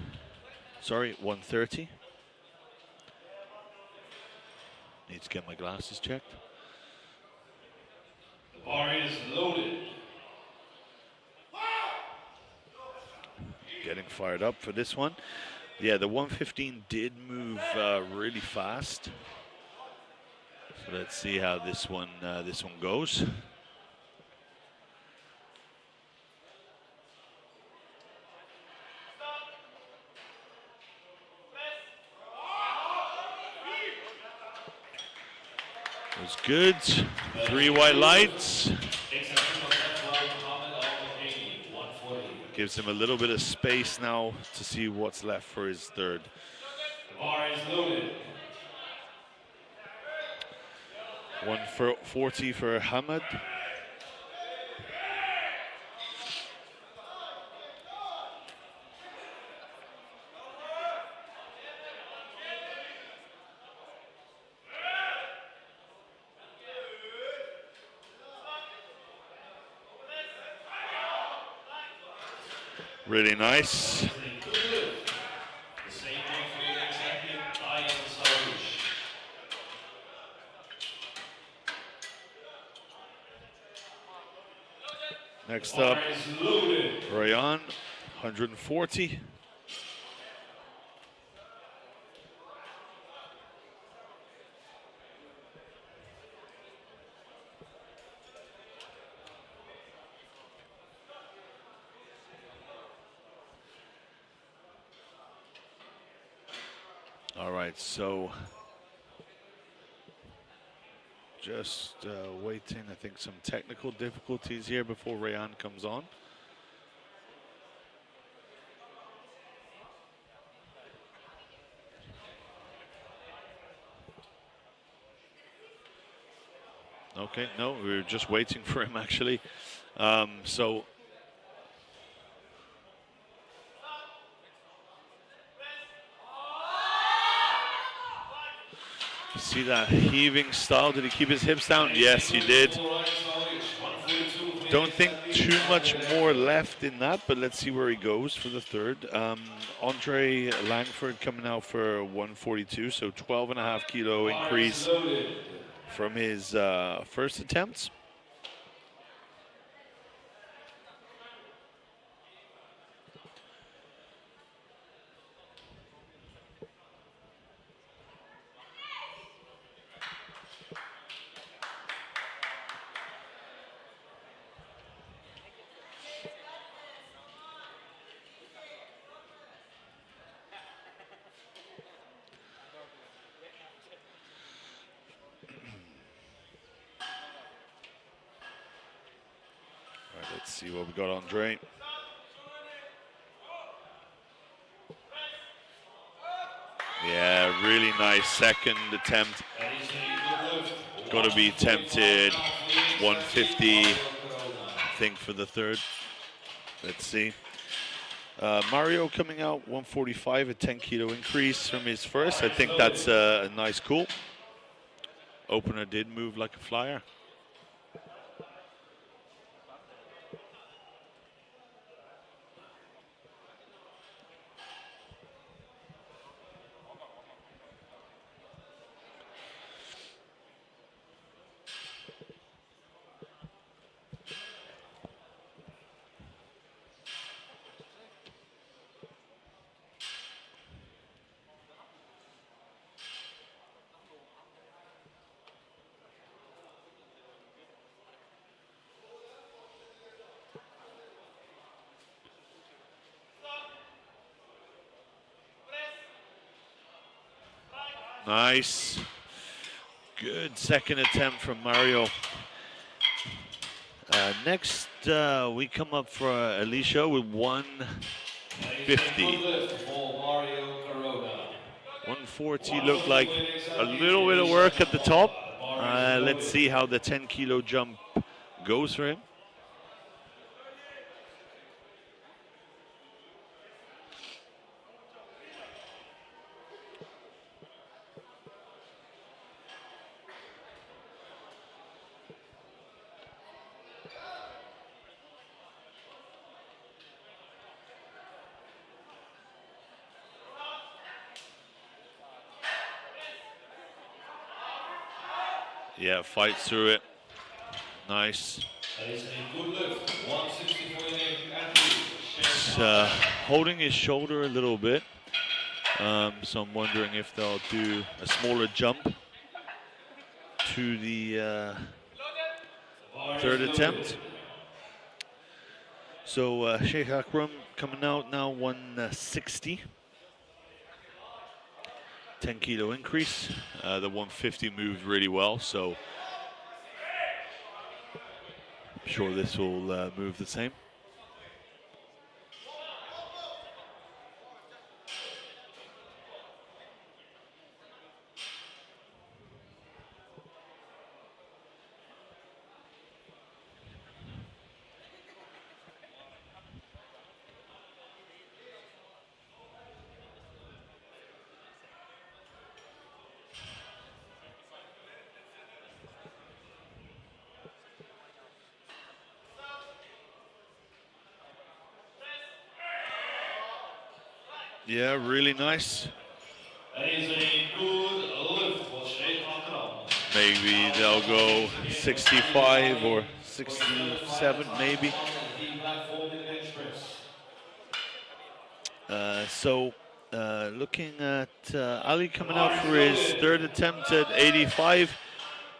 Sorry, 130. Need to get my glasses checked. The bar is loaded. getting fired up for this one. Yeah, the 115 did move really fast. So let's see how this one goes. It was good. 3 white lights. Gives him a little bit of space now to see what's left for his third. The bar is loaded. 140 for Hamad. Really nice. Next up, Ryan, 140. All right, so just waiting. I think some technical difficulties here before Rayan comes on. Okay, no, we were just waiting for him actually. So see that heaving style? Did he keep his hips down? Yes, he did. Don't think too much more left in that, but let's see where he goes for the third. Andre Langford coming out for 142, so 12.5 kilo increase from his first attempts. Let's see what we got, Andre. Yeah, really nice second attempt. Got to be tempted. 150, I think, for the third. Let's see. Mario coming out 145, a 10 kilo increase from his first. I think that's a nice cool. Opener did move like a flyer. Nice. Good second attempt from Mario. Next, we come up for Alicia with 150. 140 looked like a little bit of work at the top. Let's see how the 10 kilo jump goes for him. Yeah, fights through it. Nice. He's holding his shoulder a little bit. So I'm wondering if they'll do a smaller jump to the third attempt. So Sheikh Akram coming out now 160. 10 kilo increase. The 150 moved really well, so I'm sure this will move the same. Yeah, really nice. That is a good lift for Sheikh Akram. Maybe they'll go 65 or 67, maybe. Looking at Ali coming out for his third attempt at 85.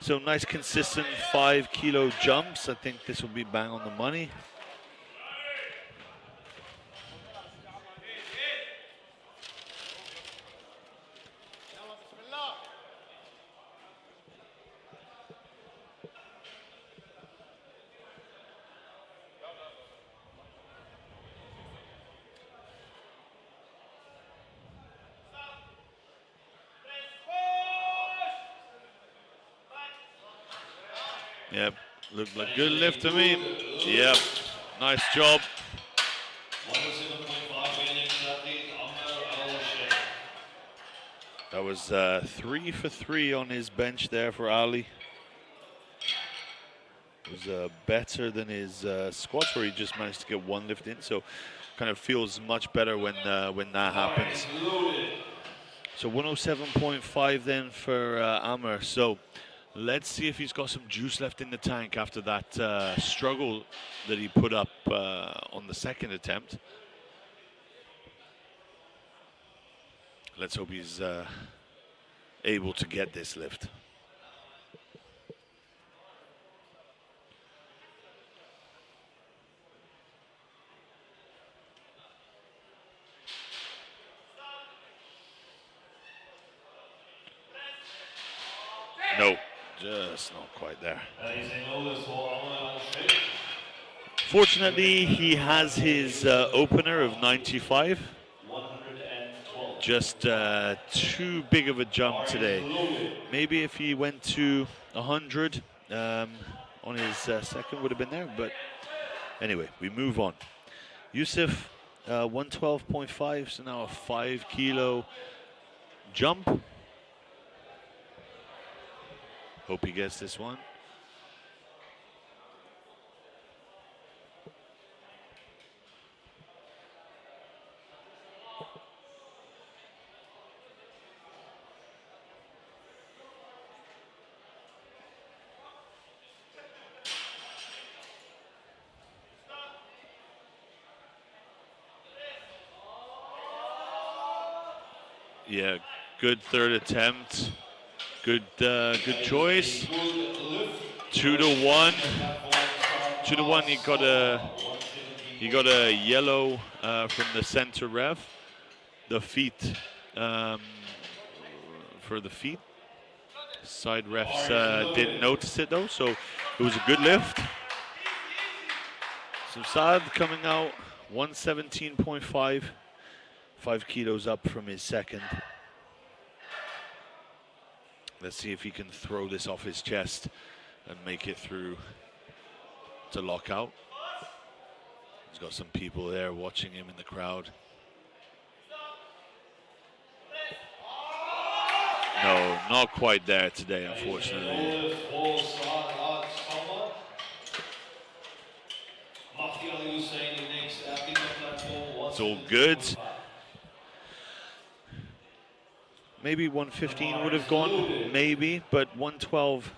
So nice consistent 5 kilo jumps. I think this will be bang on the money. Yep, looked like good lift to me. Yep, nice job. That was 3 for 3 on his bench there for Ali. It was better than his squats, where he just managed to get 1 lift in. So kind of feels much better when that happens. So 107.5 then for Amr. So let's see if he's got some juice left in the tank after that struggle that he put up on the second attempt. Let's hope he's able to get this lift. No, just not quite there. Fortunately, he has his opener of 95. Just too big of a jump today. Maybe if he went to 100 on his second would have been there, but anyway, we move on. Yusuf, 112.5, so now a 5 kilo jump. Hope he gets this one. Yeah, good third attempt. Good choice. 2 to 1. 2 to 1. He got a yellow from the center ref. The feet for the feet. Side refs didn't notice it though, so it was a good lift. So Saad coming out 117.5. 5 kilos up from his second. Let's see if he can throw this off his chest and make it through to lockout. He's got some people there watching him in the crowd. No, not quite there today, unfortunately. It's all good. Maybe 115 would have gone, maybe, but 112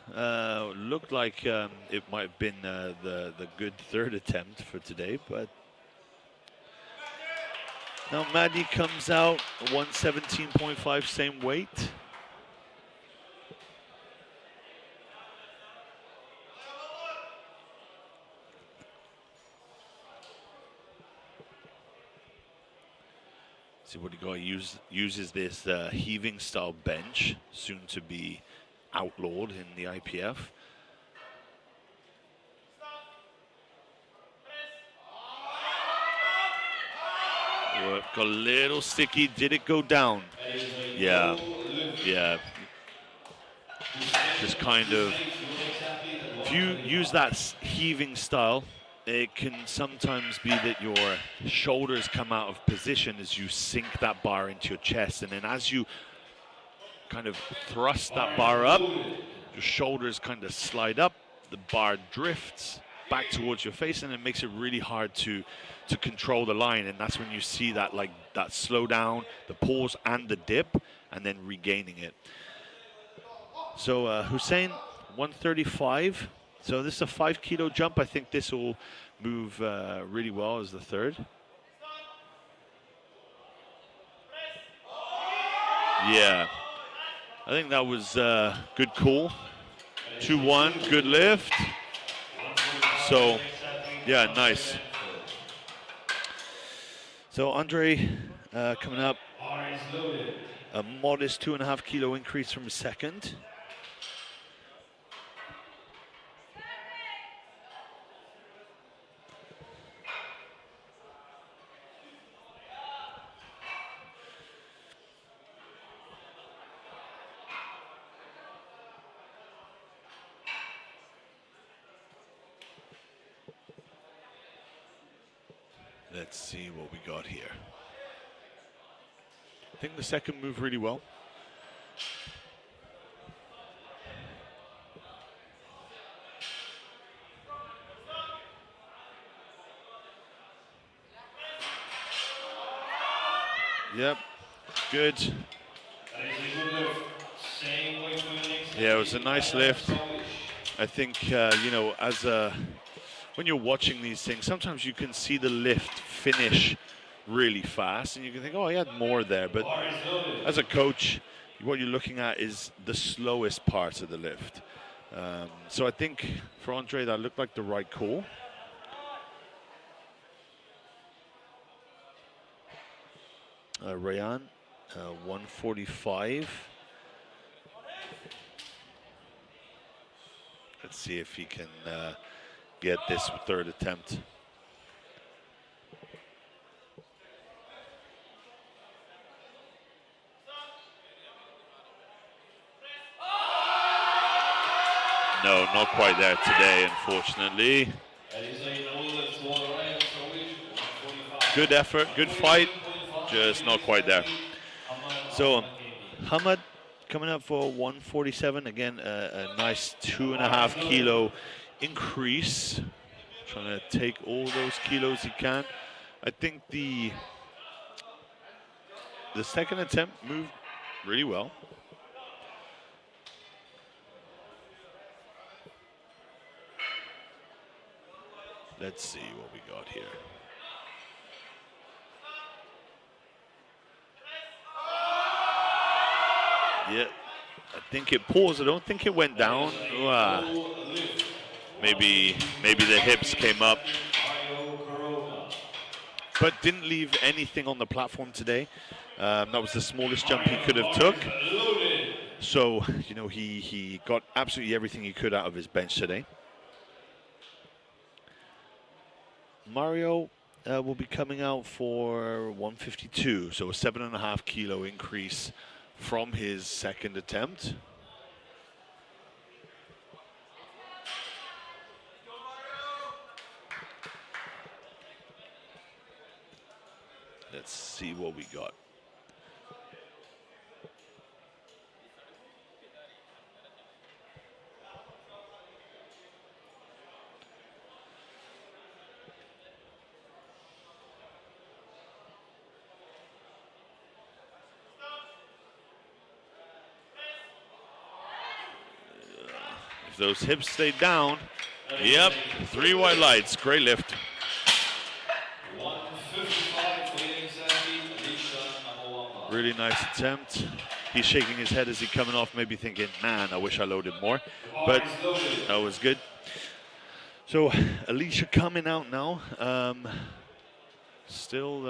looked like it might have been the good third attempt for today, but Now Maddie comes out 117.5, same weight. See what he got. Uses this heaving style bench, soon to be outlawed in the IPF. Got a little sticky. Did it go down? Yeah. Yeah. Just kind of, if you use that heaving style, it can sometimes be that your shoulders come out of position as you sink that bar into your chest. And then as you kind of thrust that bar up, your shoulders kind of slide up, the bar drifts back towards your face, and it makes it really hard to control the line. And that's when you see that, like, that slow down, the pause and the dip, and then regaining it. So Hussein, 135. So this is a 5 kilo jump. I think this will move really well as the third. Yeah, I think that was good call. 2-1, good lift. So, yeah, nice. So Andre coming up, a modest 2.5 kilo increase from second. Let's see what we got here. I think the second moved really well. Yep, good. Yeah, it was a nice lift. I think, you know, as a, when you're watching these things, sometimes you can see the lift finish really fast and you can think, oh, he had more there. But as a coach, what you're looking at is the slowest part of the lift. So I think for Andre, that looked like the right call. Rayan, 145. Let's see if he can get this third attempt. No, not quite there today, unfortunately. Good effort, good fight, just not quite there. So, Hamad coming up for 147. Again, a nice 2.5 kilo increase. Trying to take all those kilos he can. I think the second attempt moved really well. Let's see what we got here. Yeah, I think it paused. I don't think it went down. Maybe the hips came up, but didn't leave anything on the platform today. That was the smallest jump he could have took. So, you know, he got absolutely everything he could out of his bench today. Mario will be coming out for 152, so a 7.5 kilo increase from his second attempt. Let's see what we got. If those hips stay down, yep, 3 white lights, great lift. 155, Really nice attempt. He's shaking his head as he's coming off, maybe thinking, man, I wish I loaded more. But that was good. So Alicia coming out now. Still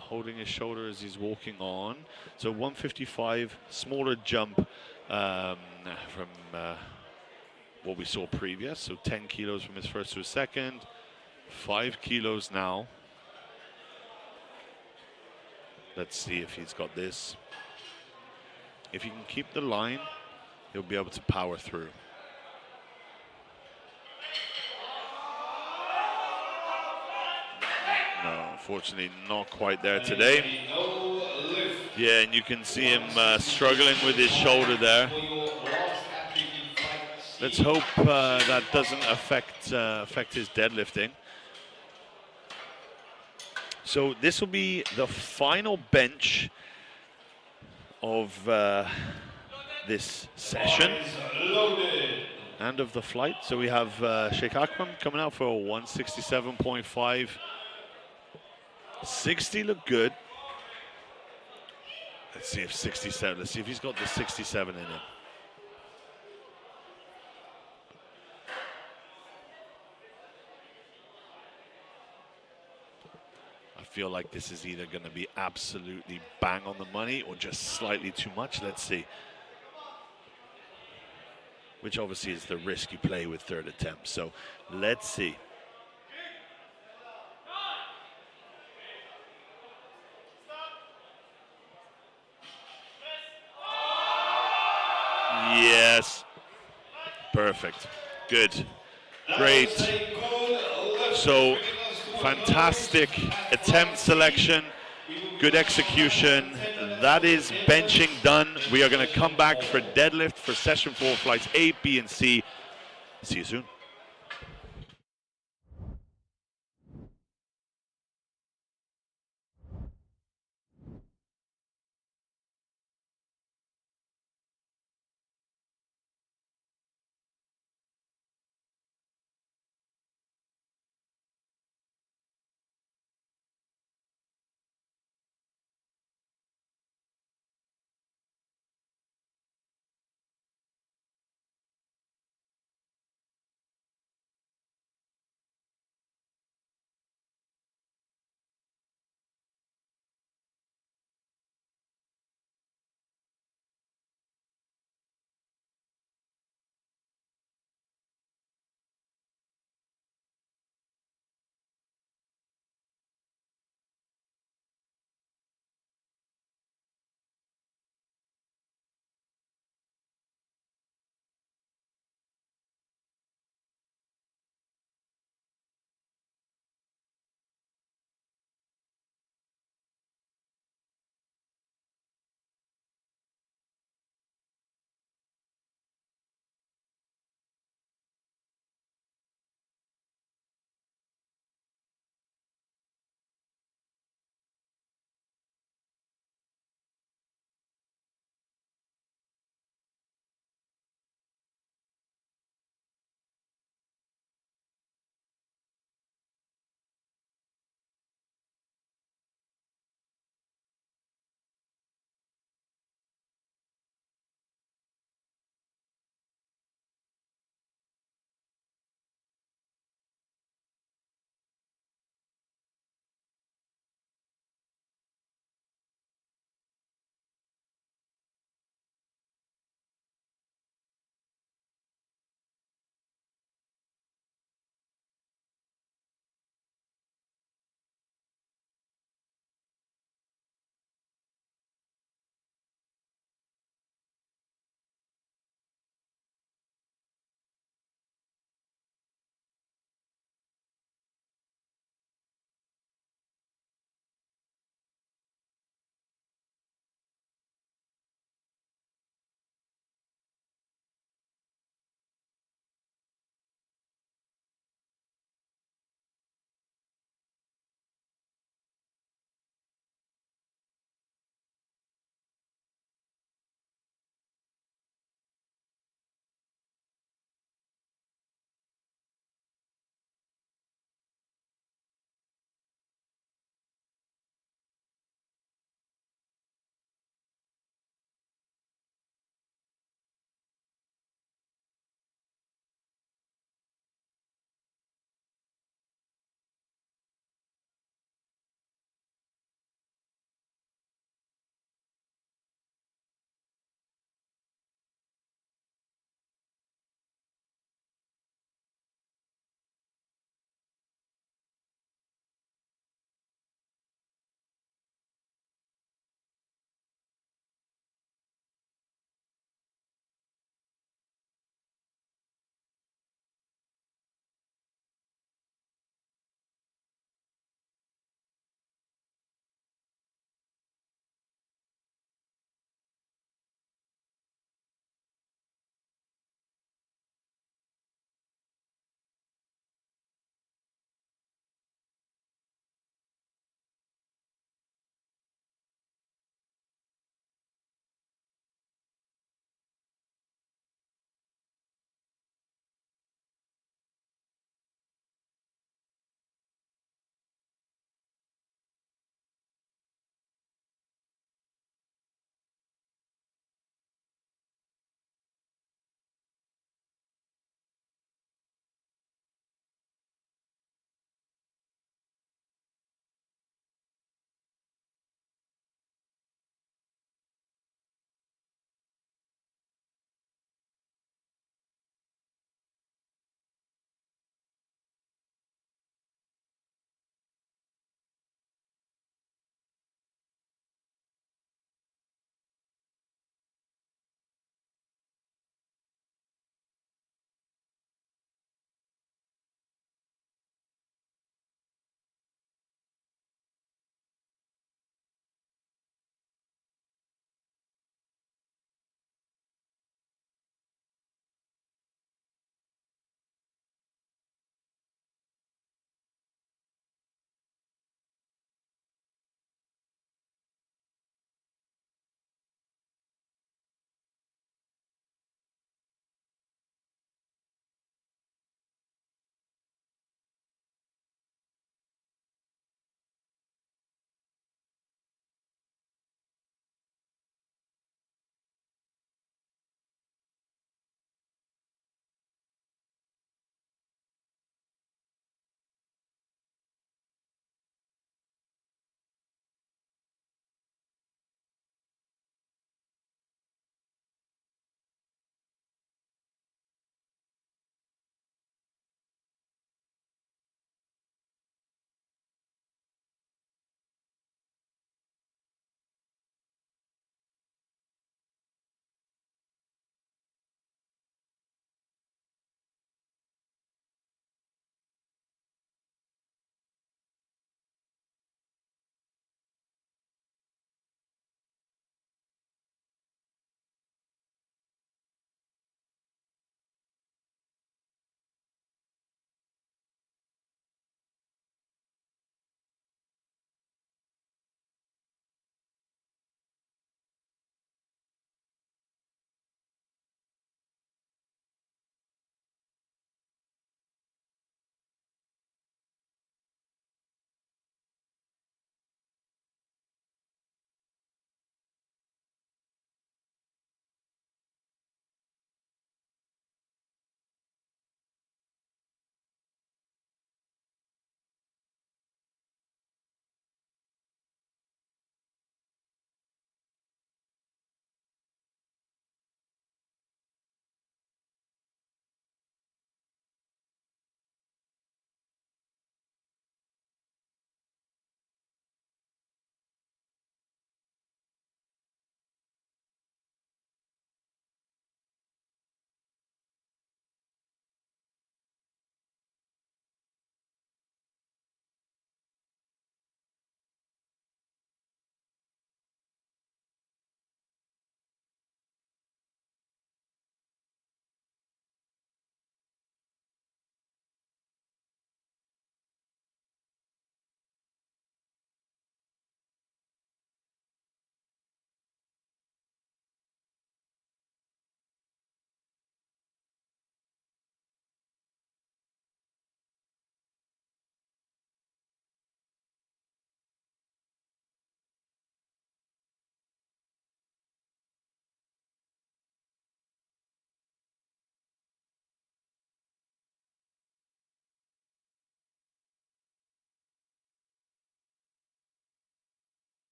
holding his shoulder as he's walking on. So 155, smaller jump from what we saw previous. So 10 kilos from his first to his second. 5 kilos now. Let's see if he's got this. If he can keep the line, he'll be able to power through. No, unfortunately not quite there today. Yeah, and you can see him struggling with his shoulder there. Let's hope that doesn't affect his deadlifting. So this will be the final bench of this session and of the flight. So we have Sheikh Akram coming out for a 167.5. 60 look good. Let's see if 67, let's see if he's got the 67 in him. I feel like this is either going to be absolutely bang on the money or just slightly too much. Let's see. Which obviously is the risk you play with third attempt. So let's see. Yes. Perfect. Good. Great. So fantastic attempt selection, good execution. That is benching done. We are going to come back for deadlift for session 4, flights A, B, and C. See you soon.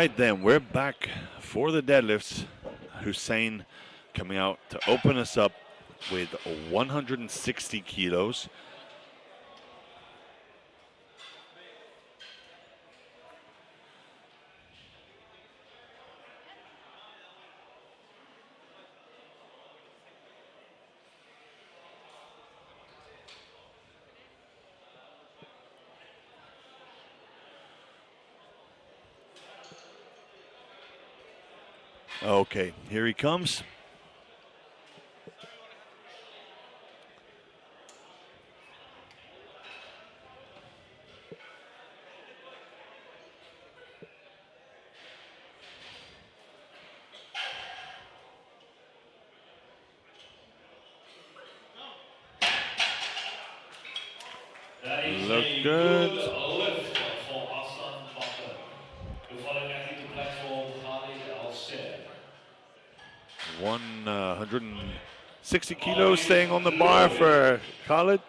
right then, we're back for the deadlifts. Hussein coming out to open us up with 160 kilos. Okay, here he comes. That is Look a good. lift for Hassan Bakr. The following athlete to platform, Khalid Al-Said. 160 kilos staying on the bar for Khalid.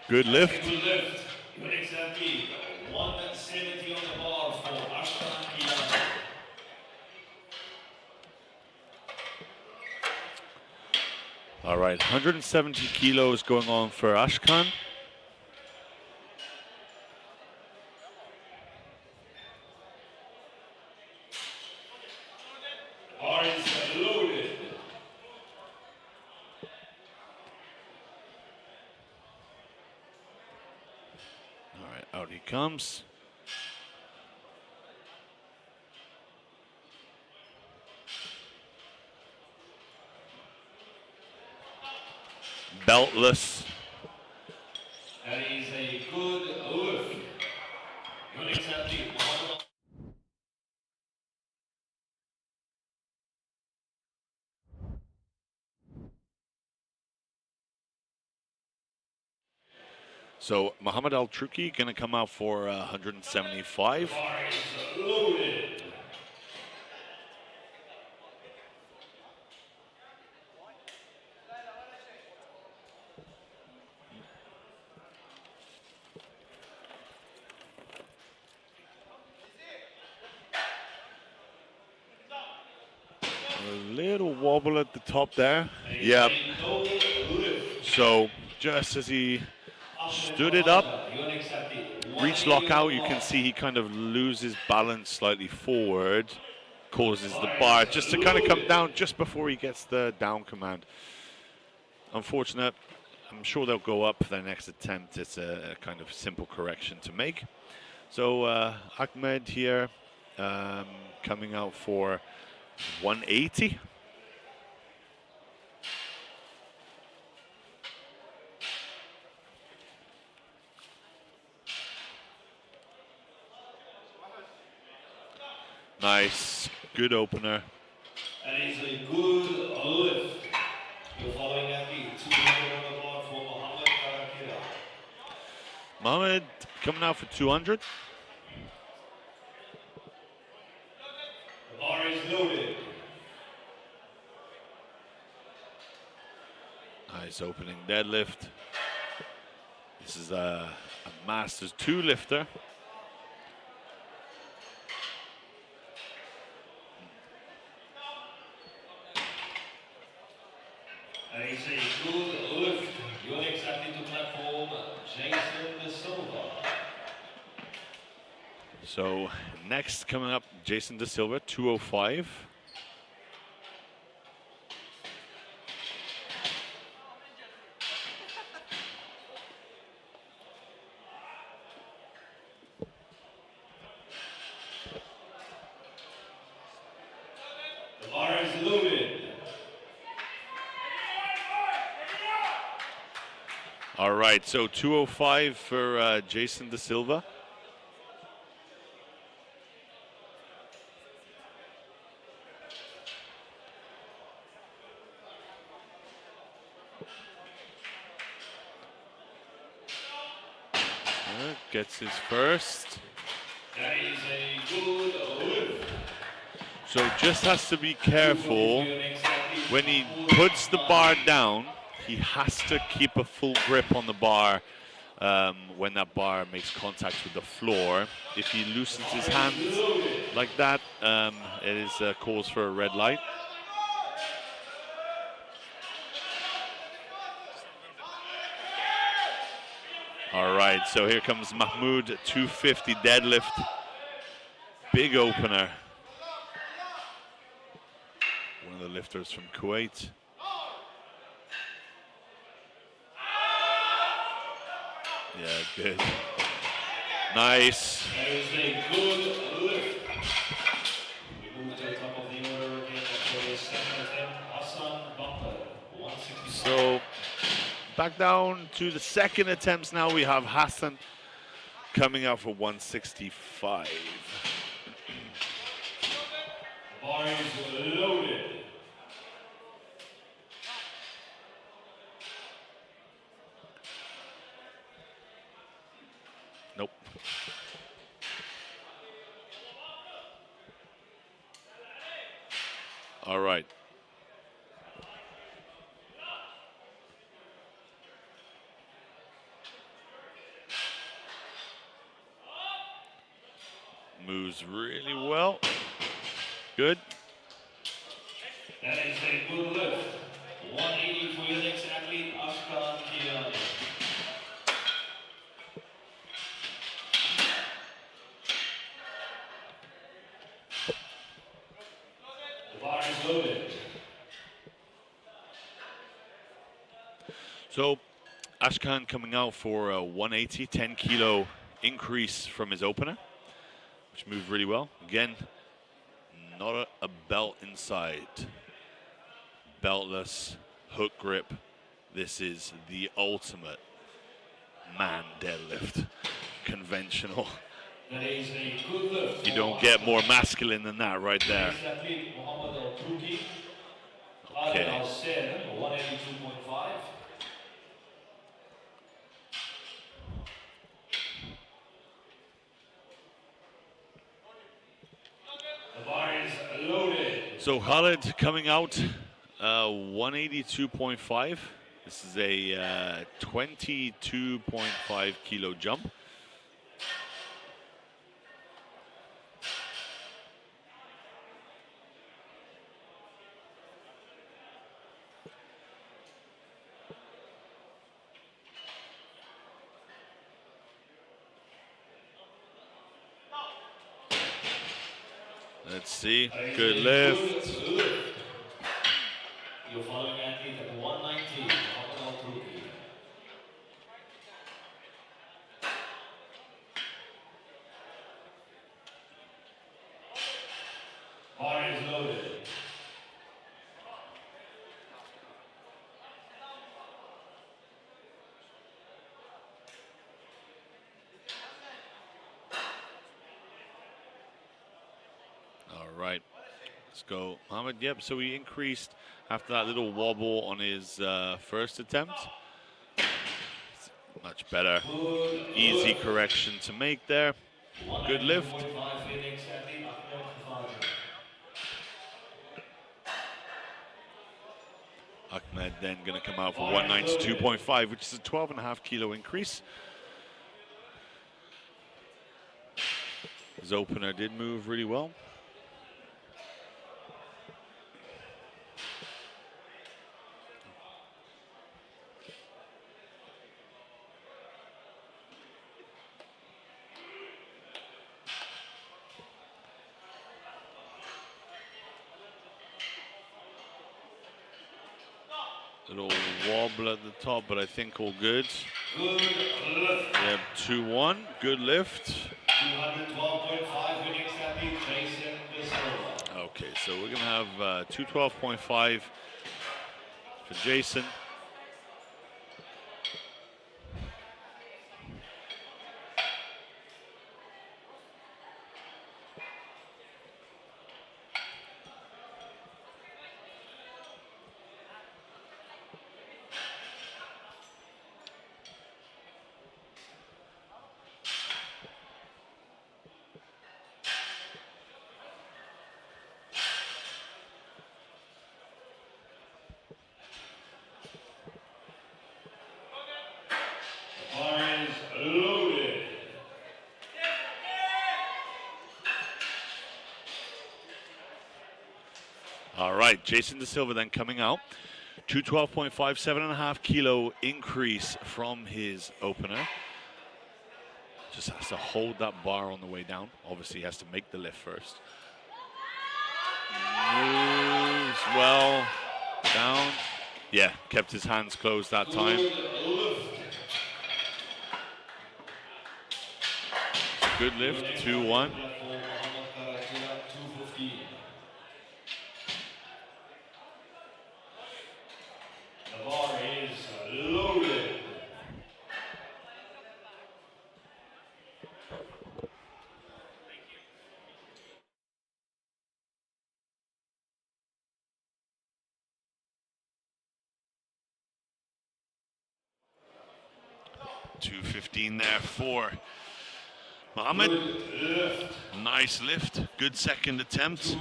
Good lift. Good lift. Your next athlete, 170 on the bar for Ashkan Kilan. All right, 170 kilos going on for Ashkan. Bar is loaded. All right, out he comes. Beltless. That is a good lift. Your next athlete, Muhammad. So Muhammad Al-Truki going to come out for 175. Bar is loaded. A little wobble at the top there. Yep. So just as he stood it up, reached lockout, you can see he kind of loses balance slightly forward, causes the bar just to kind of come down just before he gets the down command. Unfortunate. I'm sure they'll go up for their next attempt. It's a kind of simple correction to make. So Ahmed here coming out for 180. Nice, good opener. That is a good lift. Your following athlete, 200 on the bar for Mohammed Karakira. Mohammed coming out for 200. The bar is loaded. Nice opening deadlift. This is a Masters 2 lifter. That is a good lift. Your next athlete to platform, Jason De Silva. So next coming up, Jason De Silva, 205. The bar is loaded. All right, so 205 for Jason De Silva. Gets his first. That is a good lift. So just has to be careful when he puts the bar down. He has to keep a full grip on the bar when that bar makes contact with the floor. If he loosens his hand like that, it is a cause for a red light. All right, so here comes Mahmoud, 250 deadlift. Big opener. One of the lifters from Kuwait. Yeah, good. Nice. That is a good lift. We move to the top of the order again for the second attempt. Hassan Bakr, 165. So back down to the second attempts now. We have Hassan coming out for 165. Bar is loaded. Nope. All right. Moves really well. Good. That is a good lift. 180 for your next athlete, Ashkan Kiani. The bar is loaded. So Ashkan coming out for a 180, 10 kilo increase from his opener, which moved really well. Again, not a belt inside. Beltless, hook grip. This is the ultimate man deadlift. Conventional. That is a good lift. You don't get more masculine than that right there. Next athlete, Mohammed Al-Truki. Okay. Al-Sen, 182.5. The bar is loaded. So Khalid coming out 182.5. This is a 22.5 kilo jump. Let's see, good lift. Your following athlete at 190, Mohammed Al-Truki. Bar is loaded. All right, let's go, Mohammed. Yep, so he increased after that little wobble on his first attempt. Much better. Easy correction to make there. Good lift. Ahmed then going to come out for 192.5, which is a 12.5 kilo increase. His opener did move really well. Little wobble at the top, but I think all good. Good lift. We have 2-1, good lift. 212.5 winning athlete, Jason Bissola. Okay, so we're gonna have 212.5 for Jason. right, Jason De Silva then coming out. 212.5, 7.5 kilo increase from his opener. Just has to hold that bar on the way down. Obviously, he has to make the lift first. Moves well down. Yeah, kept his hands closed that time. Good lift, 2-1. The bar is loaded. $215 there for Mohammed. Nice lift, good second attempt.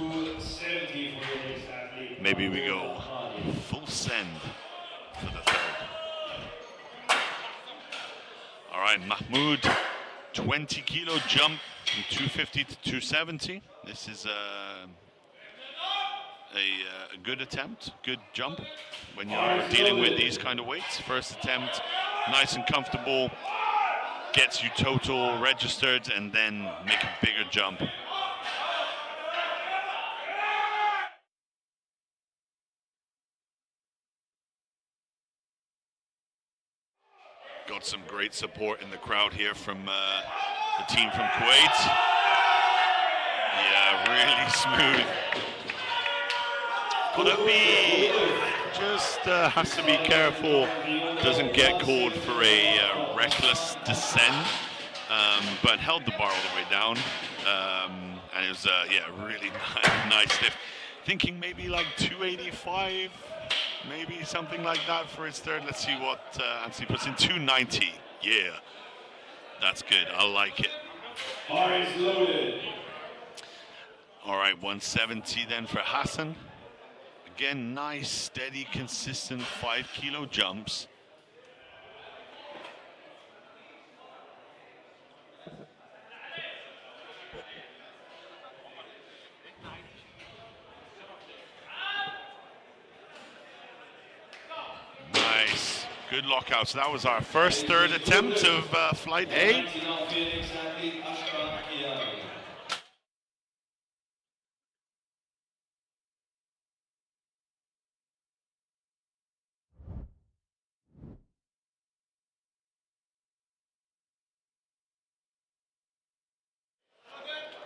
Maybe we go full send for the third. All right, Mahmoud, 20 kilo jump from 250 to 270. This is a good attempt, good jump when you're dealing with these kind of weights. First attempt, nice and comfortable, gets you total registered, and then make a bigger jump. Got some great support in the crowd here from the team from Kuwait. Yeah, really smooth. Gotta be, just has to be careful, doesn't get called for a reckless descent, but held the bar all the way down, and it was, yeah, really nice lift. Thinking maybe like 285, maybe something like that for his third. Let's see what Anthony puts in. 290, yeah, that's good, I like it. Bar is loaded. All right, 170 then for Hassan. Again, nice, steady, consistent 5 kilo jumps. Nice, good lockout. So that was our first third attempt of flight A.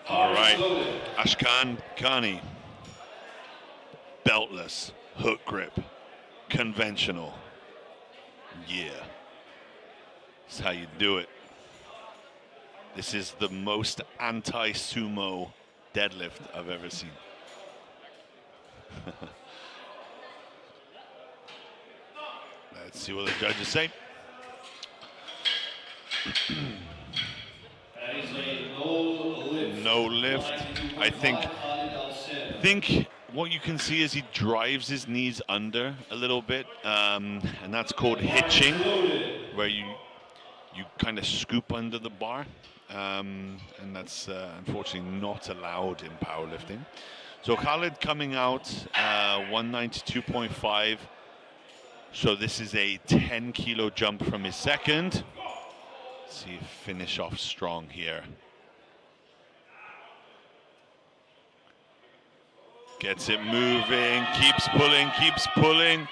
All right, Ashkan Khani, beltless, hook grip, conventional. Yeah, that's how you do it. This is the most anti-sumo deadlift I've ever seen. Let's see what the judges say. No lift. I think what you can see is he drives his knees under a little bit, and that's called hitching, where you kind of scoop under the bar, and that's unfortunately not allowed in powerlifting. So Khalid coming out 192.5. So this is a 10 kilo jump from his second. Let's see if finish off strong here. Gets it moving, keeps pulling, keeps pulling.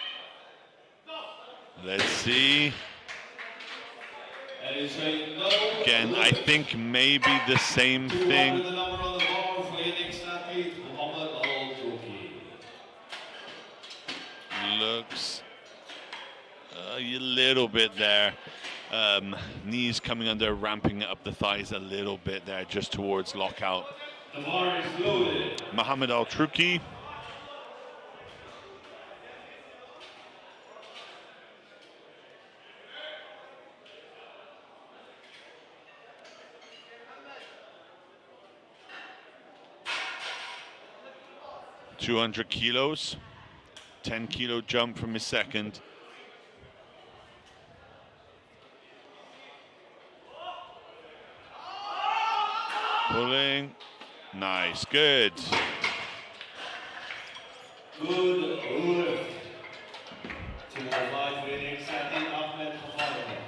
Let's see. Again, I think maybe the same thing. Looks a little bit there. Knees coming under, ramping up the thighs a little bit there, just towards lockout. The bar is loaded. Mohammed Al-Truki. $200 kilos, 10 kilo jump from his second. Pulling, nice, good. Good lift. 205 for the next athlete, Ahmed Khafaleh.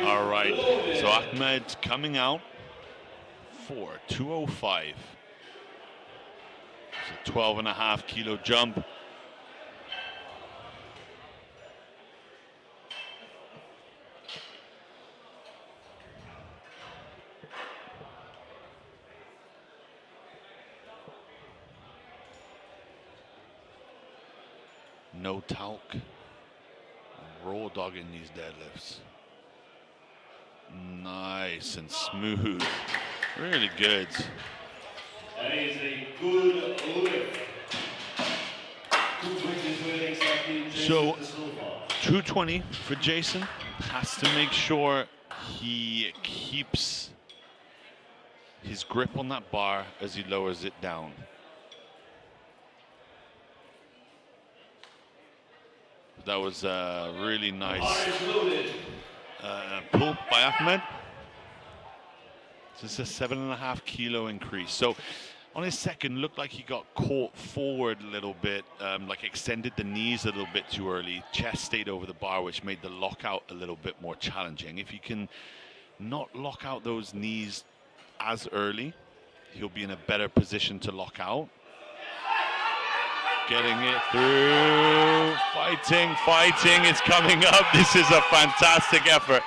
All right, so Ahmed coming out for 205. It's a 12.5 kilo jump. No talc, raw dogging these deadlifts. Nice and smooth, really good. That is a good lift. 220 for the next athlete, So, Jason Silva. 220 for Jason. Has to make sure he keeps his grip on that bar as he lowers it down. That was a really nice pull by Ahmed. So it's a 7.5 kilo increase. So on his second, looked like he got caught forward a little bit, like extended the knees a little bit too early. Chest stayed over the bar, which made the lockout a little bit more challenging. If he can not lock out those knees as early, he'll be in a better position to lock out. Getting it through, fighting, it's coming up. This is a fantastic effort.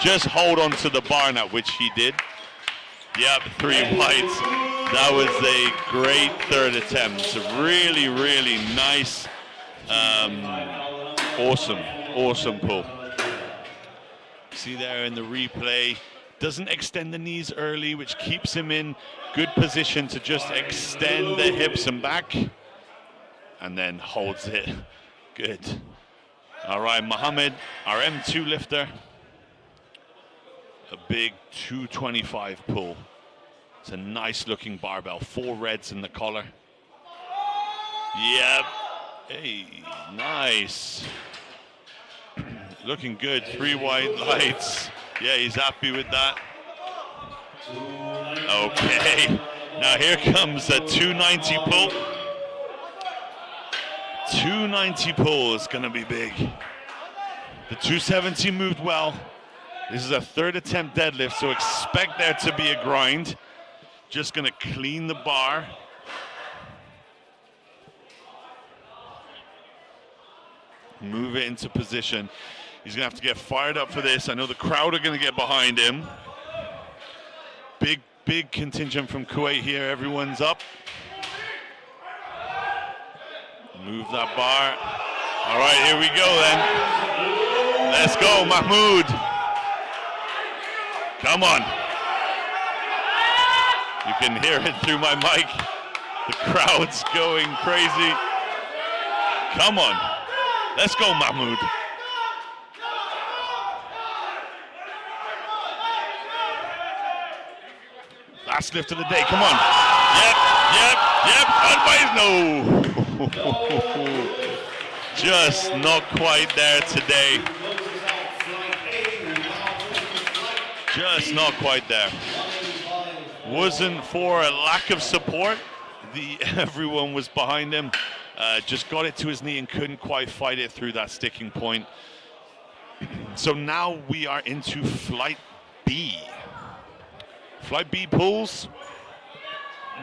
Just hold on to the bar now, which he did. Yep, 3 whites. That was a great third attempt. Really, really nice, awesome pull. See there in the replay, doesn't extend the knees early, which keeps him in good position to just extend the hips and back. And then holds it. Good. All right, Mohammed, our M2 lifter. A big 225 pull. It's a nice looking barbell. 4 reds in the collar. Yep. Hey, nice. Looking good. 3 white lights. Yeah, he's happy with that. Okay. Now here comes a 290 pull. 290 pull is going to be big. The 270 moved well. This is a third attempt deadlift, so expect there to be a grind. Just going to clean the bar. Move it into position. He's going to have to get fired up for this. I know the crowd are going to get behind him. Big contingent from Kuwait here. Everyone's up. Move that bar. All right, here we go then. Let's go, Mahmoud. Come on. You can hear it through my mic. The crowd's going crazy. Come on. Let's go, Mahmoud. Last lift of the day, come on. Yep. Unbiased, no. Just not quite there today. Just not quite there. Wasn't for a lack of support. Everyone was behind him. Just got it to his knee and couldn't quite fight it through that sticking point. So now we are into flight B. Flight B pulls.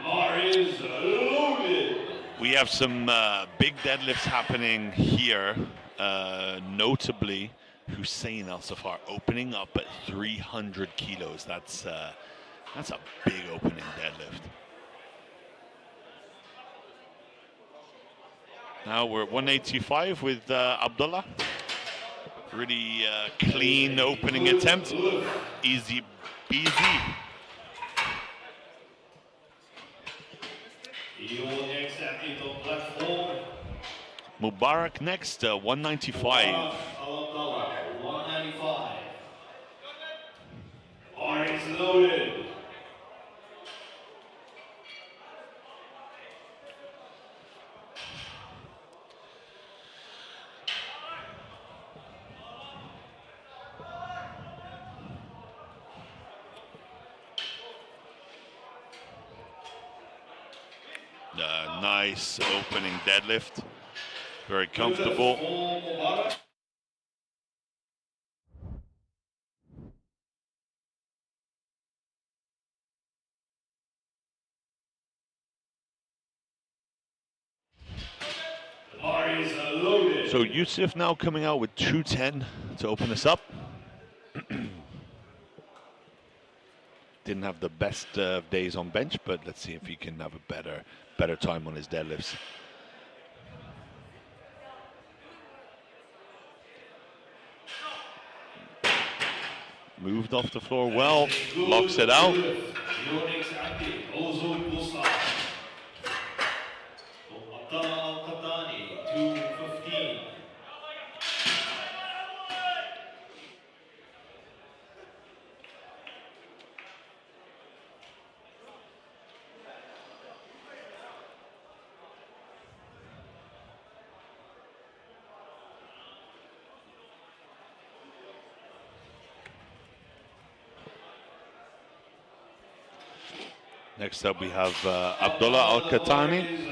Bar is loaded. We have some big deadlifts happening here, notably Hussein Al-Safar opening up at 300 kilos. That's a big opening deadlift. Now we're at 185 with Abdullah. Really clean opening attempt. Easy peasy. Mubarak next, 195. 195. Bar is loaded. Nice opening deadlift. Very comfortable. So Yusuf now coming out with 210 to open us up. Didn't have the best days on bench, but let's see if he can have a better time on his deadlifts. Moved off the floor well, locks it out. Next up we have Abdullah Al-Katani.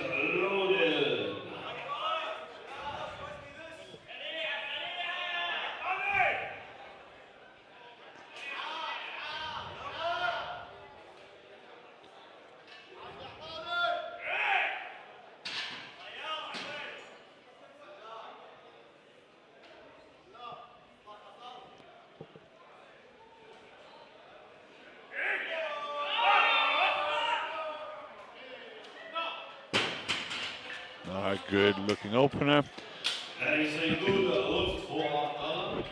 Good looking opener. That is a good lift for Abdullah.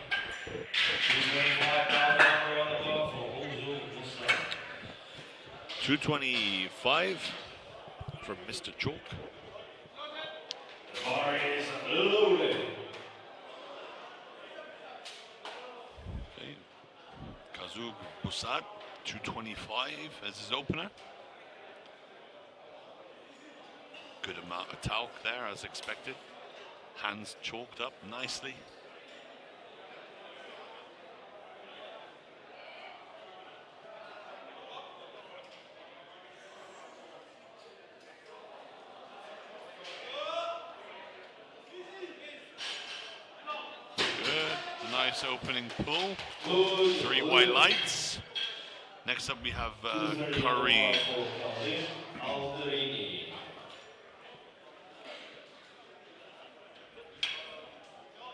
225 from Mr. Chalk. The bar is loaded. Okay. Kazug Busat, 225 as his opener. Good amount of talc there as expected. Hands chalked up nicely. Good, nice opening pull. 3 white lights. Next up we have Curry.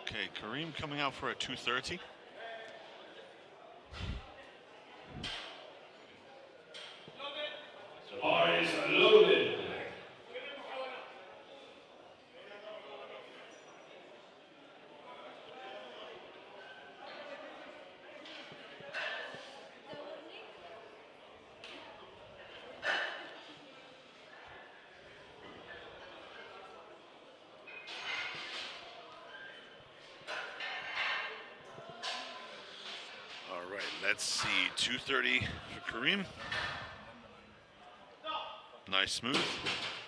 Okay, Kareem coming out for a 230. The bar is loaded. All right, let's see. 230 for Kareem. Nice smooth.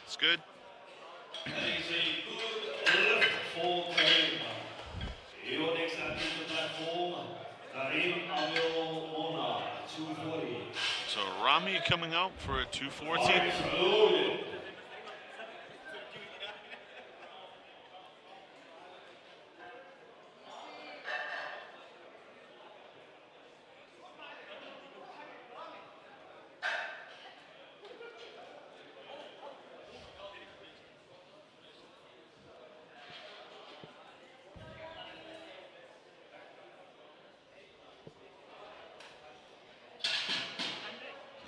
It's good. That is a good lift for Karim. Your next athlete to the platform, Karim Abdul-Mona, 240. So Rami coming out for a 240. Bar is loaded.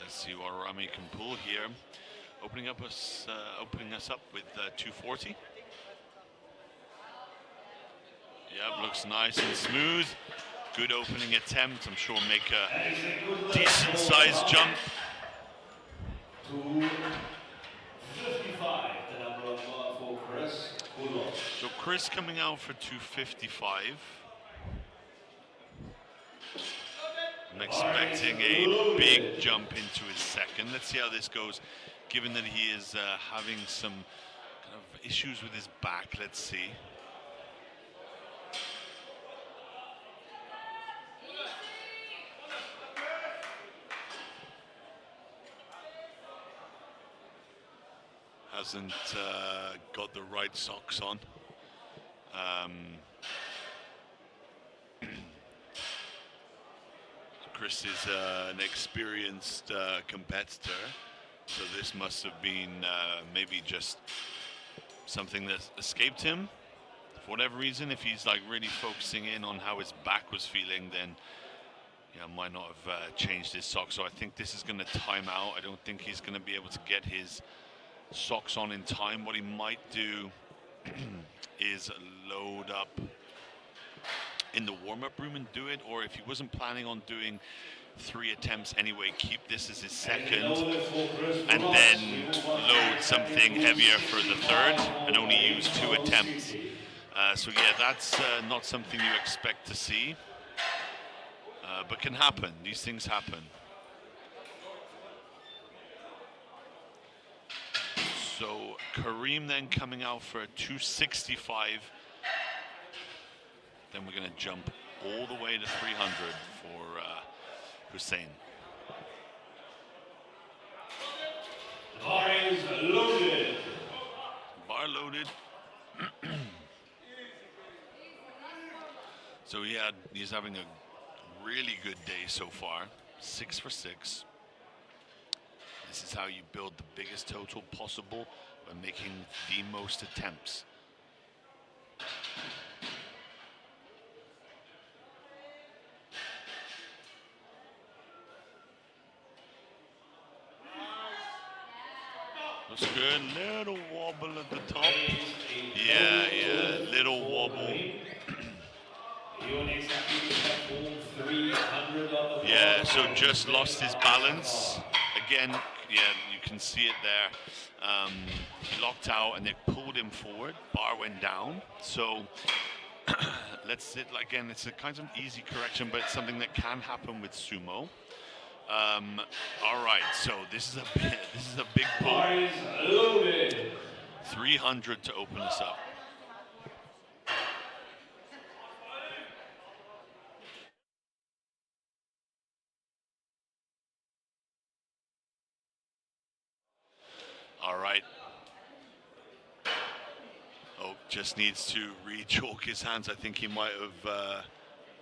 Let's see what Rami can pull here. Opening us up with 240. Yep, looks nice and smooth. Good opening attempt. I'm sure make a decent sized jump. 255, the number of for Chris. So Chris coming out for 255. I'm expecting a big jump into his second. Let's see how this goes, given that he is having some kind of issues with his back. Let's see. hasn't got the right socks on. Chris is an experienced competitor, so this must have been maybe just something that escaped him for whatever reason. If he's like really focusing in on how his back was feeling, then might not have changed his socks. So I think this is going to time out. I don't think he's going to be able to get his socks on in time. What he might do is load up in the warm-up room and do it, or if he wasn't planning on doing 3 attempts anyway, keep this as his second and then load something heavier for the third and only use 2 attempts. So yeah, that's not something you expect to see, but can happen. These things happen. So Kareem then coming out for a 265. Then we're going to jump all the way to 300 for Hussein. The bar is loaded. Bar loaded. So he's having a really good day so far. 6 for 6. This is how you build the biggest total possible by making the most attempts. Looks good. Little wobble at the top. Yeah, little wobble. Yeah, so just lost his balance. Again, yeah, you can see it there. He locked out and they pulled him forward. Bar went down. So let's sit again. It's a kind of easy correction, but it's something that can happen with sumo. All right, so this is a big pull. 300 to open us up. All right. Oh, just needs to re-chalk his hands. I think he might have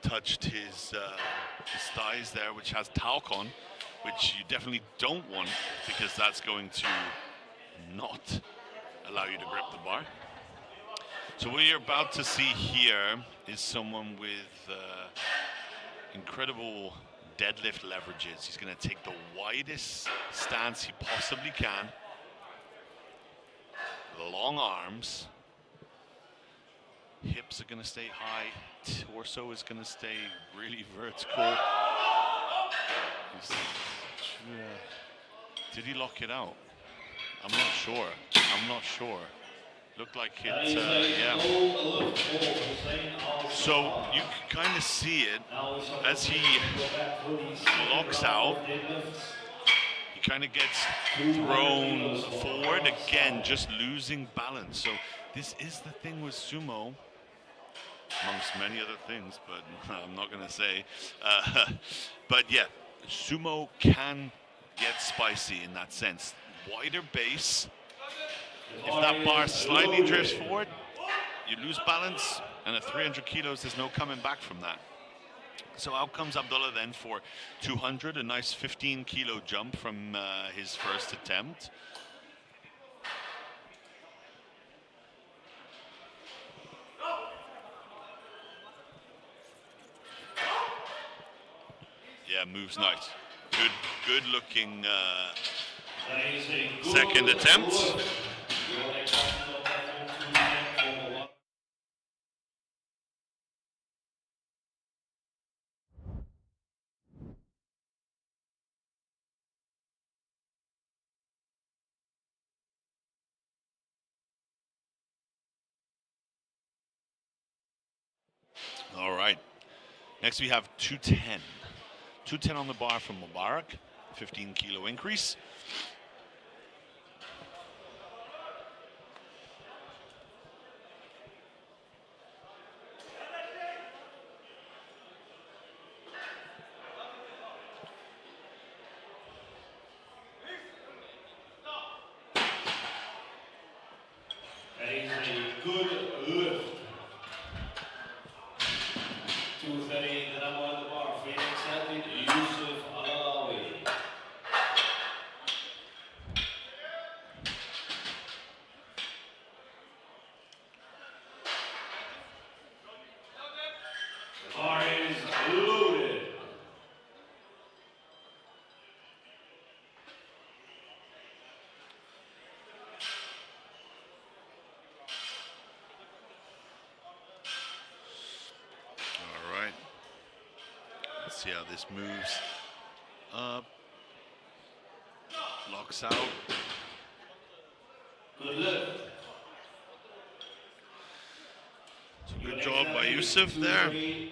touched his thighs there, which has talc on, which you definitely don't want because that's going to not allow you to grip the bar. So what you're about to see here is someone with incredible deadlift leverages. He's going to take the widest stance he possibly can. Long arms. Hips are going to stay high. Torso is going to stay really vertical. Did he lock it out? I'm not sure. Looked like it, yeah. So you can kind of see it as he locks out. He kind of gets thrown forward again, just losing balance. So this is the thing with sumo, amongst many other things, but I'm not going to say. But yeah, sumo can get spicy in that sense. Wider base. If that bar slightly drifts forward, you lose balance, and at 300 kilos, there's no coming back from that. So out comes Abdullah then for 200, a nice 15-kilo jump from his first attempt. Yeah, moves nice. Good looking second attempt. All right. Next we have 210. 210 on the bar from Mubarak. 15-kilo increase. see how this moves. Up. Locks out. Good lift. So good job by Yusuf there. You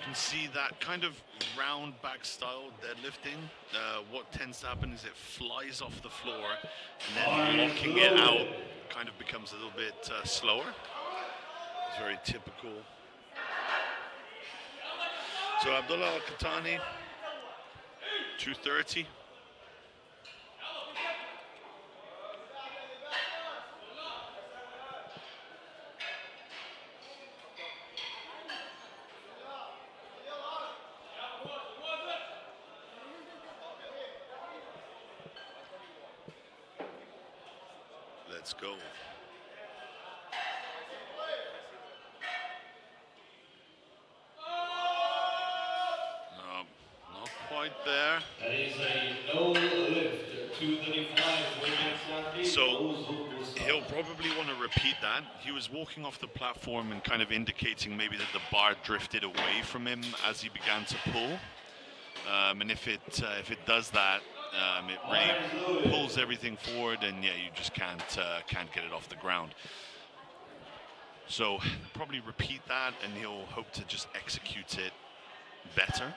can see that kind of round back style deadlifting. What tends to happen is it flies off the floor, and then locking it out kind of becomes a little bit slower. It's very typical. So Abdullah Al-Qatani, 230. Let's go. No, not quite there. That is a no lift, 235. So he'll probably want to repeat that. He was walking off the platform and kind of indicating maybe that the bar drifted away from him as he began to pull. And if it does that, it really pulls everything forward, and yeah, you just can't get it off the ground. So probably repeat that, and he'll hope to just execute it better.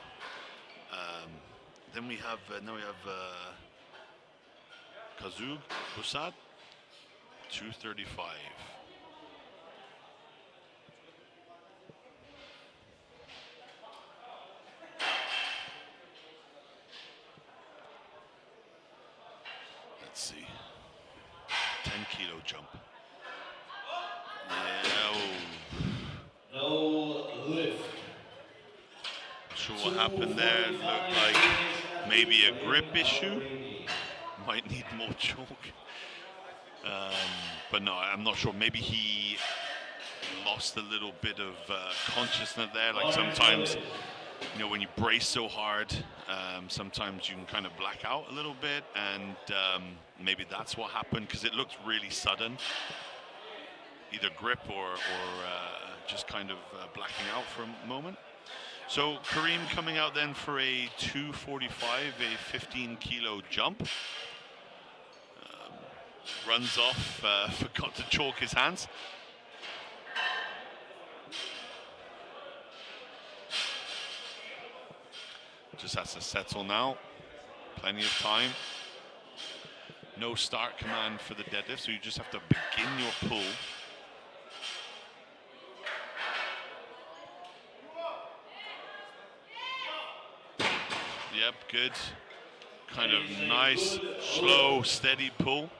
Then we have Kazug Busat, 235. Let's see. 10 kilo jump. Yeah. Oh. No lift. Not sure what happened there. Looked like maybe a grip issue. Might need more choke. But no, I'm not sure. Maybe he lost a little bit of consciousness there. Like sometimes, you know, when you brace so hard, sometimes you can kind of black out a little bit, and maybe that's what happened, because it looked really sudden. Either grip or just kind of blacking out for a moment. So Kareem coming out then for a 245, a 15 kilo jump. Runs off, forgot to chalk his hands. Just has to settle now. Plenty of time. No start command for the deadlift, so you just have to begin your pull. Yep, good. Kind of nice, slow, steady pull.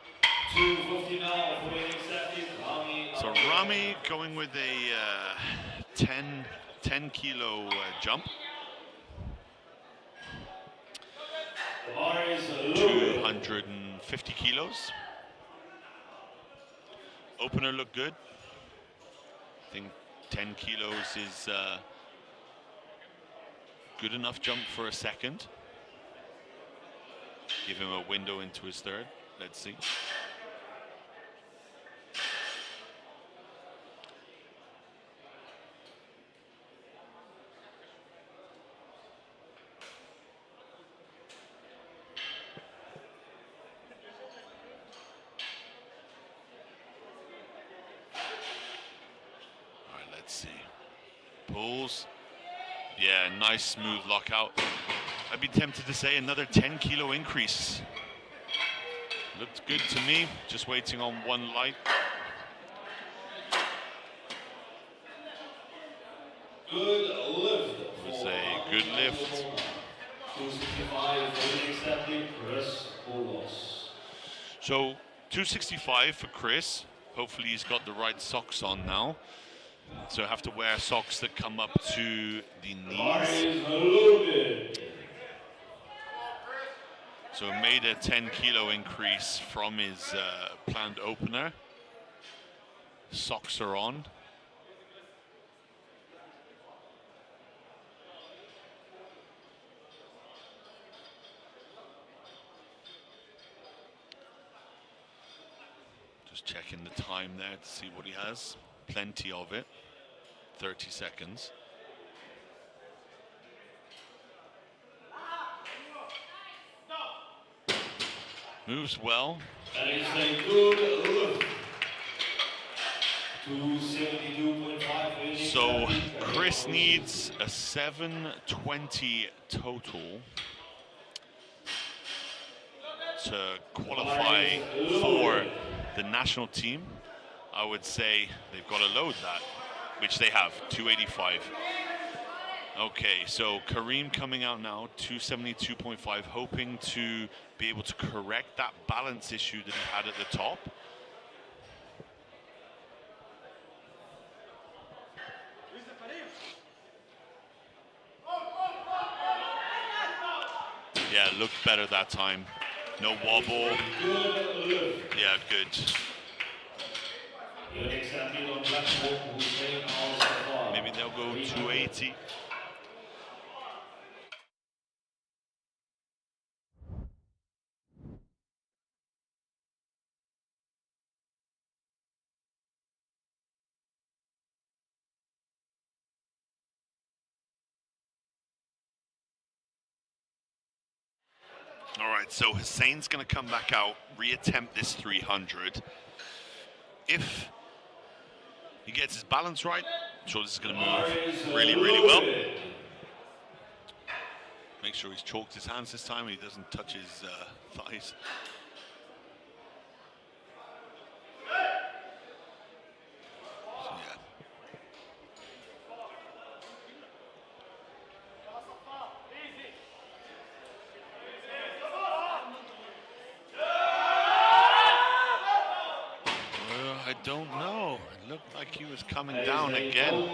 So Rami going with a 10 kilo jump. 250 kilos. Opener looked good. I think 10 kilos is good enough jump for a second. Give him a window into his third. Let's see. Pulls. Yeah, nice smooth lockout. I'd be tempted to say another 10 kilo increase. Looked good to me. Just waiting on one light. Good lift. It was a good lift. 265 Chris Poulos. So 265 for Chris. Hopefully he's got the right socks on now. So I have to wear socks that come up to the knees. So made a 10 kilo increase from his planned opener. Socks are on. Just checking the time there to see what he has. Plenty of it. 30 seconds. Moves well. That is a good lift. 272.5. So Chris needs a 720 total to qualify for the national team. I would say they've got to load that, which they have, 285. Okay, so Kareem coming out now, 272.5, hoping to be able to correct that balance issue that he had at the top. Yeah, looked better that time. No wobble. Yeah, good. Maybe they'll go 280. All right, so Hussein's going to come back out, reattempt this 300. If he gets his balance right, I'm sure this is going to move really, really well. Make sure he's chalked his hands this time and he doesn't touch his thighs. So, yeah. I don't know. It looked like he was coming down again.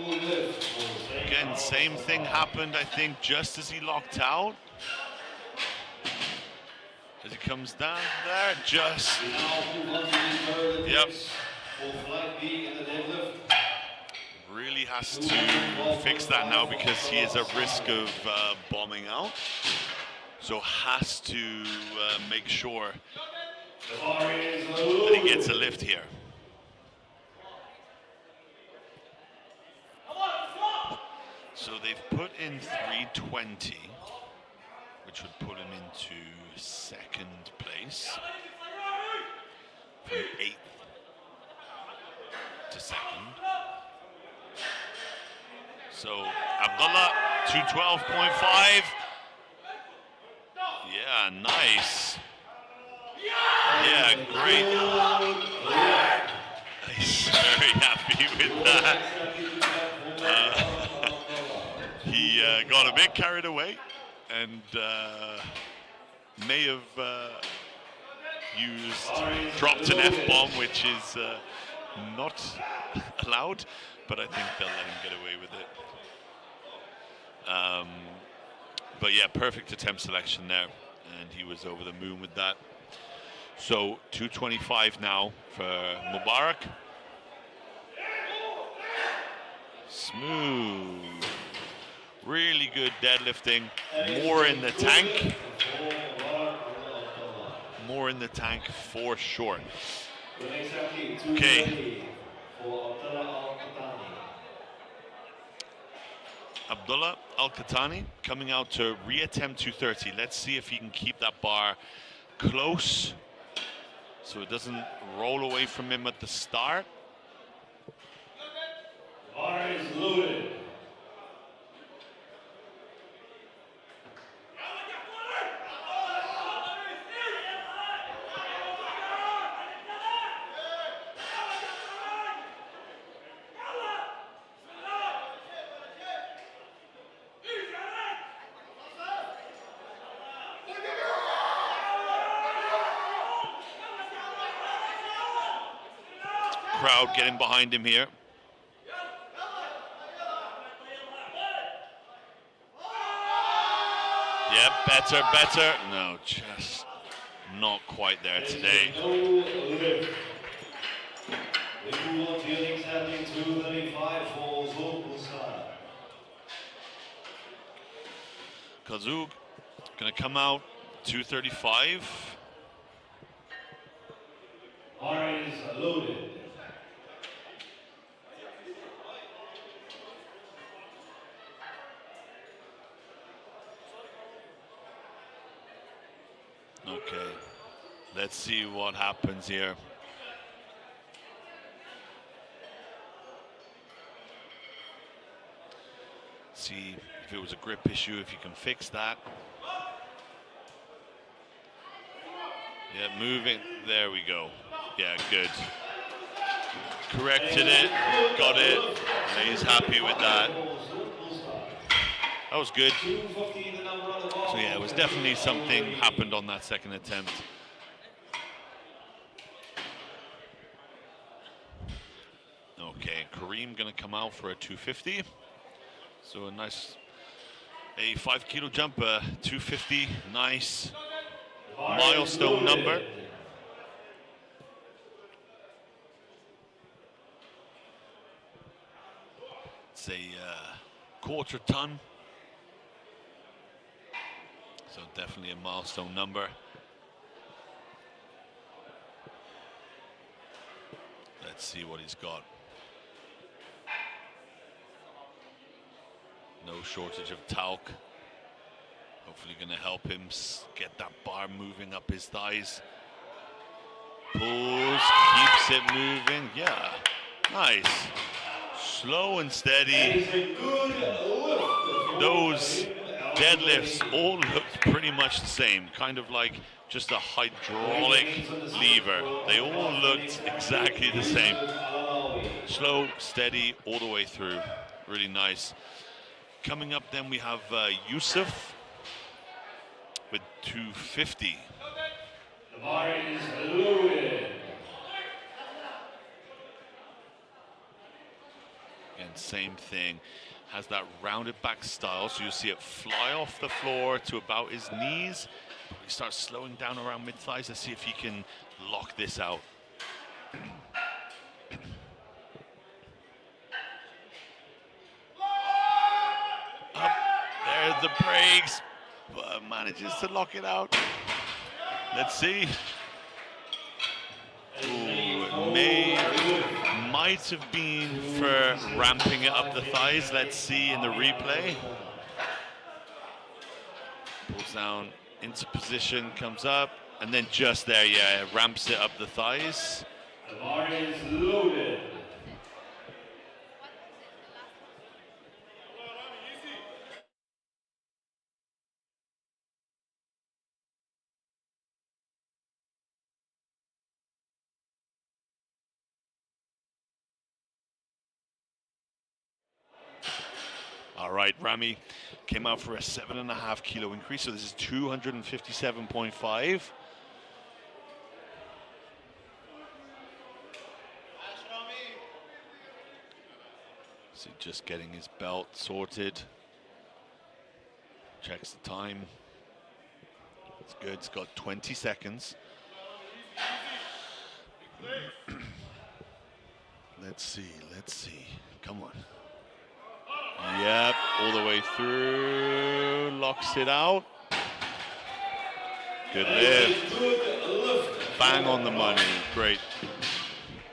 Again, same thing happened, I think, just as he locked out. As he comes down there, just... Yep. Really has to fix that now because he is at risk of bombing out. So has to make sure that he gets a lift here. So they've put in 320, which would put him into second place, from 8th to 2nd. So Abdullah, 212.5. Yeah, nice. Yeah, great. He's very happy with that. He got a bit carried away and may have dropped an F-bomb, which is not allowed, but I think they'll let him get away with it. But yeah, perfect attempt selection there, and he was over the moon with that. So 225 now for Mubarak. Smooth. Really good deadlifting. More in the tank. More in the tank for sure. Okay. Abdullah Al-Qatani coming out to reattempt 230. Let's see if he can keep that bar close so it doesn't roll away from him at the start. Bar is loaded. Crowd getting behind him here. Yep, better. No, just not quite there today. Kazoug gonna come out 235. Bar is loaded. Okay, Let's see what happens here. See if it was a grip issue, if you can fix that. Yeah, moving. There we go. Yeah, good. Corrected it, got it. He's happy with that. That was good. So yeah, it was definitely something happened on that second attempt. Okay, Kareem gonna come out for a 250. So a 5 kilo jumper, 250, nice milestone number. It's a quarter ton. So definitely a milestone number. Let's see what he's got. No shortage of talc. Hopefully going to help him get that bar moving up his thighs. Pulls, keeps it moving. Yeah, nice. Slow and steady. Those deadlifts all looked pretty much the same, kind of like just a hydraulic lever. They all looked exactly the same. Slow, steady, all the way through. Really nice. Coming up then we have Yusuf with 250. The bar is loaded. And same thing, has that rounded back style, so you see it fly off the floor to about his knees. He starts slowing down around mid-thighs. Let's see if he can lock this out. Up, there's the brakes, but manages to lock it out. Let's see. Ooh, it might have been for ramping it up the thighs. Let's see in the replay. Pulls down into position, comes up, and then just there, yeah, ramps it up the thighs. The bar is loaded. All right, Rami came out for a 7.5 kilo increase, so this is 257.5. So just getting his belt sorted. Checks the time. It's good, it's got 20 seconds. Let's see. Come on. Yep, all the way through, locks it out. Good lift. Bang on the money, great.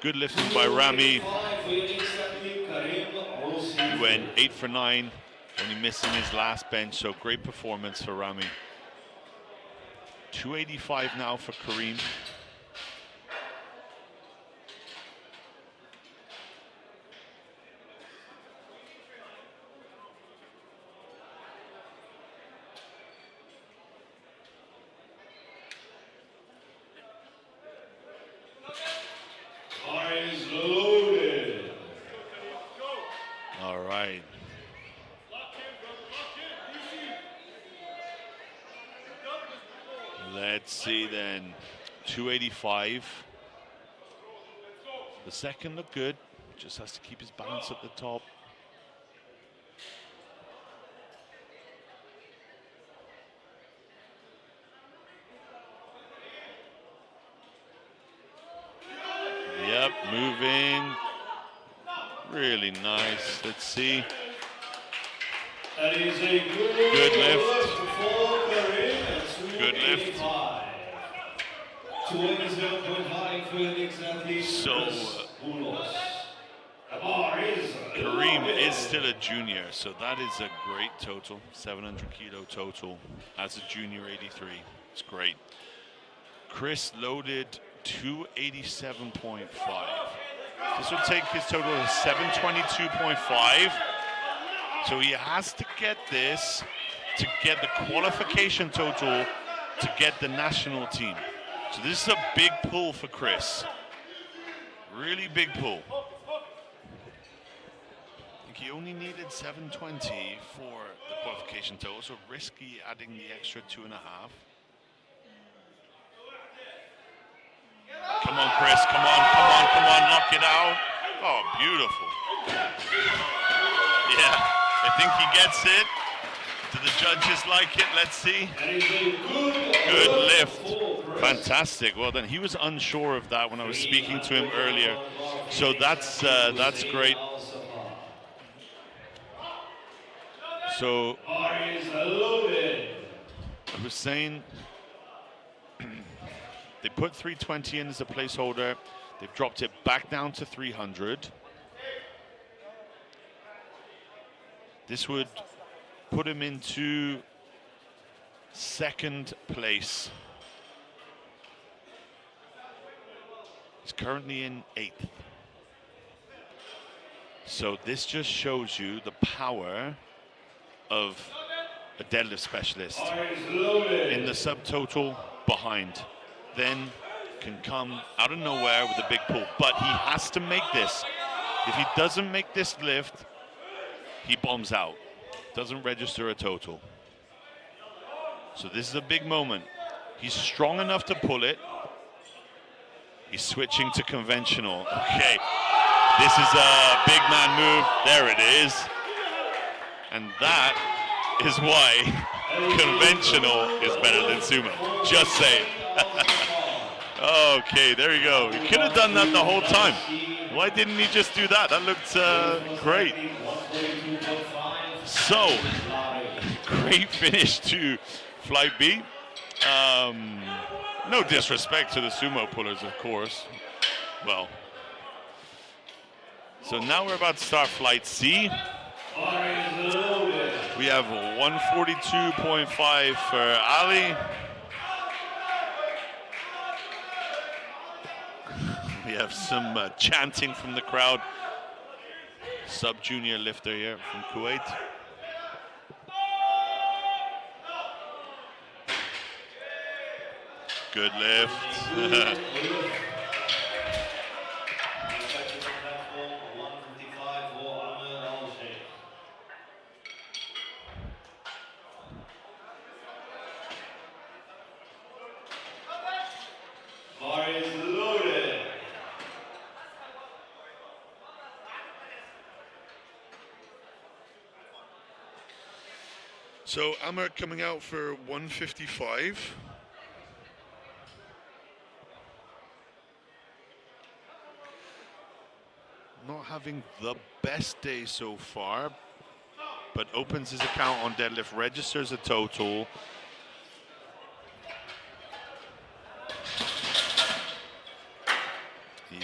Good lifting by Rami. He went 8 for 9, only missing his last bench, so great performance for Rami. 285 now for Kareem. Bar is loaded. All right. Let's see then. 285. The second looked good. Just has to keep his balance at the top. Yep, moving. Really nice. Let's see. That is a Good lift. for Kareem. Good lift. 27.5 for the next athlete. So, the bar is Kareem loaded. is still a junior, so that is a great total. 700 kilo total as a junior 83. It's great. Chris loaded 287.5. This would take his total to 722.5. So he has to get this to get the qualification total to get the national team. So this is a big pull for Chris. Really big pull. I think he only needed 720 for the qualification total, so risky adding the extra 2.5. Come on, Chris, come on, knock it out. Oh, beautiful. Yeah, I think he gets it. Do the judges like it? Let's see. Good lift. Fantastic. Well done. He was unsure of that when I was speaking to him earlier. So that's great. So I was saying they put 320 in as a placeholder. They've dropped it back down to 300. This would put him into second place. He's currently in 8th. So this just shows you the power of a deadlift specialist. In the subtotal, behind. Then can come out of nowhere with a big pull. But he has to make this. If he doesn't make this lift, he bombs out. Doesn't register a total. So this is a big moment. He's strong enough to pull it. He's switching to conventional. Okay, this is a big man move. There it is. And that is why conventional is better than sumo. Just saying. Okay, there you go. He could have done that the whole time. Why didn't he just do that? That looked great. So, great finish to Flight B. No disrespect to the sumo pullers, of course. Well, so now we're about to start Flight C. We have 142.5 for Ali. We have some chanting from the crowd. Sub-junior lifter here from Kuwait. Good lift. So Amr coming out for 155. Not having the best day so far, but opens his account on deadlift, registers a total. He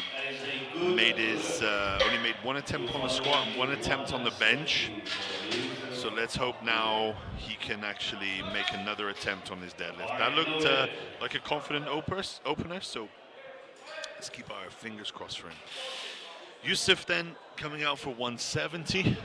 made his only made one attempt on the squat and one attempt on the bench. So let's hope now he can actually make another attempt on his deadlift. That looked like a confident opener, so let's keep our fingers crossed for him. Yusuf then coming out for 170.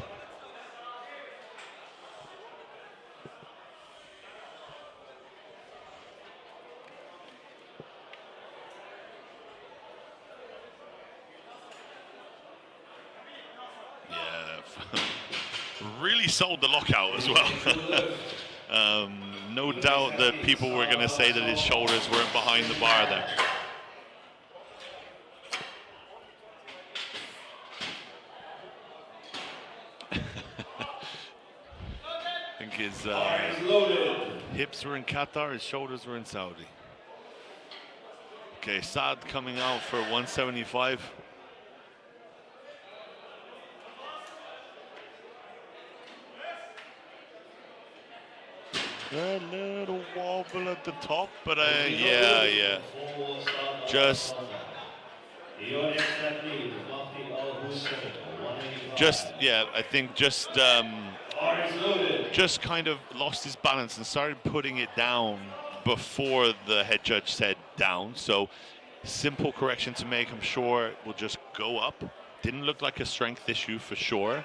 Really sold the lockout as well. No doubt that people were going to say that his shoulders weren't behind the bar there. I think his hips were in Qatar, his shoulders were in Saudi. Okay, Saad coming out for 175. A little wobble at the top, but yeah. Just yeah, I think just kind of lost his balance and started putting it down before the head judge said down. So simple correction to make. I'm sure we'll just go up. Didn't look like a strength issue for sure.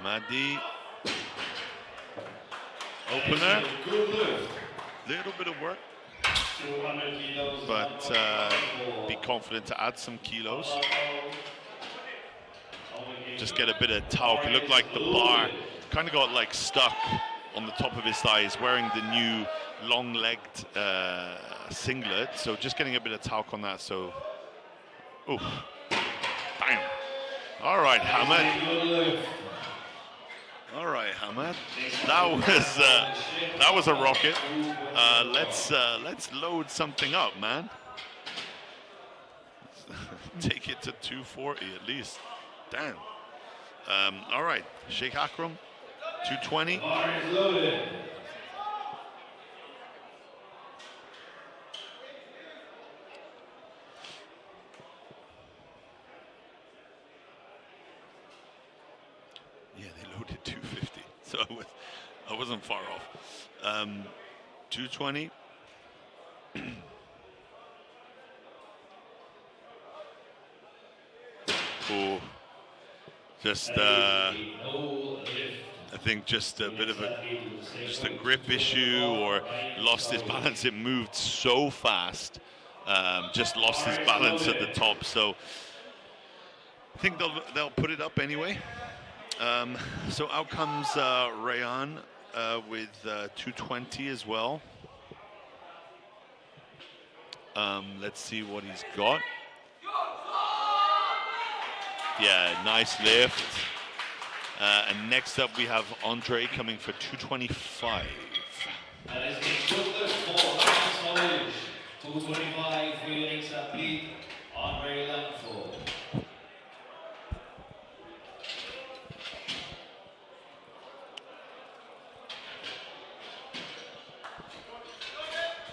Madi, opener, little bit of work, but be confident to add some kilos. Just get a bit of talc. It looked like the bar kind of got like stuck on the top of his thigh. He's wearing the new long-legged singlet, so just getting a bit of talc on that. So, ooh, bam. All right, Hamad. All right, Hamad. That was a rocket. Let's load something up, man. Take it to 240 at least. Damn. All right, Sheikh Akram, 220. Yeah, they loaded 250, so I wasn't far off. 220. Oh, just I think just a bit of a grip issue, or lost his balance. It moved so fast, just lost his balance at the top. So I think they'll put it up anyway. So out comes Rayan with 220 as well. Let's see what he's got. Yeah, nice lift. And next up we have Andre coming for 225. That is the equivalent for Lance College. 225 for your next athlete, Andre Langford.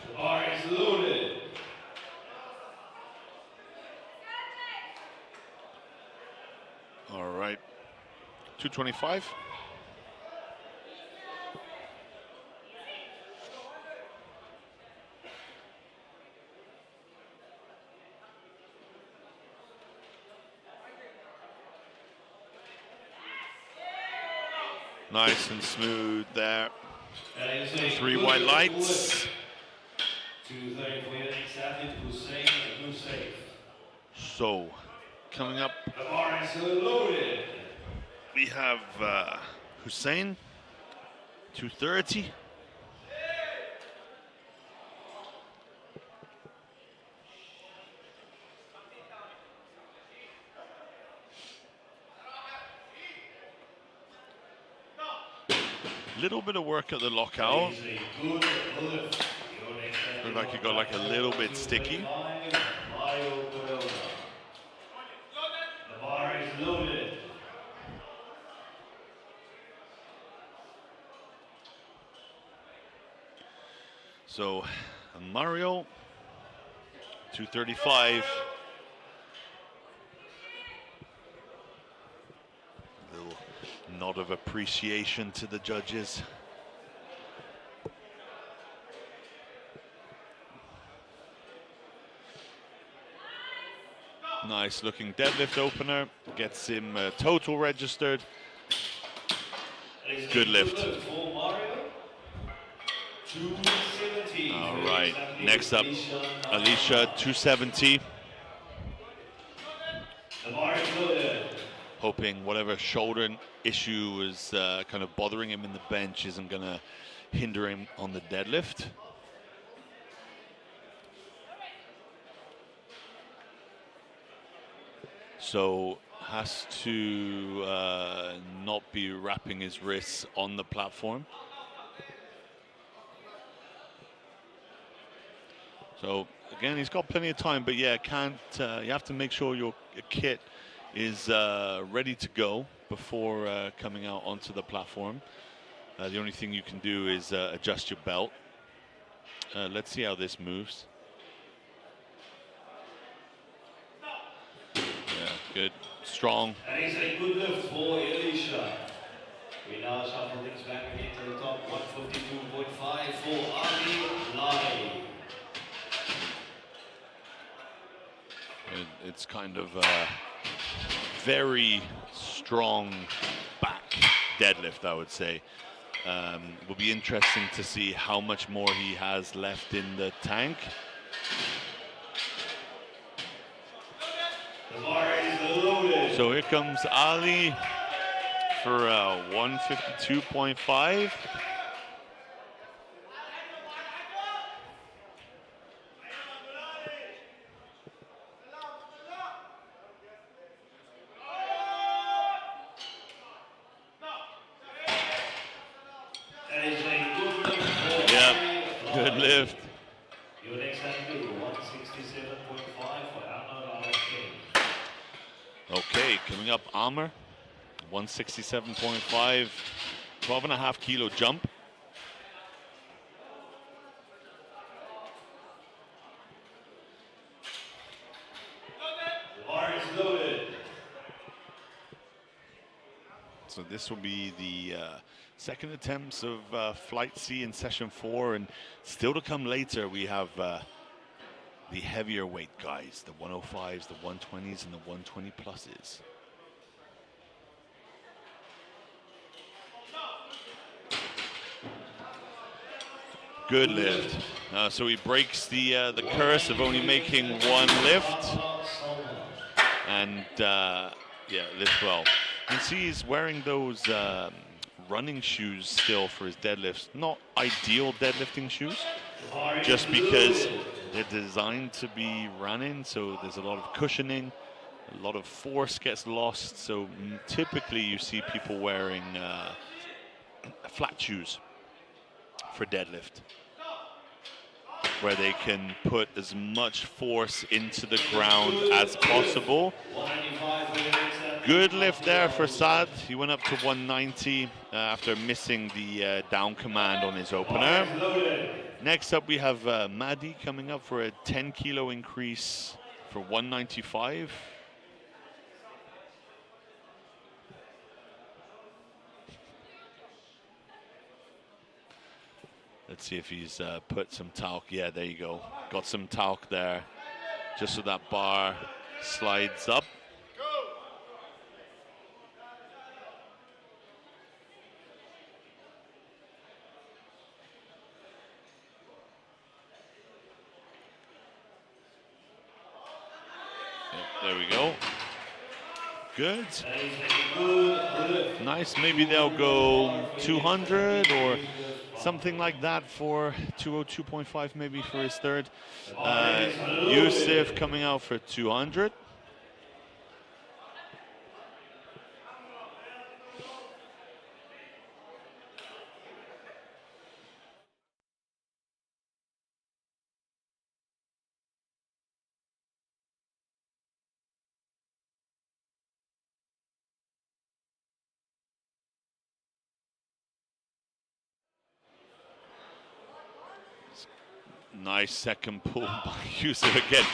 The bar is loaded. All right, 225. Nice and smooth there. 3 white lights. 230 for your next athlete, Hussein Hussein. So, coming up, The bar is loaded. we have Hussein, 230. Little bit of work at the lockout. Looked like it got like a little bit sticky. The bar is loaded. So Mario, 235. Little nod of appreciation to the judges. Nice looking deadlift opener, gets him total registered. Good lift. All right, next up, Alicia, 270. Hoping whatever shoulder issue is kind of bothering him in the bench isn't gonna hinder him on the deadlift. So has to not be wrapping his wrists on the platform. So again, he's got plenty of time, but yeah, you have to make sure your kit is ready to go before coming out onto the platform. The only thing you can do is adjust your belt. Let's see how this moves. Yeah, good, strong. That is a good lift for Elisha. We now shuffle things back again to the top. 152.5 for Ali Lai. It's kind of a very strong back deadlift, I would say. Will be interesting to see how much more he has left in the tank. The bar is loaded. So here comes Ali for 152.5. That is a good lift for Yep, Ali good Lai. lift. Your next angle, 167.5 for Arnold King. Okay, coming up, Amr, 167.5, 12.5 kilo jump. The bar is loaded. So this will be the second attempts of Flight C in session 4, and still to come later we have the heavier weight guys, the 105s, the 120s, and the 120 pluses. Good lift. So he breaks the curse of only making one lift, and yeah, lift well. You can see he's wearing those running shoes still for his deadlifts. Not ideal deadlifting shoes, just because they're designed to be running, so there's a lot of cushioning, a lot of force gets lost. So typically you see people wearing flat shoes for deadlift, where they can put as much force into the ground as possible. Good lift there for Saad. He went up to 190 after missing the down command on his opener. Next up we have Madi coming up for a 10 kilo increase for 195. Let's see if he's put some talc. Yeah, there you go. Got some talc there, just so that bar slides up. There we go. Good. Nice. Maybe they'll go 200 or something like that for 202.5, maybe for his third. Yusuf coming out for 200. Nice second pull by Yusuf again,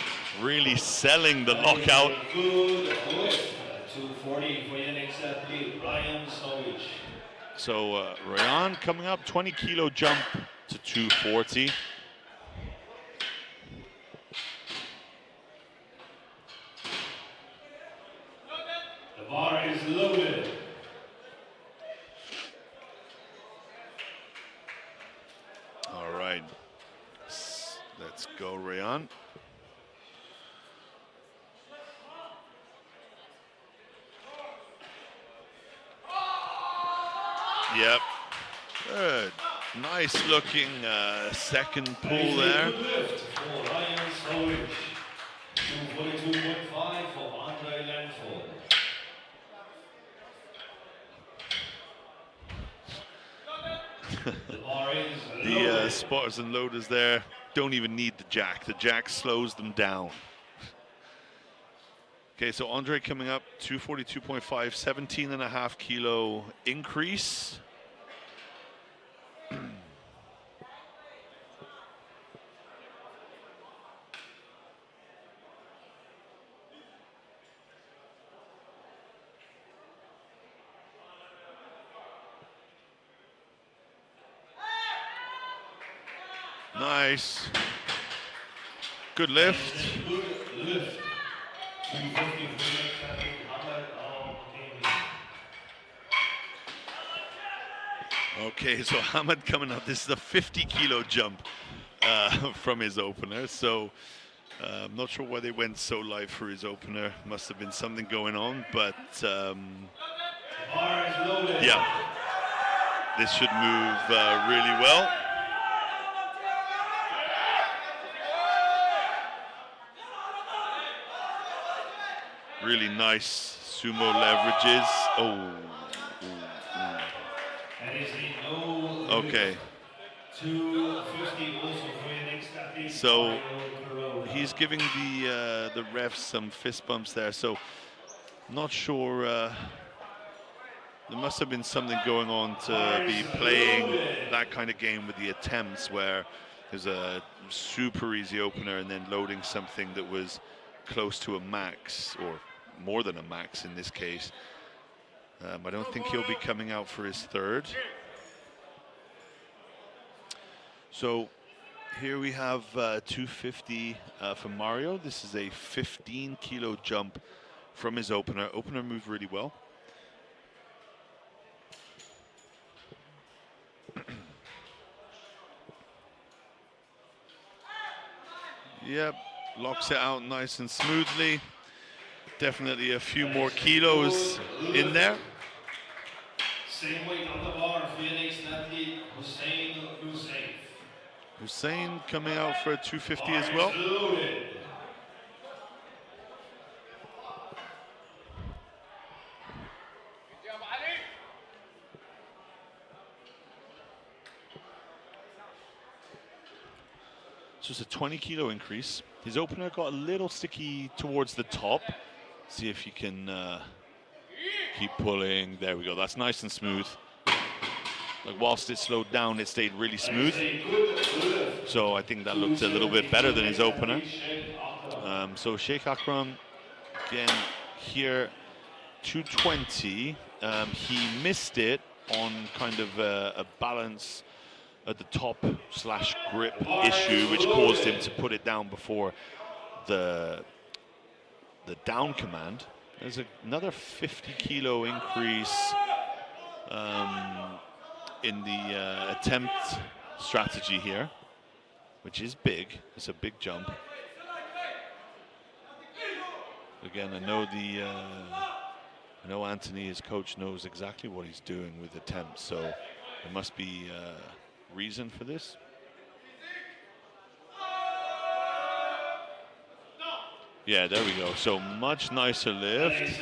really selling the lockout. Good lift. 240 for your next athlete, Ryan Sowich. So Rayan coming up, 20 kilo jump to 240. The bar is loaded. All right, let's go, Rayan. Yep, good. Nice looking second pull there. Good lift for Ryan Sowich. 242.5 for Andre Lanford. The bar is The loaded. spotters and loaders there don't even need the jack. The jack slows them down. Okay, so Andre coming up, 242.5, 17.5 kilo increase. Nice. Good lift. Good lift. 250 Okay, so Hamad coming out. This is a 50-kilo jump from his opener. So I'm not sure why they went so light for his opener. Must have been something going on, but yeah, this should move really well. Really nice sumo leverages. Oh. Okay. 250 also for your next athlete. So he's giving the refs some fist bumps there. So not sure. There must have been something going on to be playing that kind of game with the attempts where there's a super easy opener and then loading something that was close to a max or more than a max in this case. I don't think he'll be coming out for his third. So here we have 250 for Mario. This is a 15-kilo jump from his opener. Opener moved really well. Yep, locks it out nice and smoothly. Definitely a few more kilos in there. Same weight on the bar for your next athlete, Hussein. Hussein coming out for a 250 as well. So it's a 20-kilo increase. His opener got a little sticky towards the top. See if he can keep pulling. There we go. That's nice and smooth. Like whilst it slowed down, it stayed really smooth. So I think that looked a little bit better than his opener. So Sheikh Akram, again, here, 220. He missed it on kind of a balance at the top / grip issue, which caused him to put it down before the down command. There's another 50-kilo increase in the attempt strategy here, which is big. It's a big jump. Again, I know Anthony, his coach, knows exactly what he's doing with attempts, so there must be reason for this. Yeah, there we go. So much nicer lift.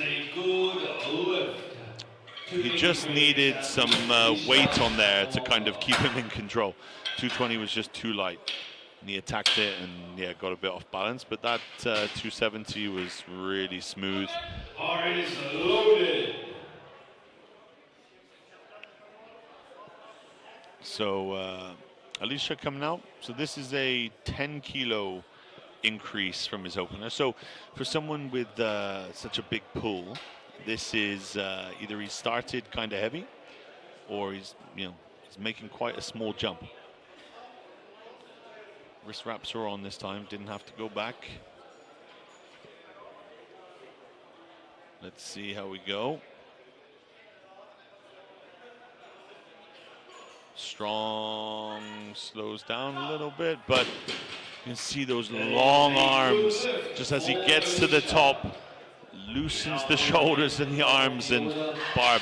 He just needed some weight on there to kind of keep him in control. 220 was just too light. And he attacked it and yeah, got a bit off balance, but that 270 was really smooth. So Alicia coming out. So this is a 10-kilo increase from his opener. So for someone with such a big pull, this is either he started kind of heavy or he's making quite a small jump. Wrist wraps are on this time, didn't have to go back. Let's see how we go. Strong, slows down a little bit, but you can see those long arms just as he gets to the top, loosens the shoulders and the arms, and bar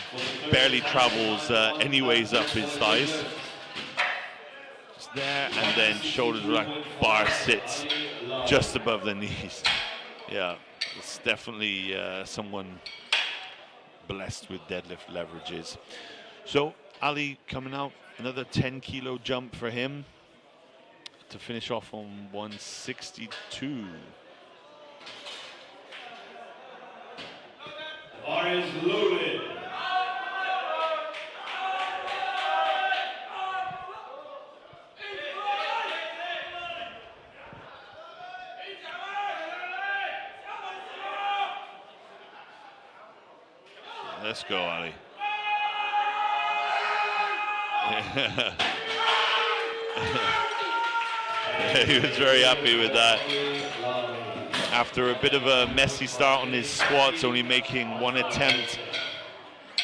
barely travels anyways up his thighs. Just there, and then shoulders back, bar sits just above the knees. Yeah, it's definitely someone blessed with deadlift leverages. So Ali coming out, another 10-kilo jump for him to finish off on 162. Bar is loaded. Let's go, Ali. He was very happy with that. After a bit of a messy start on his squats, only making one attempt,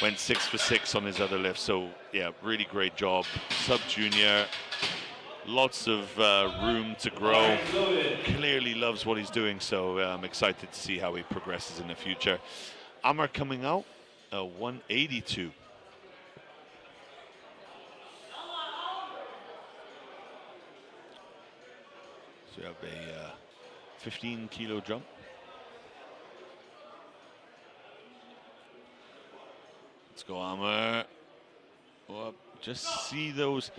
went 6 for 6 on his other lift. So yeah, really great job. Sub-junior, lots of room to grow. Clearly loves what he's doing, so I'm excited to see how he progresses in the future. Amr coming out, 182. So you have a 15 kilo jump. Let's go, Amr. Well, just see those.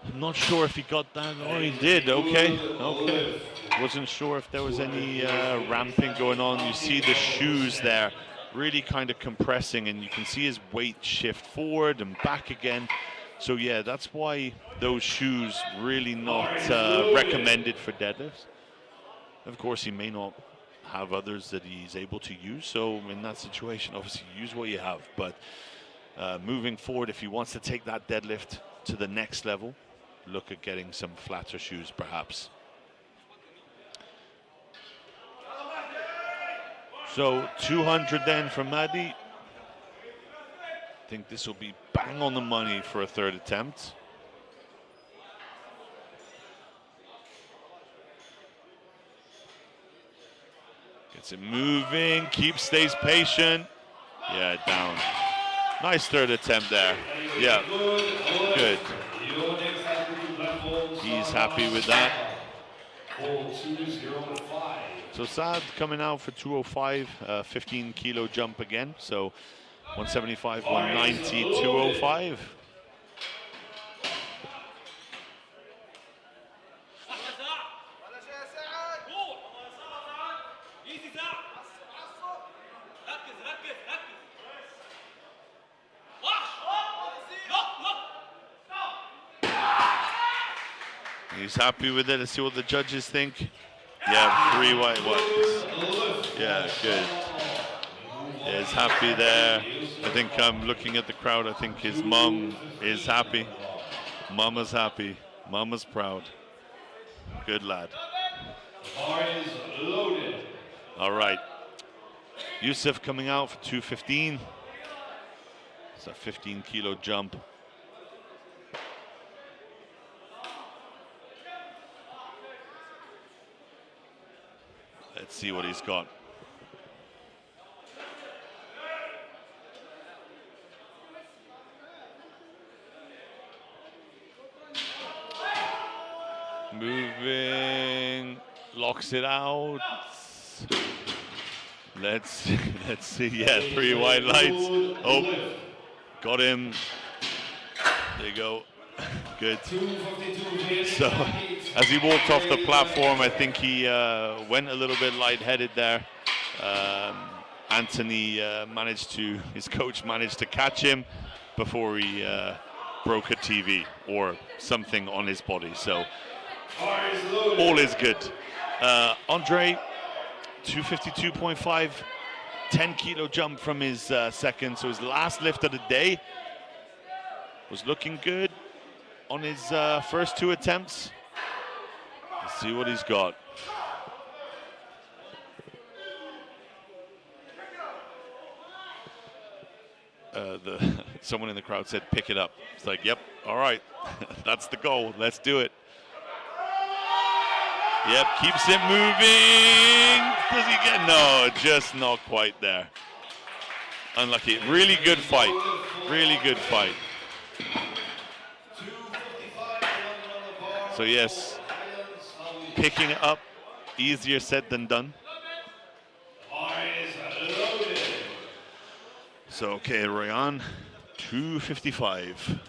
I'm not sure if he got that. Oh, he did. Okay. Okay. Wasn't sure if there was any ramping going on. You see the shoes there really kind of compressing, and you can see his weight shift forward and back again. So yeah, that's why those shoes really not recommended for deadlifts. Of course, he may not have others that he's able to use. So in that situation, obviously use what you have. But moving forward, if he wants to take that deadlift to the next level, look at getting some flatter shoes perhaps. So 200 then for Madi. I think this will be bang on the money for a third attempt. Gets it moving, stays patient. Yeah, down. Nice third attempt there. Yeah, good. He's happy with that. So Saad coming out for 205, 15 kilo jump again. So 175, 190, 205. He's happy with it. Let's see what the judges think. Yeah, 3 white ones. Yeah, good. Yeah, he's happy there. I think I'm looking at the crowd. I think his mom is happy. Mama's happy. Mama's proud. Good lad. All right. Yusuf coming out for 215. It's a 15 kilo jump. Let's see what he's got. Moving, locks it out. Let's see. Yeah, 3 white lights. Oh, got him. There you go. Good. So as he walked off the platform, I think he went a little bit lightheaded there. Anthony his coach managed to catch him before he broke a TV or something on his body. So all is good. Andre, 252.5, 10 kilo jump from his second. So his last lift of the day was looking good on his first 2 attempts. Let's see what he's got. Someone in the crowd said, pick it up. It's like, yep, all right, that's the goal, let's do it. Yep, keeps it moving. Does he get, no, just not quite there. Unlucky, really good fight, really good fight. So yes, picking it up, easier said than done. So okay, Rayan, 255.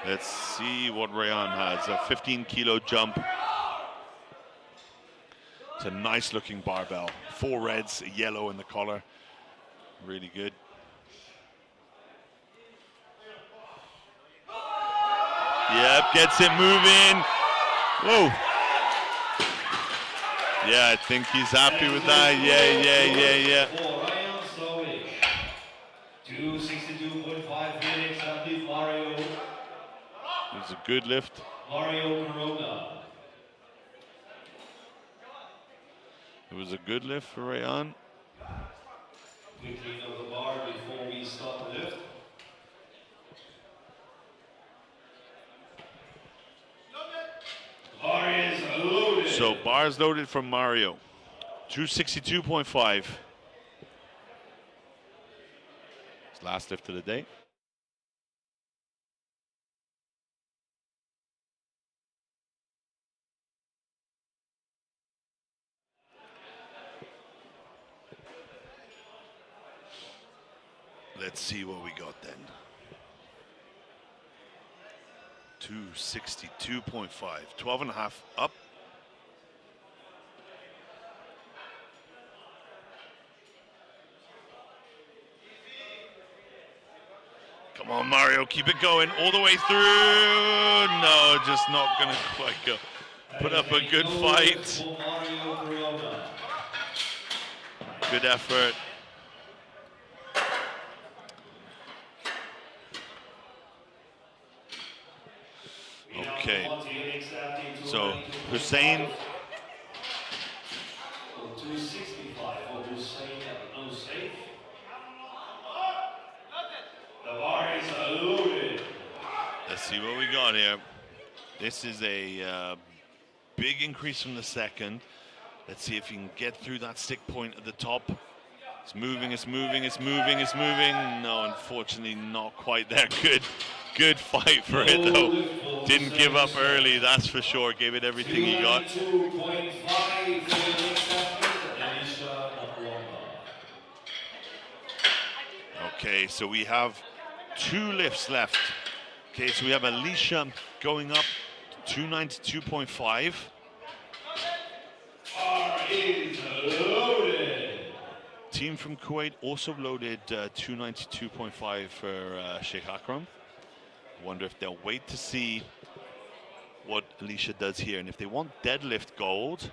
Let's see what Rayan has. A 15 kilo jump. It's a nice looking barbell. 4 reds, a yellow in the collar. Really good. Yep, gets it moving. Whoa. Yeah, I think he's happy with that. Yeah. 262.5 minutes, athlete Mario. It was a good lift. Mario Corona. It was a good lift for Rayan. We clean up the bar before we start the lift. Bar is loaded. So bars loaded from Mario. 262.5. His last lift of the day. Let's see what we got then. 262.5, 12 and a half up. Come on, Mario, keep it going all the way through. No, just not gonna quite go. Put up a good fight. Good effort. Okay, so Hussein. Let's see what we got here. This is a big increase from the second. Let's see if he can get through that stick point at the top. It's moving, it's moving, it's moving, it's moving. No, unfortunately, not quite there. Good fight for it though. Didn't give up early, that's for sure. Gave it everything he got. Okay, so we have 2 lifts left. Okay, so we have Alicia going up 292.5. Team from Kuwait also loaded 292.5 for Sheikh Akram. Wonder if they'll wait to see what Alicia does here. And if they want deadlift gold,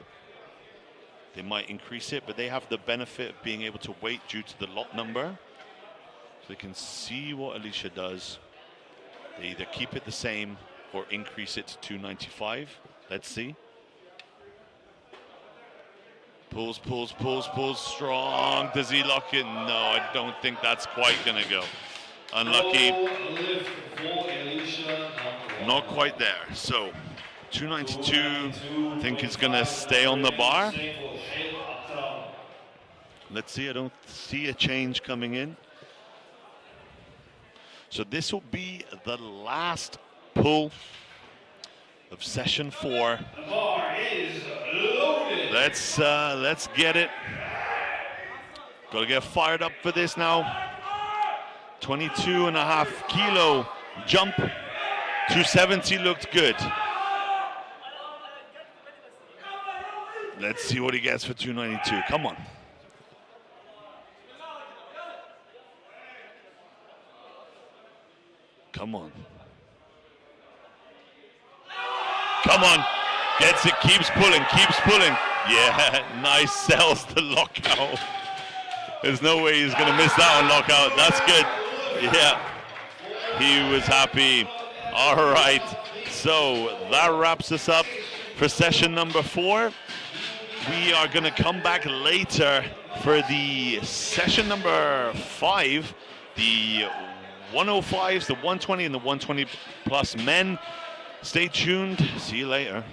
they might increase it, but they have the benefit of being able to wait due to the lot number. So they can see what Alicia does. They either keep it the same or increase it to 295. Let's see. Pulls, pulls, pulls, pulls, strong. Does he lock in? No, I don't think that's quite gonna go. Unlucky. Not quite there. So 292, I think is gonna stay on the bar. Let's see, I don't see a change coming in. So this will be the last pull of session 4. The bar is loaded. Let's get it. Gotta get fired up for this now. 22.5 kilo jump. 270 looked good. Let's see what he gets for 292. Come on. Come on. Come on. Gets it, keeps pulling, keeps pulling. Yeah, nice, sells the lockout. There's no way he's gonna miss that on lockout. That's good. Yeah, he was happy. All right, so that wraps us up for session number 4. We are gonna come back later for the session number 5, the 105s, the 120 and the 120 plus men. Stay tuned. See you later.